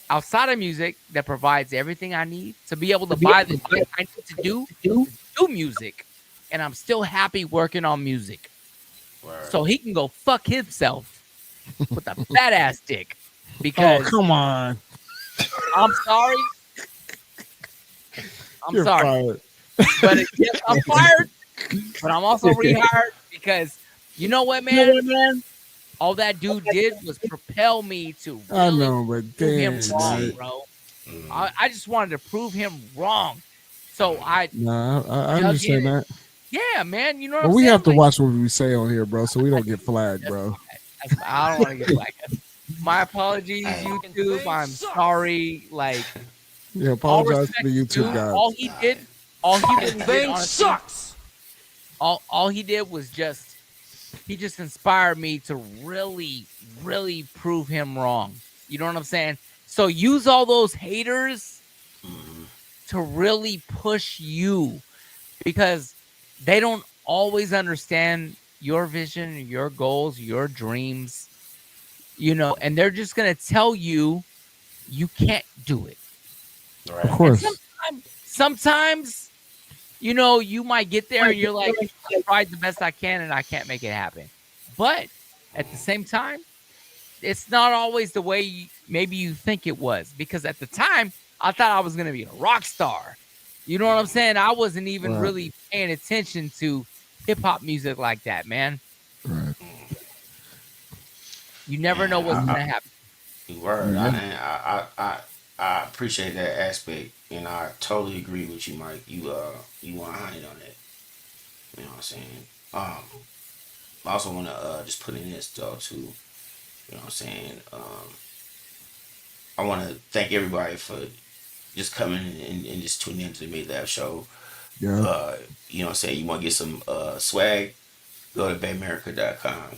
outside of music that provides everything I need to be able to buy the thing I need to do music. And I'm still happy working on music. Word. So he can go fuck himself with a fat ass dick. Because come on. I'm sorry. You're sorry. fired. But yes, I'm fired. But I'm also rehired because you know what, man? All that dude did was propel me to really I know, but prove him damn, wrong, right. bro. I just wanted to prove him wrong. So I understand that. Yeah, man. You know what But I'm we saying? have to watch what we say on here, bro, so we don't get flagged, bro. I don't want to get flagged. My apologies, YouTube. I'm sorry. Like, Yeah, apologize to the YouTube guys. All he did honestly, sucks. All he did was he just inspired me to really, really prove him wrong. You know what I'm saying? So use all those haters to really push you because they don't always understand your vision, your goals, your dreams, you know, and they're just going to tell you you can't do it. Right. Of course. Sometimes, you know, you might get there and you're like, I tried the best I can and I can't make it happen. But at the same time, it's not always the way maybe you think it was. Because at the time, I thought I was going to be a rock star. You know what I'm saying? I wasn't even really paying attention to hip-hop music like that, man. Right. You never know what's going to happen. Word. I appreciate that aspect, and I totally agree with you, Mike. You 100 on that. You know what I'm saying? I also want to just put in this though too. You know what I'm saying? I want to thank everybody for just coming and just tuning into the Midi Lab Show. Yeah. You know what I'm saying? You want to get some swag? Go to baymerica.com.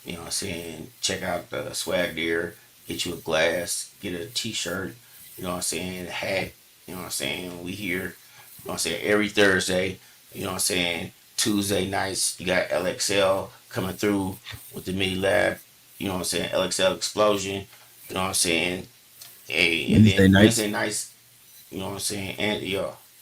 You know what I'm saying? Check out the swag there. Get you a glass. Get a t-shirt. You know what I'm saying? A hat. You know what I'm saying? We here. You know what I'm saying? Every Thursday. You know what I'm saying? Tuesday nights. You got LXL coming through with the Midi Lab. You know what I'm saying? LXL Explosion. You know what I'm saying? Hey, and then Wednesday nights. You know what I'm saying?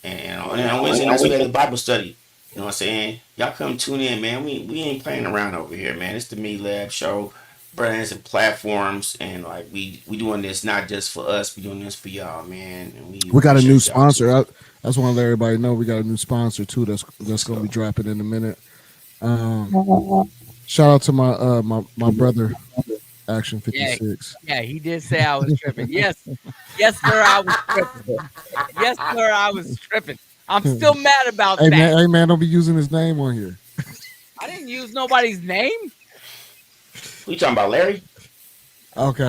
And on Wednesday nights we have the Bible study. You know what I'm saying? Y'all come tune in, man. We ain't playing around over here, man. It's the Midi Lab Show, brands and platforms, and like we doing this not just for us, we doing this for y'all, man. And we got a new sponsor. I just want to let everybody know we got a new sponsor too. That's gonna be dropping in a minute. Shout out to my brother, Action 56. Yeah, he did say I was tripping. Yes, sir, I was tripping. Yes, sir, I was tripping. I'm still mad about that. Hey man, don't be using his name on here. I didn't use nobody's name. Who you talking about, Larry? Okay.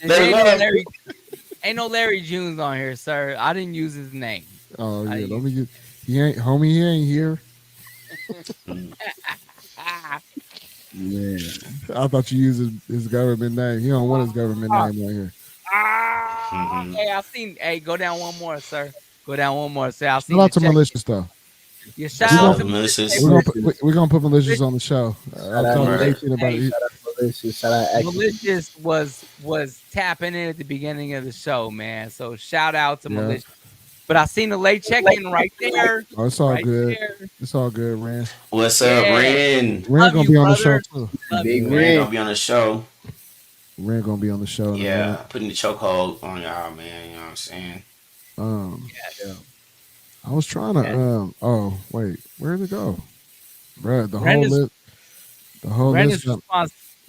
Larry. Ain't no Larry Junes on here, sir. I didn't use his name. Oh yeah, don't be. He ain't here. Yeah, I thought you used his government name. He don't want his government name on here. Hey, I seen. Hey, go down one more, sir. Go down one more, sir. Shout out to malicious though. Yeah, shout out to malicious. We're gonna put malicious on the show. I'm talking 18 about it. Malicious was tapping in at the beginning of the show, man. So shout out to malicious. But I seen the late check-in right there. Oh, it's all right good. there. It's all good, Ren. What's up, Ren? Ren gonna be on the show too. Big Ren gonna be on the show. Ren gonna be on the show. Yeah, putting the chokehold on y'all, man. You know what I'm saying? Yeah. I was trying to. Oh wait, where did it go, Bruh, The whole Ren list. is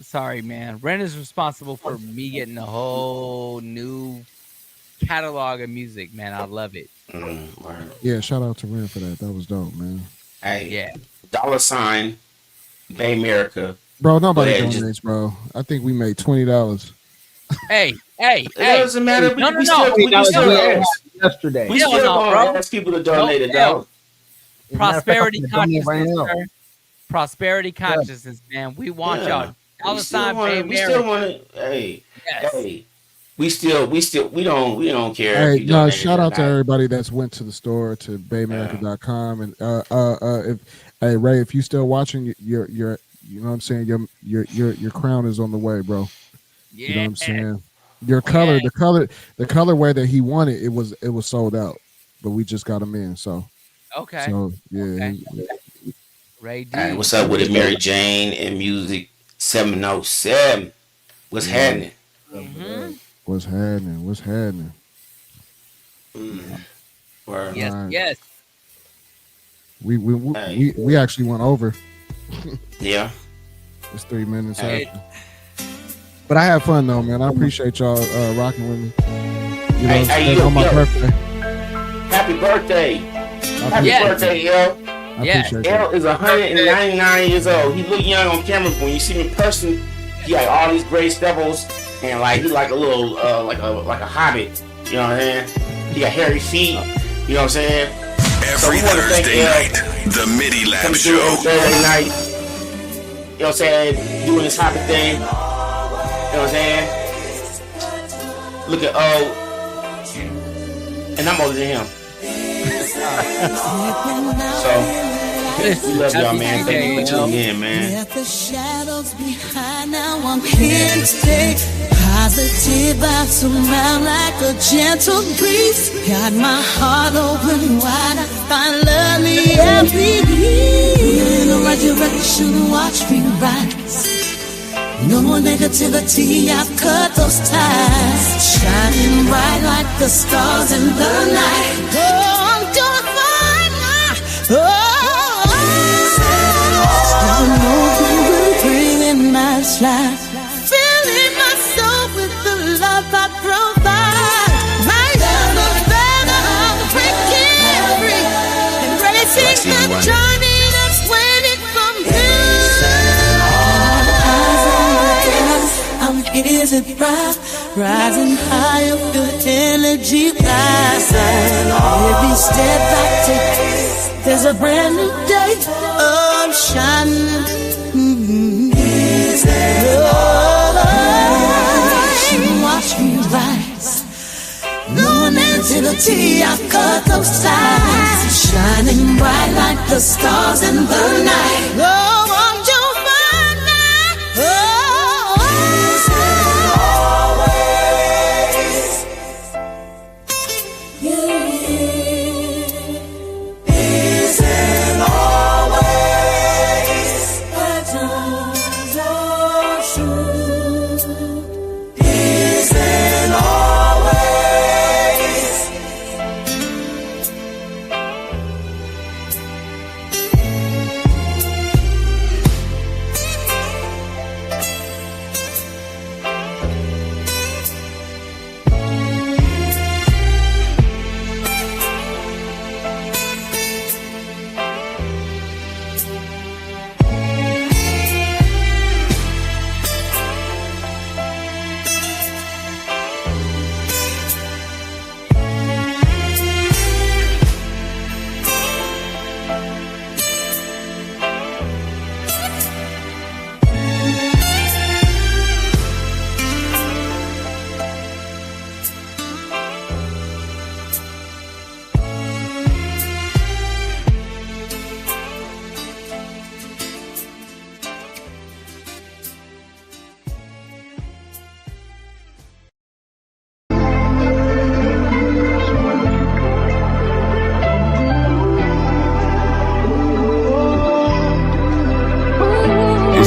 sorry, man. Ren is responsible for me getting a whole new catalog of music, man. I love it. Yeah, shout out to Ren for that. That was dope, man. Hey, yeah. $ Bay America. Bro, nobody Go ahead, donates, bro. I think we made $20. Hey. It doesn't matter. No. We still ask. Yesterday. We still gonna ask people to donate $1. Prosperity consciousness, right now. sir. Prosperity consciousness, man. We want y'all. We still want to. Hey, we don't care. Hey, if you no, donate shout or out to not. everybody that's went to the store to bayamerica.com and hey Ray, if you still watching, your you know what I'm saying, your crown is on the way, bro. Yeah. You know what I'm saying? Your color, the colorway that he wanted, it was sold out, but we just got him in. So okay. So yeah. Ray D. Hey, what's up with it, Mary Jane and Music 707? What's happening? What's happening? Word. Yes. We actually went over. Yeah. It's 3 minutes after. But I had fun though, man. I appreciate y'all rocking with me. You know, on my birthday. Happy birthday. Happy birthday, L. I appreciate L is 199 years old. He look young on camera, but when you see him in person, he got all these gray stubbles and like he like a little like a hobbit. You know what I'm saying? He got hairy feet. You know what I'm saying? Every Thursday night, the Midi Lab Show. Thursday night. You know what I'm saying? Doing this hobbit thing. You know what I'm saying? Look at and I'm older than him. So we love y'all, man. Thank you for tuning in, man. Left the shadows behind, now I'm here to stay. Positive vibes surround like a gentle breeze. Got my heart open wide, I find lovely every day. In the right direction, watch me rise. No more negativity, I've cut those ties. Shining bright like the stars in the night. Oh, I'm doing fine now. Breathing my life, filling my soul with the love I provide. My love is better, I'm breaking free, embracing the journey that's waiting from you. I'm here to rise, rising higher, feel energy rising. Every step I take, there's a brand new day. Oh, I'm shining. Watch me rise. No negativity, I cut those ties. Shining bright like the stars in the night. Oh, I'm just fine now.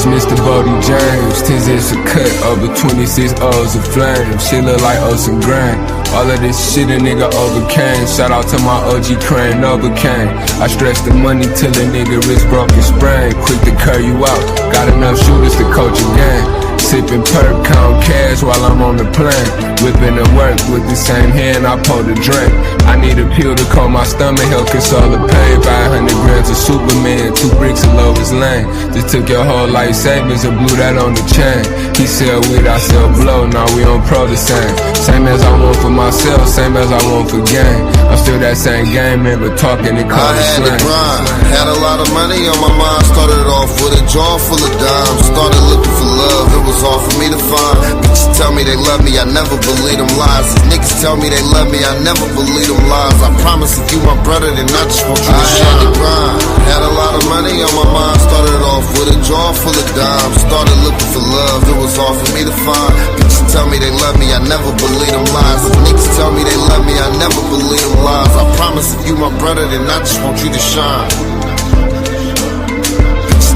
is Mr. Bodie James. 'Tis it's a cut over 26 O's of flame. Shit look like ocean grain. All of this shit a nigga overcame. Shout out to my OG Crane, overcame. I stretch the money till a nigga wrist broke and sprain. Quick to curl you out, got enough shooters to coach a game. Sipping perk, count cash while I'm on the plane. Whipping to work with the same hand I pour the drink. I need a pill to calm my stomach, help console the pain. 500 grams of Superman, 2 bricks of Lois Lane. Just took your whole life savings and blew that on the chain. He sell weed, I sell blow, now we on pro the same. Same as I want for myself, same as I want for game. I'm still that same game man, but talking and calling slang. I had to grind, had a lot of money on my mind. Started off with a jar full of dimes. Started looking for love, it was all for me to find. Bitches tell me they love me, I never believe them lies. These niggas tell me they love me, I never believe them lies. I promise if you my brother, then I just want you to shine. I had to grind, had a lot of money on my mind. Started off with a jar full of dimes. Started looking for love, it was all for me to find. Bitches tell me they love me, I never believe them lies. These niggas tell me they love me, I never believe them lies. I promise if you my brother, then I just want you to shine.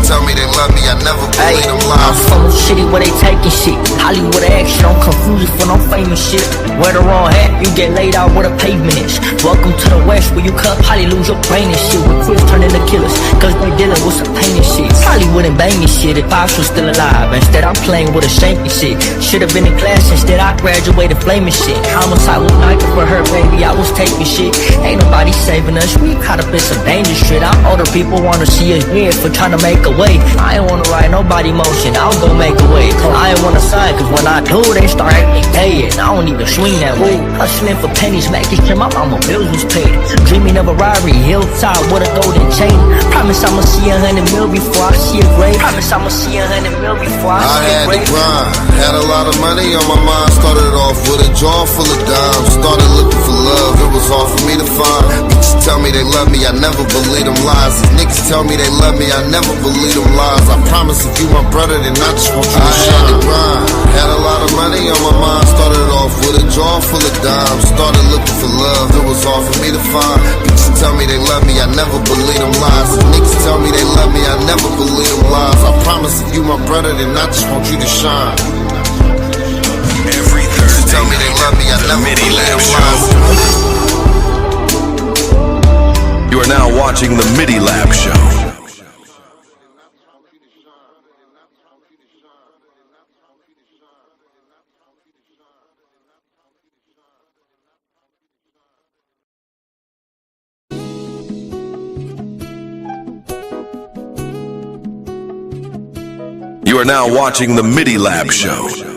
Tell me they love me, I never believe them lies. I'm from a city where they taking shit. Hollywood action, I'm confused for no famous shit. Wear the wrong hat, you get laid out where the pavement is. Welcome to the West where you cut probably lose your brain and shit. With kids turning to killers, cause they dealing with some pain and shit. Probably wouldn't bang and shit if Pops was still alive. Instead I'm playing with a shank and shit. Should've been in class, instead I graduated flaming shit. Homicide was knifing for her baby, I was taking shit. Ain't nobody saving us, we caught up in some dangerous shit. Our older people wanna see us dead for trying to make a way. I ain't wanna ride nobody motion, I'll go make a way. I ain't wanna sign, cause when I do, they start acting gay. I don't even swing that way. Hustling for pennies, making sure my mama bills was paid. Dreaming of a Rari, hilltop with a golden chain. Promise I'ma see 100 mil before I see a grave. Promise I'ma see 100 mil before I see a grave. I had to grind, had a lot of money on my mind. Started off with a jar full of dimes. Started looking for love, it was all for me to find. Bitches tell me they love me, I never believe them lies. These niggas tell me they love me, I never believe them lies. I promise if you my brother, then I just want you to shine. I had to grind, had a lot of money on my mind. Started off with a jar full of dimes. Started looking for love, it was all for me to find. Bitches tell me they love me, I never believe them lies. Niggas tell me they love me, I never believe them lies. I promise if you my brother, then I just want you to shine. Every Thursday tell me they love me, I never Midi believe Lab them Show. lies. You are now watching the Midi Lab Show. You are now watching the Midi Lab Show.